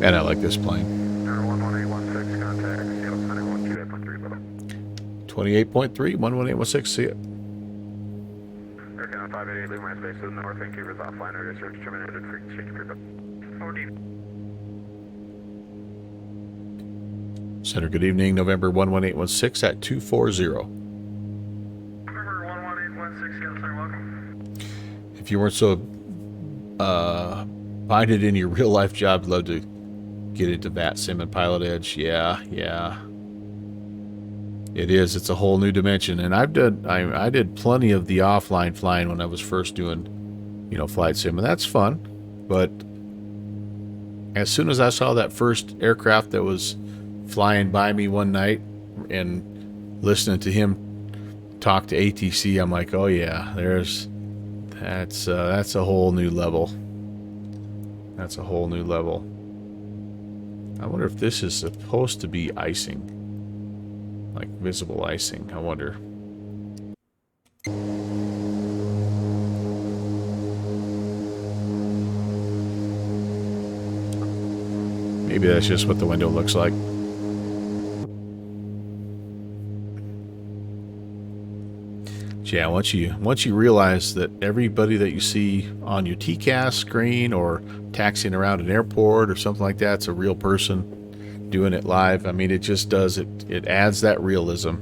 And I like this plane. 28.3, 11816, see it. Aircon 588, leave my space to the north, Vancouver's offline, our research terminated, frequency pickup. Center, good evening, November 11816 at 240. November 11816, yes sir, welcome. If you weren't so binded in your real life job, I'd love to get into VATSIM and Pilot Edge. Yeah. It is. It's a whole new dimension. And I did plenty of the offline flying when I was first doing, you know, flight sim, and that's fun. But as soon as I saw that first aircraft that was flying by me one night and listening to him talk to ATC, I'm like, oh yeah, that's a whole new level. That's a whole new level. I wonder if this is supposed to be icing. Like visible icing, I wonder. Maybe that's just what the window looks like. Yeah, once you realize that everybody that you see on your TCAS screen or taxiing around an airport or something like that's a real person doing it live. I mean, it just does it. It adds that realism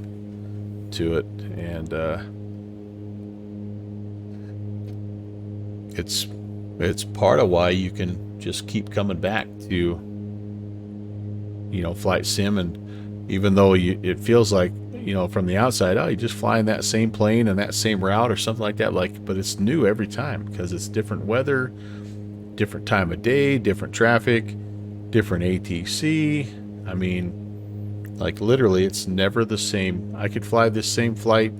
to it, and it's part of why you can just keep coming back to, flight sim. And even though it feels like, from the outside, oh, you just flying that same plane and that same route or something like that, but it's new every time because it's different weather, different time of day, different traffic, different ATC. I mean, like literally it's never the same. I could fly this same flight,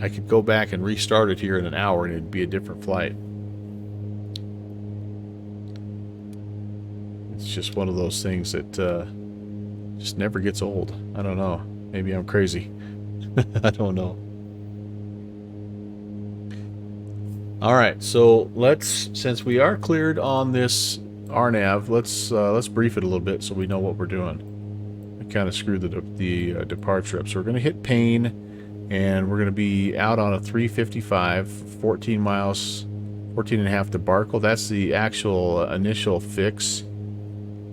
I could go back and restart it here in an hour and it'd be a different flight. It's just one of those things that just never gets old. I don't know. Maybe I'm crazy. I don't know. All right, so since we are cleared on this RNAV, let's brief it a little bit so we know what we're doing. We kind of screwed the departure up. So we're going to hit Payne, and we're going to be out on a 355, 14 miles, 14 and a half to Barkle. That's the actual initial fix.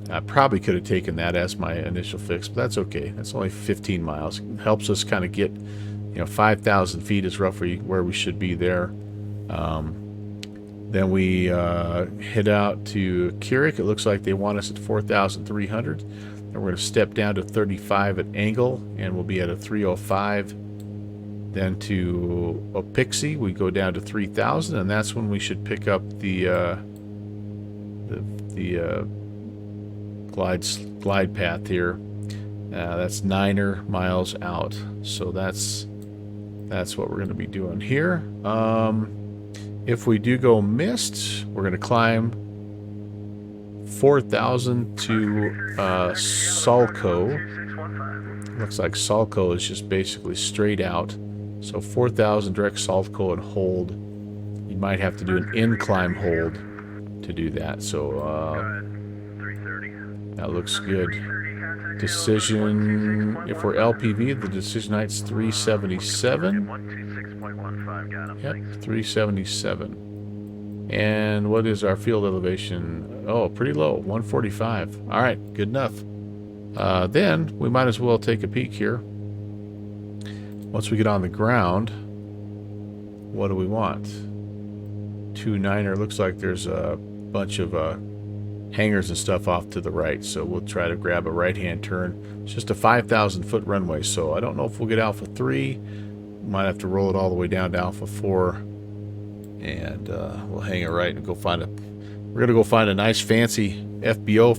I probably could have taken that as my initial fix, but that's okay. That's only 15 miles. It helps us kind of get, 5,000 feet is roughly where we should be there. Then we head out to Keurig. It looks like they want us at 4,300. And we're going to step down to 35 at Angle, and we'll be at a 305. Then to Opixie, we go down to 3,000, and that's when we should pick up the glide path here. That's 9 miles out. So that's what we're going to be doing here. If we do go missed, we're going to climb 4,000 to Salco. Looks like Salco is just basically straight out. So 4,000 direct Salco and hold. You might have to do an incline hold to do that. So that looks good. Decision, if we're LPV, the decision height's 377. Yep, 377. And what is our field elevation? Oh, pretty low, 145. All right, good enough. Then we might as well take a peek here. Once we get on the ground, what do we want? 2.9er. Looks like there's a bunch of hangars and stuff off to the right, so we'll try to grab a right-hand turn. It's just a 5,000 foot runway, so I don't know if we'll get Alpha 3. Might have to roll it all the way down to Alpha 4, and we'll hang it right and go find we're gonna go find a nice fancy FBO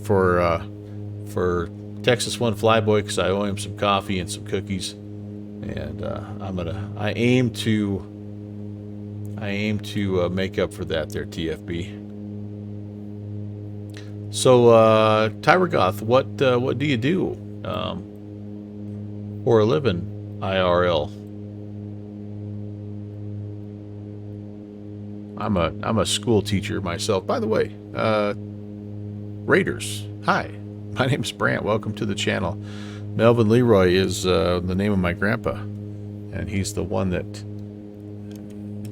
for Texas One Flyboy, because I owe him some coffee and some cookies, and I aim to make up for that there, TFB. So, Tyragoth, what do you do for a living, IRL? I'm a school teacher myself. By the way, Raiders, hi. My name's Brant. Welcome to the channel. Melvin Leroy is the name of my grandpa, and he's the one that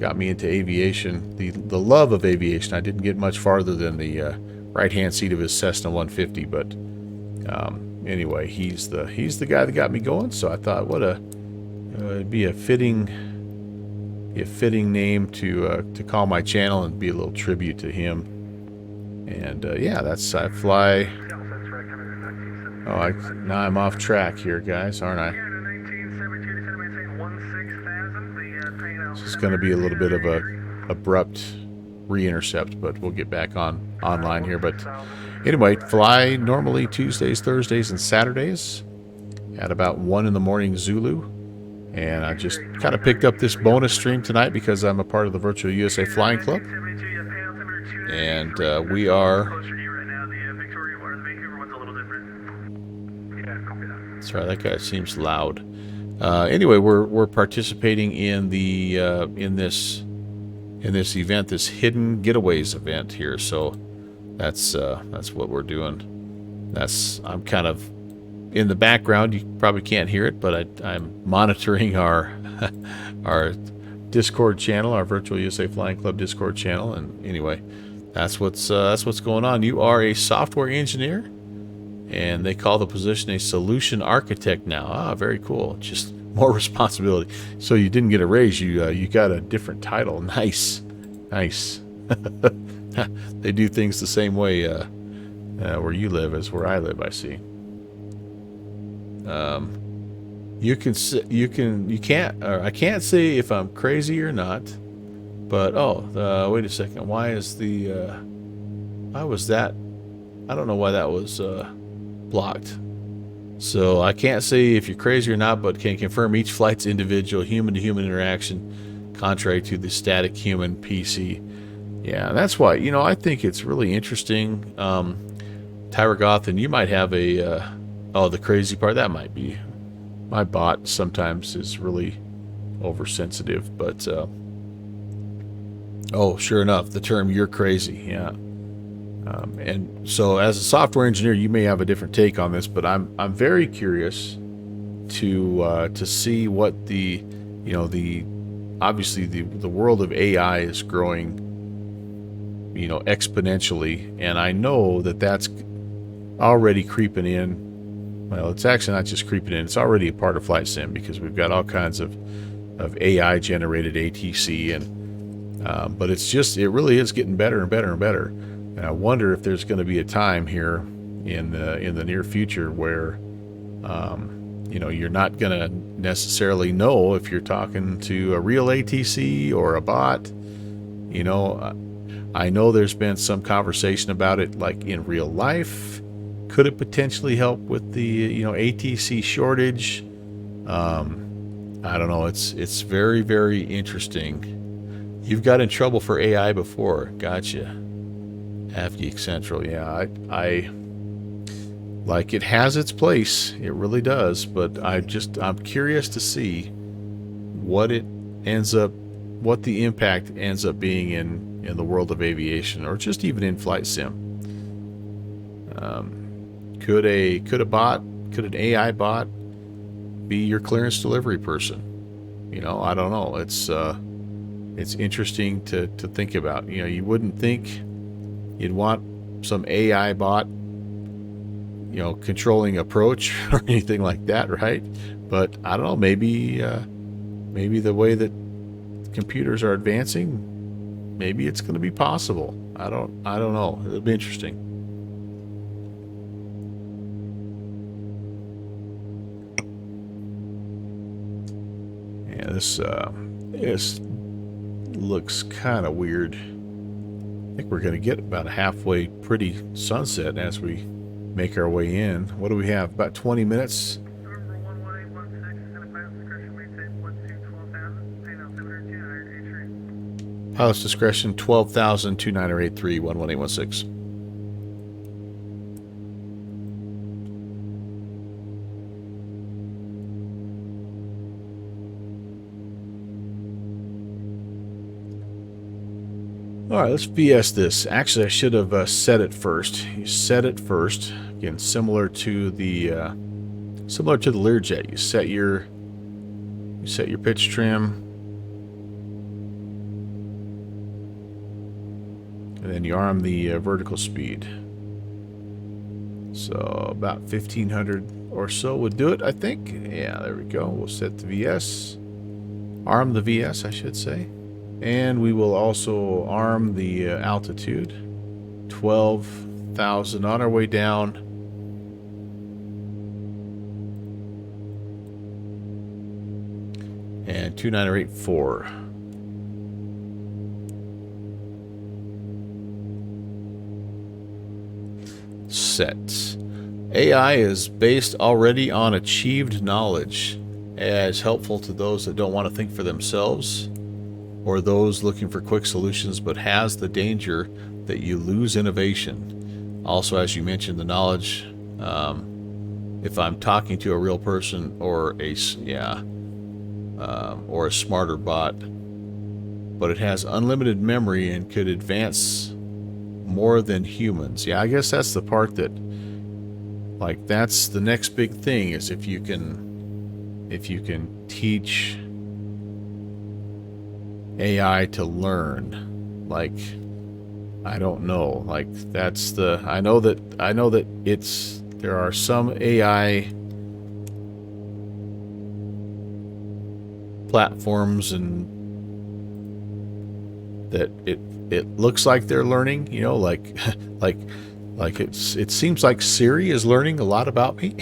got me into aviation, the love of aviation. I didn't get much farther than the right-hand seat of his Cessna 150, but anyway, he's the guy that got me going. So I thought, it'd be a fitting name to call my channel and be a little tribute to him. And yeah, I fly. Oh, now I'm off track here, guys, aren't I? This is going to be a little bit of a abrupt re-intercept, but we'll get back online here. But anyway, fly normally Tuesdays, Thursdays, and Saturdays at about 1 in the morning Zulu. And I just kind of picked up this bonus stream tonight because I'm a part of the Virtual USA Flying Club. And we are... Sorry, that guy seems loud. Anyway, we're participating in the in this event, this hidden Getaways event here. So that's what we're doing. I'm kind of in the background. You probably can't hear it, but I'm monitoring our Discord channel, our Virtual USA Flying Club Discord channel. And anyway, that's what's going on. You are a software engineer, and they call the position a solution architect now. Ah, very cool. Just more responsibility. So you didn't get a raise. You got a different title. Nice. Nice. They do things the same way where you live as where I live, I see. I can't say if I'm crazy or not, but wait a second. Why was that? I don't know why that was blocked. So I can't say if you're crazy or not, but can confirm each flight's individual human-to-human interaction, contrary to the static human PC. Yeah, that's why, I think it's really interesting. Tyra Gothan, you might have the crazy part, that might be. My bot sometimes is really oversensitive, but, sure enough, the term "you're crazy," yeah. And so as a software engineer, you may have a different take on this, but I'm very curious to see what the world of AI is growing, exponentially, and I know that that's already creeping in. Well, it's actually not just creeping in; it's already a part of flight sim because we've got all kinds of AI generated ATC, and but it really is getting better and better and better. And I wonder if there's going to be a time here in the near future where you're not going to necessarily know if you're talking to a real ATC or a bot. I know there's been some conversation about it, like in real life. Could it potentially help with the ATC shortage? I don't know. It's very, very interesting. You've got in trouble for AI before. Gotcha. Geek Central, yeah, I like it has its place, it really does, but I'm curious to see what the impact ends up being in the world of aviation, or just even in flight sim. Could an AI bot be your clearance delivery person? I don't know. It's interesting to think about. You wouldn't think you'd want some AI bot, controlling approach or anything like that, right? But I don't know, maybe the way that computers are advancing, maybe it's going to be possible. I don't know. It'll be interesting. Yeah, this looks kind of weird. I think we're going to get about a halfway pretty sunset as we make our way in. What do we have? About 20 minutes? November 11816, and a pilot's discretion maintain 12,000, paying out 702, Pilot's discretion 12,000, 2983, 11816. All right, let's VS this. Actually, I should have set it first. You set it first. Again, similar to the Learjet. You set your pitch trim, and then you arm the vertical speed. So about 1,500 or so would do it, I think. Yeah, there we go. We'll set the VS. Arm the VS, I should say. And we will also arm the altitude, 12,000 on our way down. And 2984. Set. AI is based already on achieved knowledge, as helpful to those that don't want to think for themselves, or those looking for quick solutions, but has the danger that you lose innovation. Also, as you mentioned, the knowledge, if I'm talking to a real person or a smarter bot, but it has unlimited memory and could advance more than humans. Yeah, I guess that's the part that, like, that's the next big thing, is if you can teach AI to learn. Like, I don't know. Like, I know that there are some AI platforms and that it looks like they're learning, you know, like it seems like Siri is learning a lot about me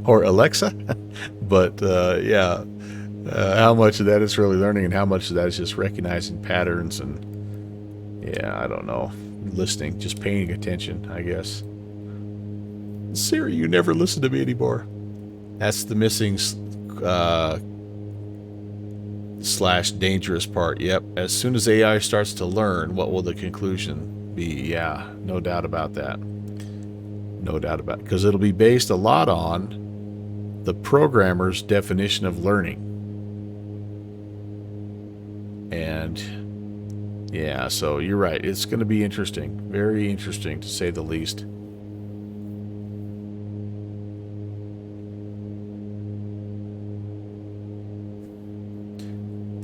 or Alexa, but yeah, how much of that is really learning and how much of that is just recognizing patterns and yeah, I don't know, listening, just paying attention, I guess. Siri, you never listen to me anymore. That's the missing slash dangerous part. Yep. As soon as AI starts to learn, what will the conclusion be? Yeah, no doubt about that. No doubt about it. Because it'll be based a lot on the programmer's definition of learning. And yeah, so you're right. It's going to be interesting. Very interesting, to say the least.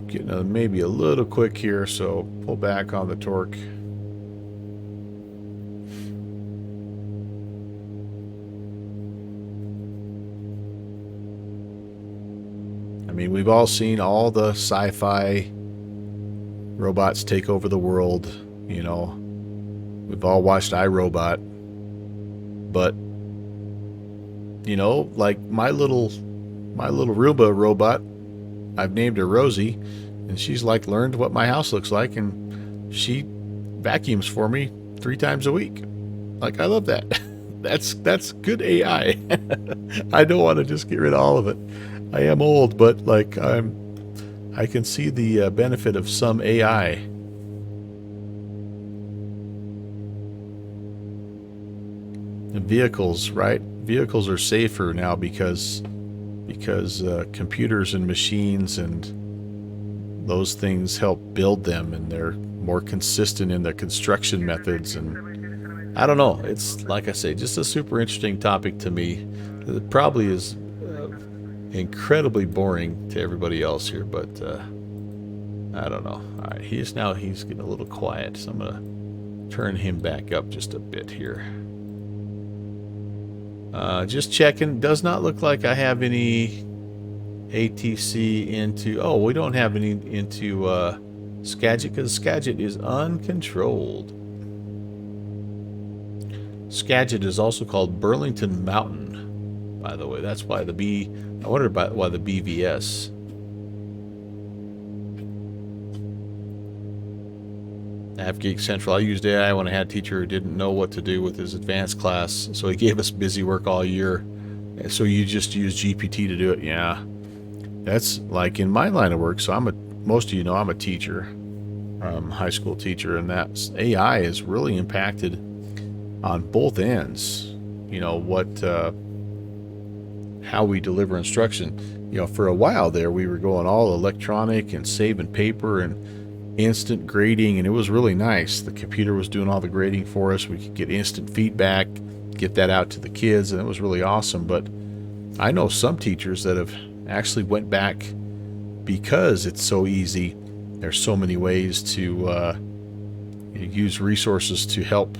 Getting maybe a little quick here, so pull back on the torque. I mean, we've all seen all the sci-fi robots take over the world, you know. We've all watched iRobot. But you know, like my little Roomba robot, I've named her Rosie, and she's like learned what my house looks like, and she vacuums for me 3 times a week. Like, I love that. That's good AI. I don't want to just get rid of all of it. I am old, but like I can see the benefit of some AI. And vehicles, right? Vehicles are safer now because computers and machines and those things help build them, and they're more consistent in their construction methods. And I don't know, it's like I say, just a super interesting topic to me. It probably is incredibly boring to everybody else here, but I don't know. All right, he's getting a little quiet, so I'm gonna turn him back up just a bit here. Just checking. Does not look like I have any ATC into... Oh, we don't have any into Skagit, because Skagit is uncontrolled. Skagit is also called Burlington Mountain, by the way. That's why the B... I wondered about why the BVS. Geek Central. I used AI when I had a teacher who didn't know what to do with his advanced class, so he gave us busy work all year. So you just use GPT to do it. Yeah, that's like in my line of work. So most of you know I'm a teacher, high school teacher, and that AI is really impacted on both ends. You know how we deliver instruction. You know, for a while there, we were going all electronic and saving paper and instant grading, and it was really nice. The computer was doing all the grading for us. We could get instant feedback, get that out to the kids, and it was really awesome. But I know some teachers that have actually went back because it's so easy. There's so many ways to use resources to help,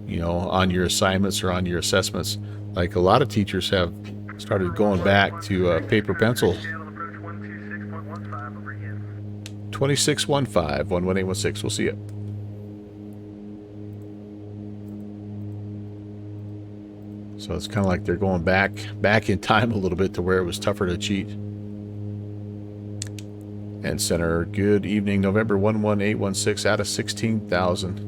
you know, on your assignments or on your assessments. Like a lot of teachers have started going back to paper pencil. 2615 11816. We'll see you. So it's kind of like they're going back in time a little bit to where it was tougher to cheat. And center, good evening, November 11816 out of 16,000.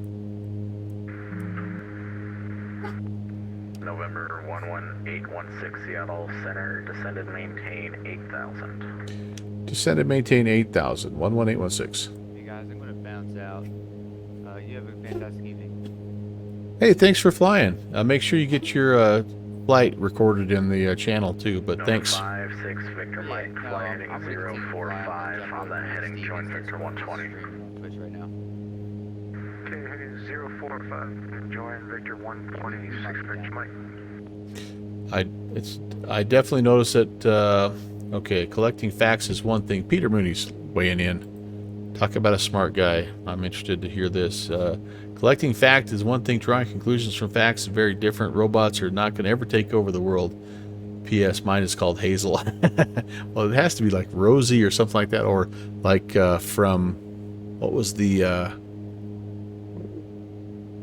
November 11816 Seattle Center, descended maintain 8,000. Descended maintain 8,000, 11816. Hey guys, I'm going to bounce out. You have a fantastic evening. Hey, thanks for flying. Make sure you get your flight recorded in the channel too, but thanks. 56 Victor Mike, flight heading 045 on the heading join Victor 120. On Twitch right now. Okay, heading 045, join Victor 126 Victor Mike. I definitely noticed that. Okay, collecting facts is one thing. Peter Mooney's weighing in. Talk about a smart guy. I'm interested to hear this. Collecting facts is one thing. Drawing conclusions from facts is very different. Robots are not going to ever take over the world. P.S. Mine is called Hazel. Well, it has to be like Rosie or something like that, or like from what was the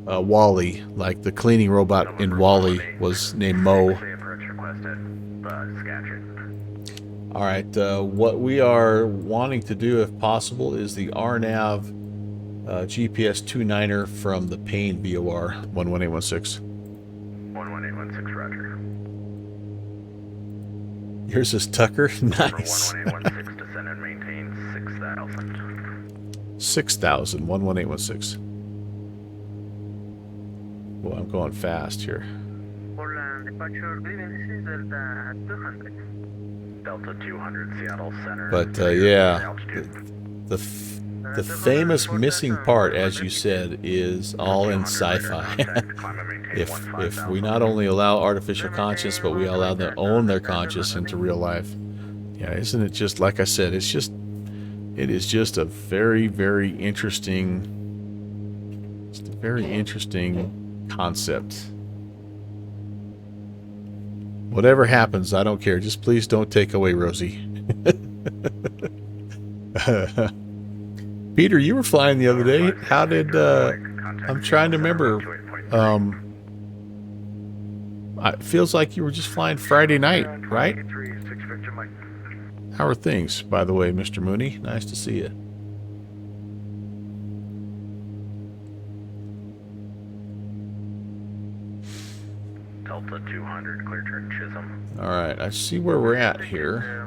Wally, like the cleaning robot in Wally was named Mo. Approach requested. Skagit. All right, what we are wanting to do, if possible, is the RNAV GPS 29er from the Payne VOR 11816. 11816, roger. Yours is Tucker. Nice. 11816, descend and maintain 6,000. 6,000, 11816. Well, I'm going fast here. Hola, departure, good evening, this is Delta 200. Delta 200, Seattle Center. But yeah, the famous missing part, as you said, is all in sci-fi. if we not only allow artificial conscious, but we allow them to own their conscious into real life. Yeah, isn't it just like I said? It is just a very, very interesting, concept. Whatever happens, I don't care. Just please don't take away Rosie. Peter, you were flying the other day. How did, I'm trying to remember. It feels like you were just flying Friday night, right? How are things, by the way, Mr. Mooney? Nice to see you. Delta 200, clear turn Chisholm. All right, I see where we're at here.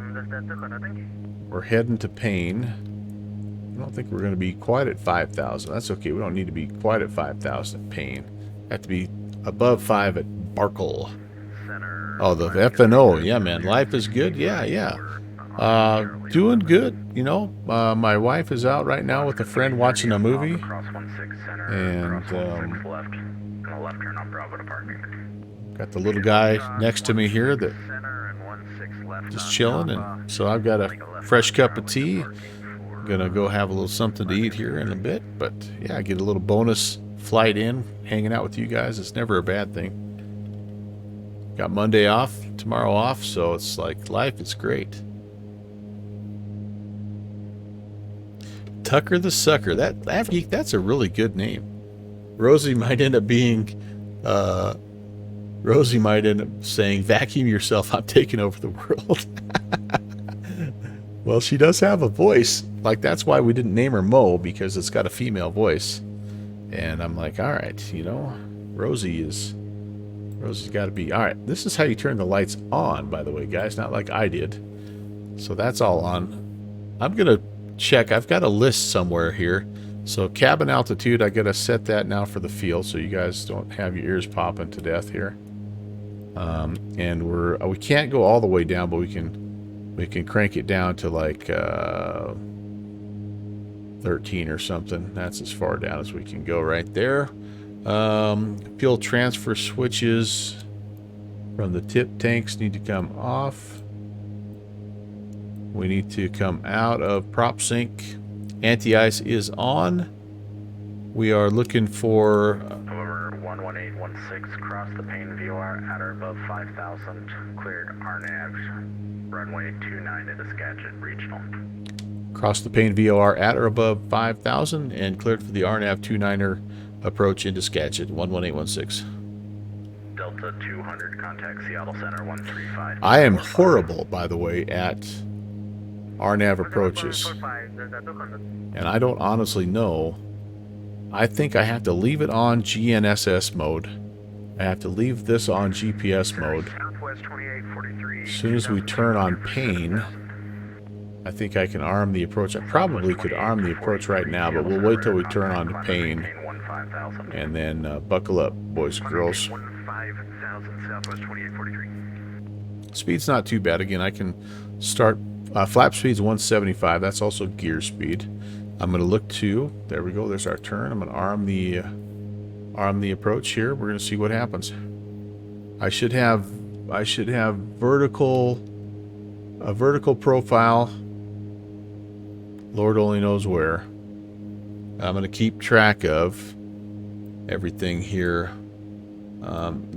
We're heading to Payne. I don't think we're going to be quite at 5,000. That's okay. We don't need to be quite at 5,000 at Payne. Have to be above 5 at Barkle. Oh, the FNO. Yeah, man. Life is good. Yeah. Doing good. You know, my wife is out right now with a friend watching a movie. And got the little guy next to me here that just chilling. And so I've got a fresh cup of tea. Gonna go have a little something to eat here in a bit, but yeah, I get a little bonus flight in, hanging out with you guys. It's never a bad thing. Got Monday off, tomorrow off, so it's like life is great. Tucker the Sucker, that's a really good name. Rosie might end up saying, "Vacuum yourself, I'm taking over the world." Well, she does have a voice. Like, that's why we didn't name her Mo, because it's got a female voice. And I'm like, all right, you know, Rosie's got to be. All right, this is how you turn the lights on, by the way, guys, not like I did. So that's all on. I'm going to check. I've got a list somewhere here. So cabin altitude, I got to set that now for the field so you guys don't have your ears popping to death here. And we can't go all the way down, but we can crank it down to like 13 or something. That's as far down as we can go right there. Fuel transfer switches from the tip tanks need to come off. We need to come out of prop sync. Anti-ice is on. We are looking for... However, 11816, cross the Payne VOR at or above 5,000, cleared RNAV, runway 29 into Skagit Regional. Cross the Payne VOR at or above 5,000 and cleared for the RNAV 29er approach into Skagit 11816. Delta 200, contact Seattle Center 135. I am horrible, by the way, at RNAV approaches. And I don't honestly know. I think I have to leave it on GNSS mode. I have to leave this on GPS mode. As soon as we turn on Payne, I think I can arm the approach. I probably could arm the approach right now, but we'll wait till we turn on to Payne. And then buckle up, boys and girls. Speed's not too bad. Again, I can start... flap speed's 175. That's also gear speed. I'm going to look to... There we go. There's our turn. I'm going to arm the approach here. We're going to see what happens. I should have vertical profile. Lord only knows where. I'm going to keep track of everything here,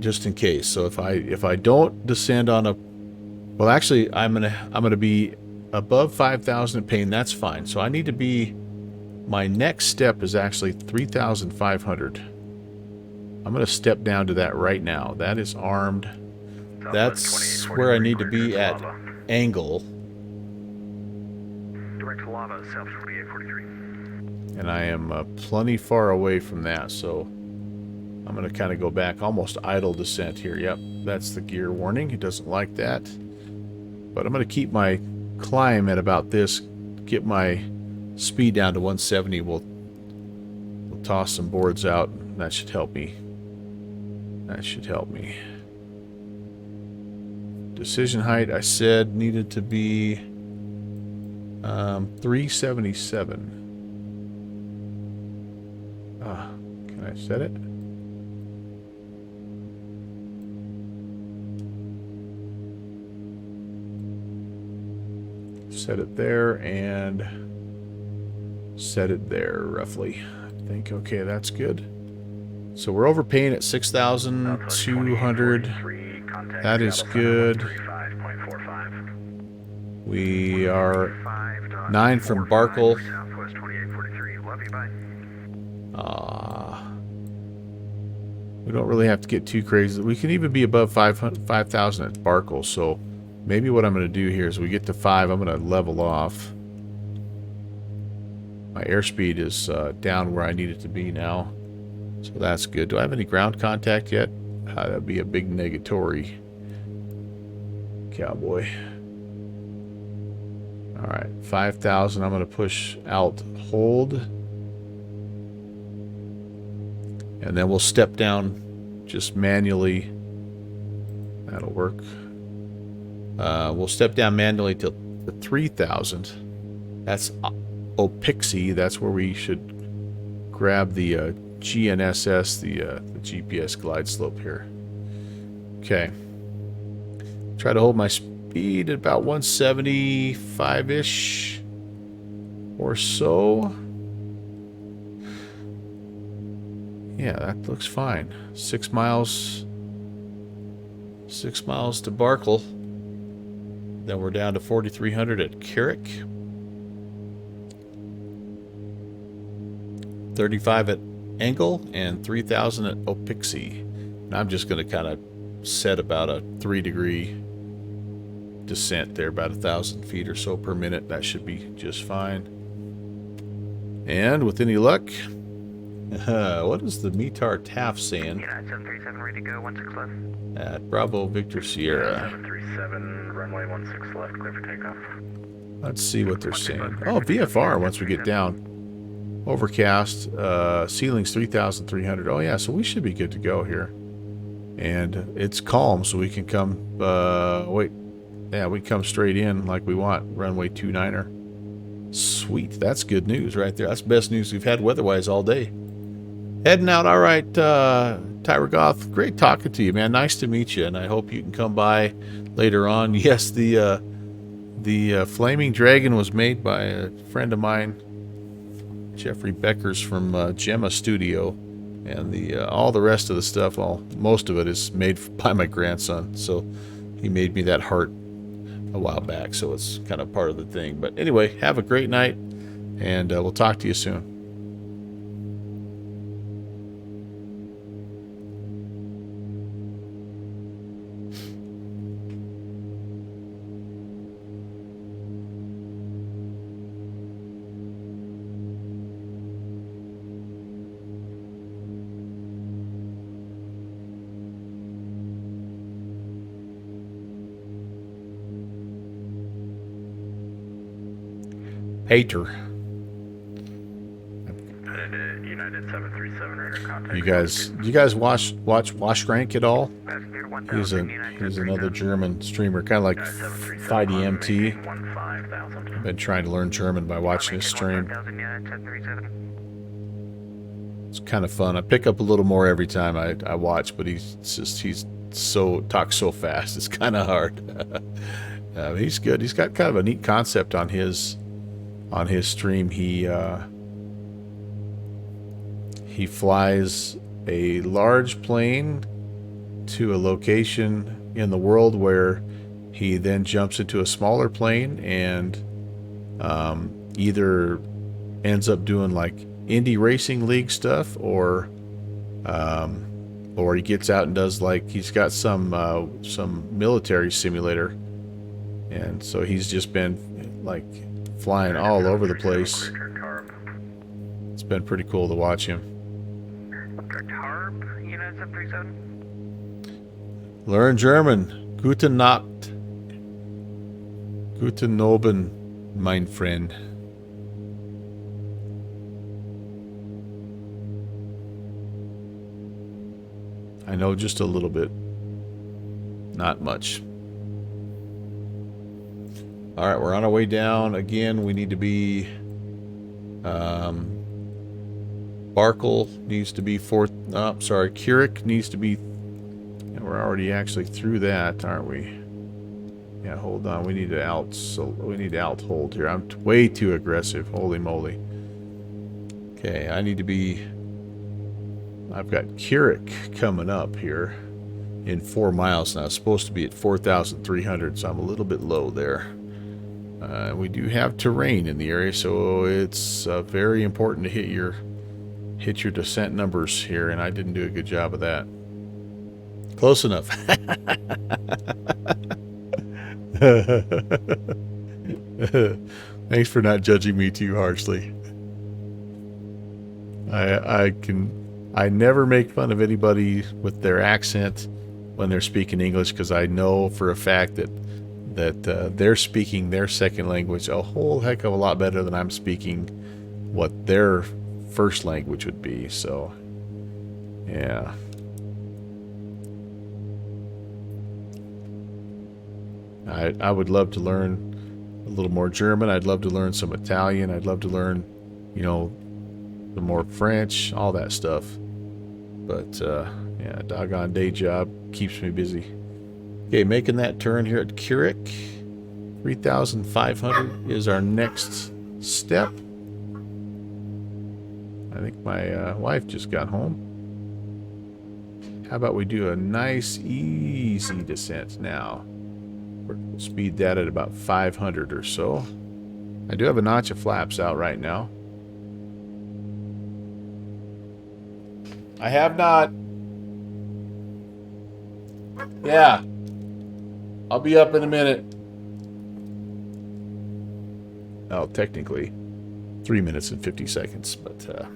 just in case. So if I don't descend on a... Well, actually, I'm gonna be above 5,000 at Payne. That's fine. So I need to be my next step is actually 3,500. I'm going to step down to that right now. That is armed. That's where I need to be at angle. Direct to lava, south 2843. And I am plenty far away from that, so I'm going to kind of go back, almost idle descent here. Yep, that's the gear warning. It doesn't like that. But I'm going to keep my climb at about this, get my speed down to 170. We'll toss some boards out. That should help me. That should help me. Decision height, I said, needed to be 377. Can I set it? Set it there and set it there roughly. I think, okay, that's good. So we're overpaying at 6,200. That is good. We are 9 from Barkle. We don't really have to get too crazy. We can even be above 5,000 at Barkle. So maybe what I'm going to do here is we get to 5, I'm going to level off. My airspeed is down where I need it to be now. So that's good. Do I have any ground contact yet? That'd be a big negatory. Cowboy. Alright, 5,000. I'm going to push Alt Hold. And then we'll step down just manually. That'll work. We'll step down manually to 3,000. That's Opixie. That's where we should grab the GNSS, the GPS glide slope here. Okay. Try to hold my speed at about 175-ish or so. Yeah, that looks fine. 6 miles. 6 miles to Barkle. Then we're down to 4,300 at Carrick. 35 at Angle and 3,000 at Opixie. And I'm just going to kind of set about a 3-degree descent there, about 1,000 feet or so per minute. That should be just fine. And with any luck, what is the METAR TAF saying? United 737, ready to go, 16 left. At Bravo Victor Sierra. 737, runway 16 left, clear for takeoff. Let's see what they're saying. Oh, VFR once we get down. Overcast, ceiling's 3,300. Oh yeah, so we should be good to go here. And it's calm, so we can come, we can come straight in like we want. Runway 29er. Sweet, that's good news right there. That's the best news we've had weather-wise all day. Heading out, all right, Tyra Goth, great talking to you, man. Nice to meet you, and I hope you can come by later on. Yes, the Flaming Dragon was made by a friend of mine, Jeffrey Beckers from Gemma Studio, and all the rest of the stuff, most of it is made by my grandson. So he made me that heart a while back, so it's kind of part of the thing. But anyway, have a great night, and we'll talk to you soon. Hater. United 737 radar contact. You guys watch Washrank at all? He's another German streamer, kind of like Fidey MT. I've been trying to learn German by watching his stream. It's kind of fun. I pick up a little more every time I watch, but he's talks so fast. It's kind of hard. He's good. He's got kind of a neat concept on his stream. He flies a large plane to a location in the world where he then jumps into a smaller plane and either ends up doing like indie racing league stuff, or he gets out and does, like, he's got some military simulator, and so he's just been like flying all over the place. It's been pretty cool to watch him. Tarp, United 737. Learn German. Guten Nacht. Guten Abend, mein Freund. I know just a little bit. Not much. All right, we're on our way down. Again, we need to be... Barkle needs to be fourth... Oh, sorry. Keurig needs to be... And we're already actually through that, aren't we? Yeah, hold on. We need to out hold here. I'm way too aggressive. Holy moly. Okay, I need to be... I've got Keurig coming up here in 4 miles now. It's supposed to be at 4,300, so I'm a little bit low there. We do have terrain in the area, so it's very important to hit your descent numbers here, and I didn't do a good job of that. Close enough. Thanks for not judging me too harshly. I never make fun of anybody with their accent when they're speaking English, because I know for a fact that they're speaking their second language a whole heck of a lot better than I'm speaking what their first language would be. So, yeah. I would love to learn a little more German. I'd love to learn some Italian. I'd love to learn, you know, some more French, all that stuff. But, yeah, doggone day job keeps me busy. Okay, making that turn here at Keurig. 3,500 is our next step. I think my wife just got home. How about we do a nice, easy descent now? We'll speed that at about 500 or so. I do have a notch of flaps out right now. I have not. Yeah. I'll be up in a minute. Oh, technically 3 minutes and 50 seconds, but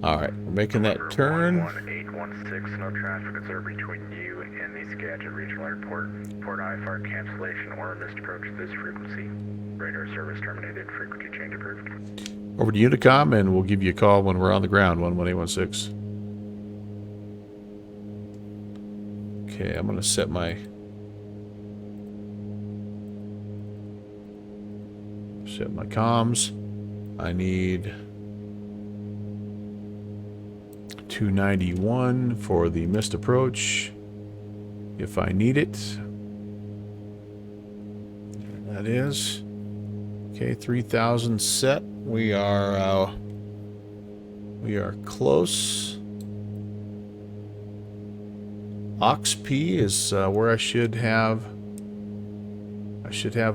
all right, we're making that turn. 1816, no traffic observed between you and the Skagit Regional Airport. Port IFR cancellation or missed approach to this frequency. Radar service terminated. Frequency change approved. Over to Unicom, and we'll give you a call when we're on the ground. 11816. Okay, I'm gonna set my comms. I need 291 for the missed approach, if I need it. There that is. Okay, 3,000 set. We are close. OXP is where I should have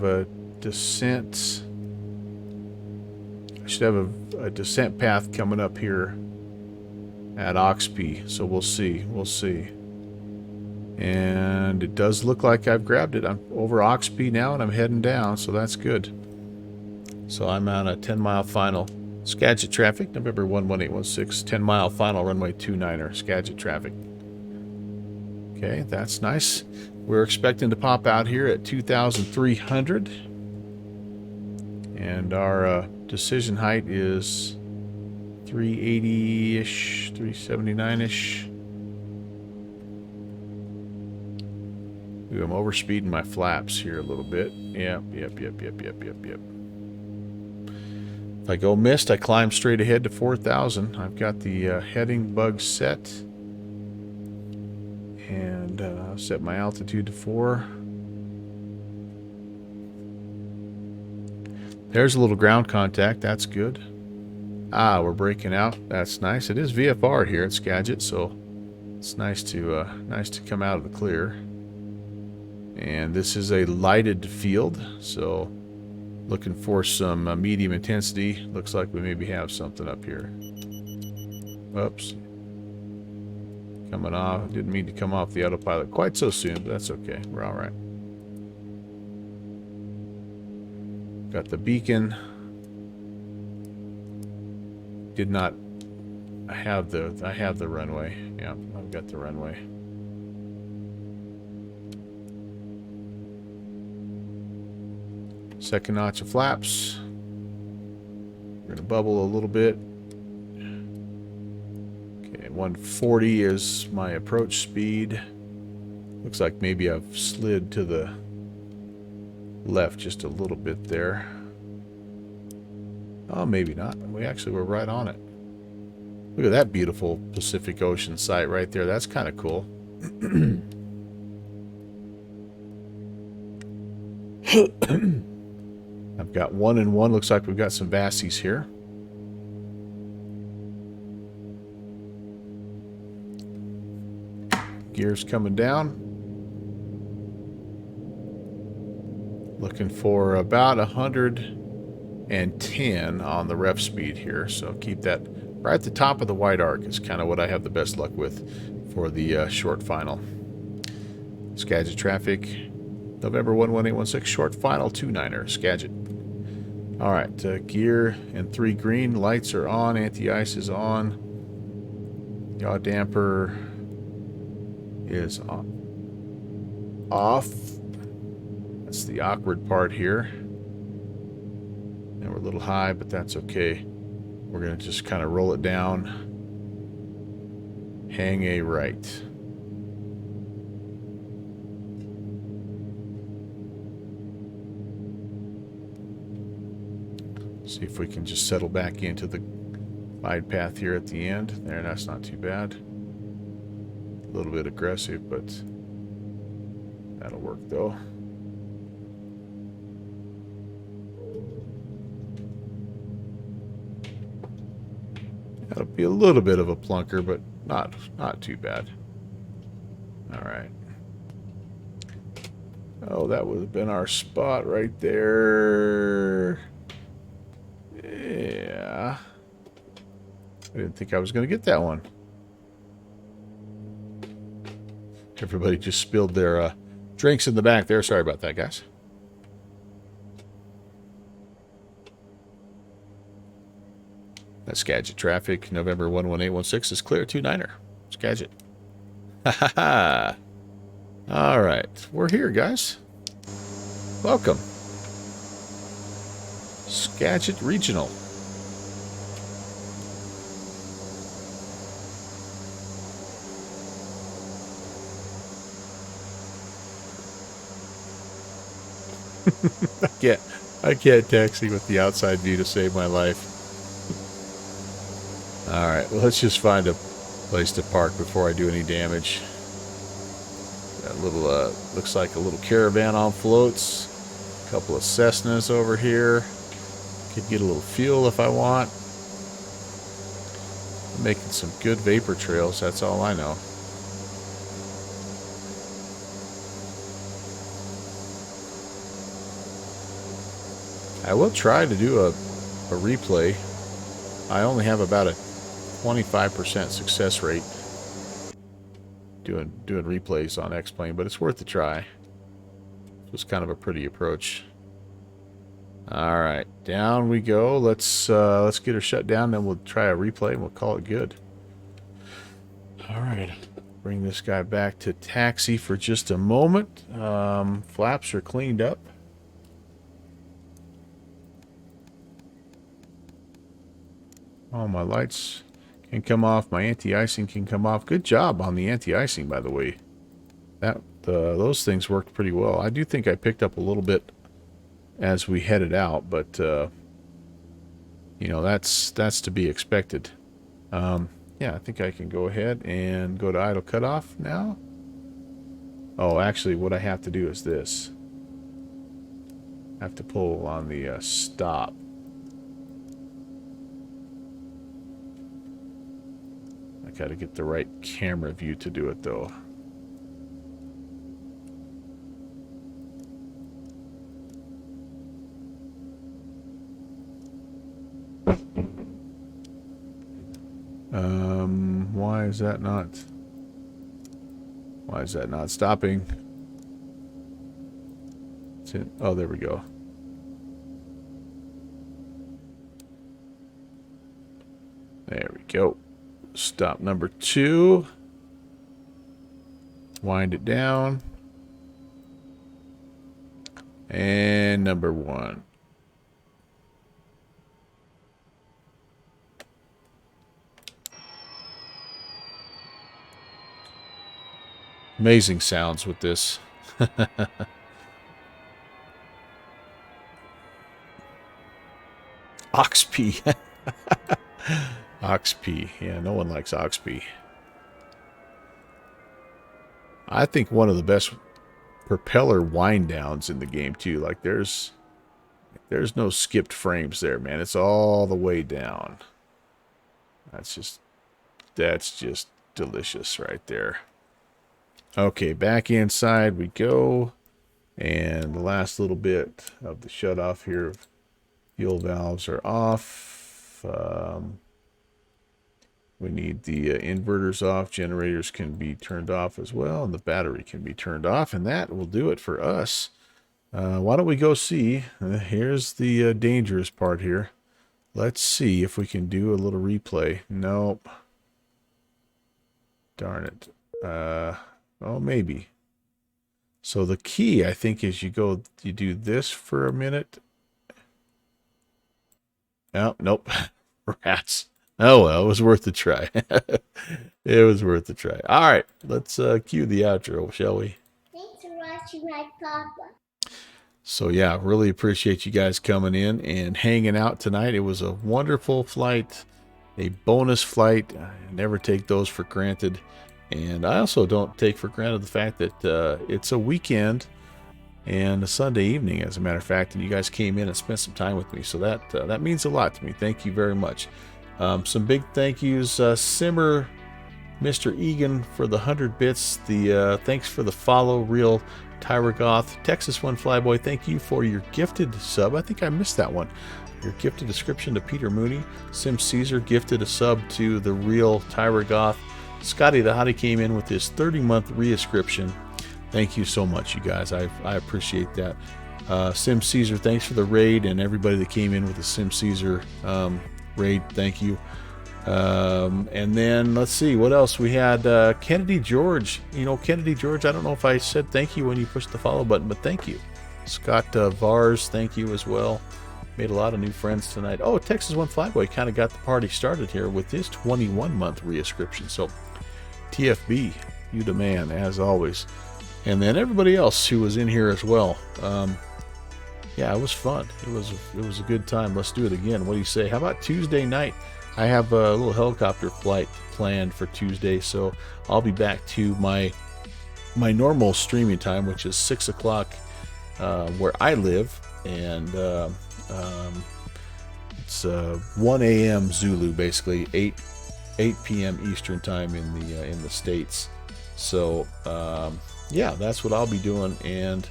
a descent. I should have a descent path coming up here at OXP, so we'll see. And it does look like I've grabbed it. I'm over OXP now, and I'm heading down, so that's good. So I'm on a 10-mile final. Skagit traffic, November 11816, 10-mile final, runway 29er, Skagit traffic. Okay, that's nice. We're expecting to pop out here at 2,300. And our decision height is 380-ish, 379-ish. Ooh, I'm overspeeding my flaps here a little bit. Yep. If I go missed, I climb straight ahead to 4,000. I've got the heading bug set. And set my altitude to 4. There's a little ground contact. That's good. Ah, we're breaking out. That's nice. It is VFR here at Skagit, so it's nice to come out of the clear. And this is a lighted field, so Looking for some medium intensity. Looks like we maybe have something up here. Oops. Coming off. Didn't mean to come off the autopilot quite so soon, but that's okay. We're all right. Got the beacon. Did not have I have the runway. Yeah, I've got the runway. Second notch of flaps. We're going to bubble a little bit. Okay, 140 is my approach speed. Looks like maybe I've slid to the left just a little bit there. Oh, maybe not. We actually were right on it. Look at that beautiful Pacific Ocean sight right there. That's kind of cool. I've got 1 and 1. Looks like we've got some Vassies here. Gears coming down. Looking for about 110 on the ref speed here. So keep that right at the top of the white arc is kind of what I have the best luck with for the short final. Skagit traffic. November 11816 short final 29er. Skagit. All right, gear and 3 green. Lights are on. Anti-ice is on. Yaw damper is on. Off. That's the awkward part here. And we're a little high, but that's okay. We're going to just kind of roll it down. Hang a right. See if we can just settle back into the glide path here at the end. There, that's not too bad. A little bit aggressive, but that'll work though. That'll be a little bit of a plunker, but not too bad. All right. Oh, that would have been our spot right there. Yeah. I didn't think I was going to get that one. Everybody just spilled their drinks in the back there. Sorry about that, guys. That's Skagit traffic. November 11816 is clear. 29er. Skagit. Ha ha ha. All right. We're here, guys. Welcome. Skagit Regional. I can't taxi with the outside view to save my life. All right, well, let's just find a place to park before I do any damage. That little, looks like a little caravan on floats. A couple of Cessnas over here. Could get a little fuel if I want. I'm making some good vapor trails, that's all I know. I will try to do a replay. I only have about a 25% success rate doing replays on X-Plane, but it's worth a try. It was kind of a pretty approach. All right, down we go. Let's get her shut down, then we'll try a replay and we'll call it good. All right, bring this guy back to taxi for just a moment. Flaps are cleaned up. Oh, my lights can come off. My anti-icing can come off. Good job on the anti-icing, by the way. Those things worked pretty well. I do think I picked up a little bit as we headed out, but you know, that's to be expected. Yeah, I think I can go ahead and go to idle cutoff now. Oh, actually, what I have to do is this. I have to pull on the stop. Got to get the right camera view to do it, though. Why is that not stopping? Oh, there we go. There we go. Stop number 2. Wind it down. And number 1. Amazing sounds with this. Oxpee. Oxpee. Yeah, no one likes Oxpee. I think one of the best propeller wind downs in the game too. Like there's no skipped frames there, man. It's all the way down. That's just delicious right there. Okay, back inside we go. And the last little bit of the shutoff here, fuel valves are off. We need the inverters off. Generators can be turned off as well, and the battery can be turned off, and that will do it for us. Why don't we go see? Here's the dangerous part here. Let's see if we can do a little replay. Nope. Darn it. Oh, maybe. So the key, I think, is you do this for a minute. Oh, nope. Rats. Oh, well, it was worth a try. It was worth a try. All right, let's cue the outro, shall we? Thanks for watching my papa. So, yeah, really appreciate you guys coming in and hanging out tonight. It was a wonderful flight, a bonus flight. I never take those for granted. And I also don't take for granted the fact that it's a weekend and a Sunday evening, as a matter of fact, and you guys came in and spent some time with me. So that means a lot to me. Thank you very much. Some big thank yous. Simmer, Mr. Egan for the 100 bits. The thanks for the follow. Real Tyragoth, Texas One Flyboy. Thank you for your gifted sub. I think I missed that one. Your gifted description to Peter Mooney. Sim Caesar gifted a sub to the Real Tyragoth. Scotty the Howdy came in with his 30-month re-ascription. Thank you so much, you guys. I appreciate that. Sim Caesar, thanks for the raid, and everybody that came in with the Sim Caesar raid, thank you. And then let's see what else we had. Kennedy George, Kennedy George, I don't know if I said thank you when you pushed the follow button, but thank you. Scott Vars, thank you as well. Made a lot of new friends tonight. Oh, Texas One Flyboy kind of got the party started here with his 21-month re-ascription. So TFB, you the man, as always. And then everybody else who was in here as well. Yeah, it was fun. It was a good time. Let's do it again. What do you say? How about Tuesday night? I have a little helicopter flight planned for Tuesday, so I'll be back to my normal streaming time, which is 6 o'clock where I live, and it's 1 a.m. Zulu, basically 8 p.m. Eastern time in the States. So yeah, that's what I'll be doing. And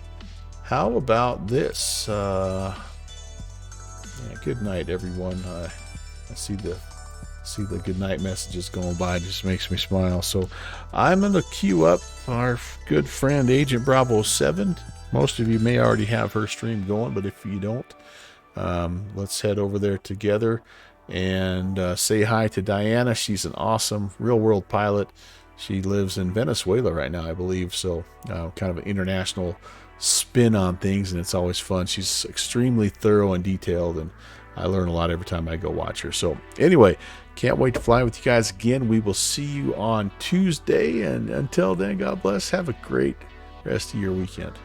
how about this? Yeah, good night, everyone. I see the good night messages going by. It just makes me smile. So I'm going to queue up our good friend Agent Bravo 7. Most of you may already have her stream going, but if you don't, let's head over there together and say hi to Diana. She's an awesome real-world pilot. She lives in Venezuela right now, I believe. So kind of an international spin on things, and it's always fun. She's extremely thorough and detailed, and I learn a lot every time I go watch her. So anyway, can't wait to fly with you guys again. We will see you on Tuesday, and until then, God bless. Have a great rest of your weekend.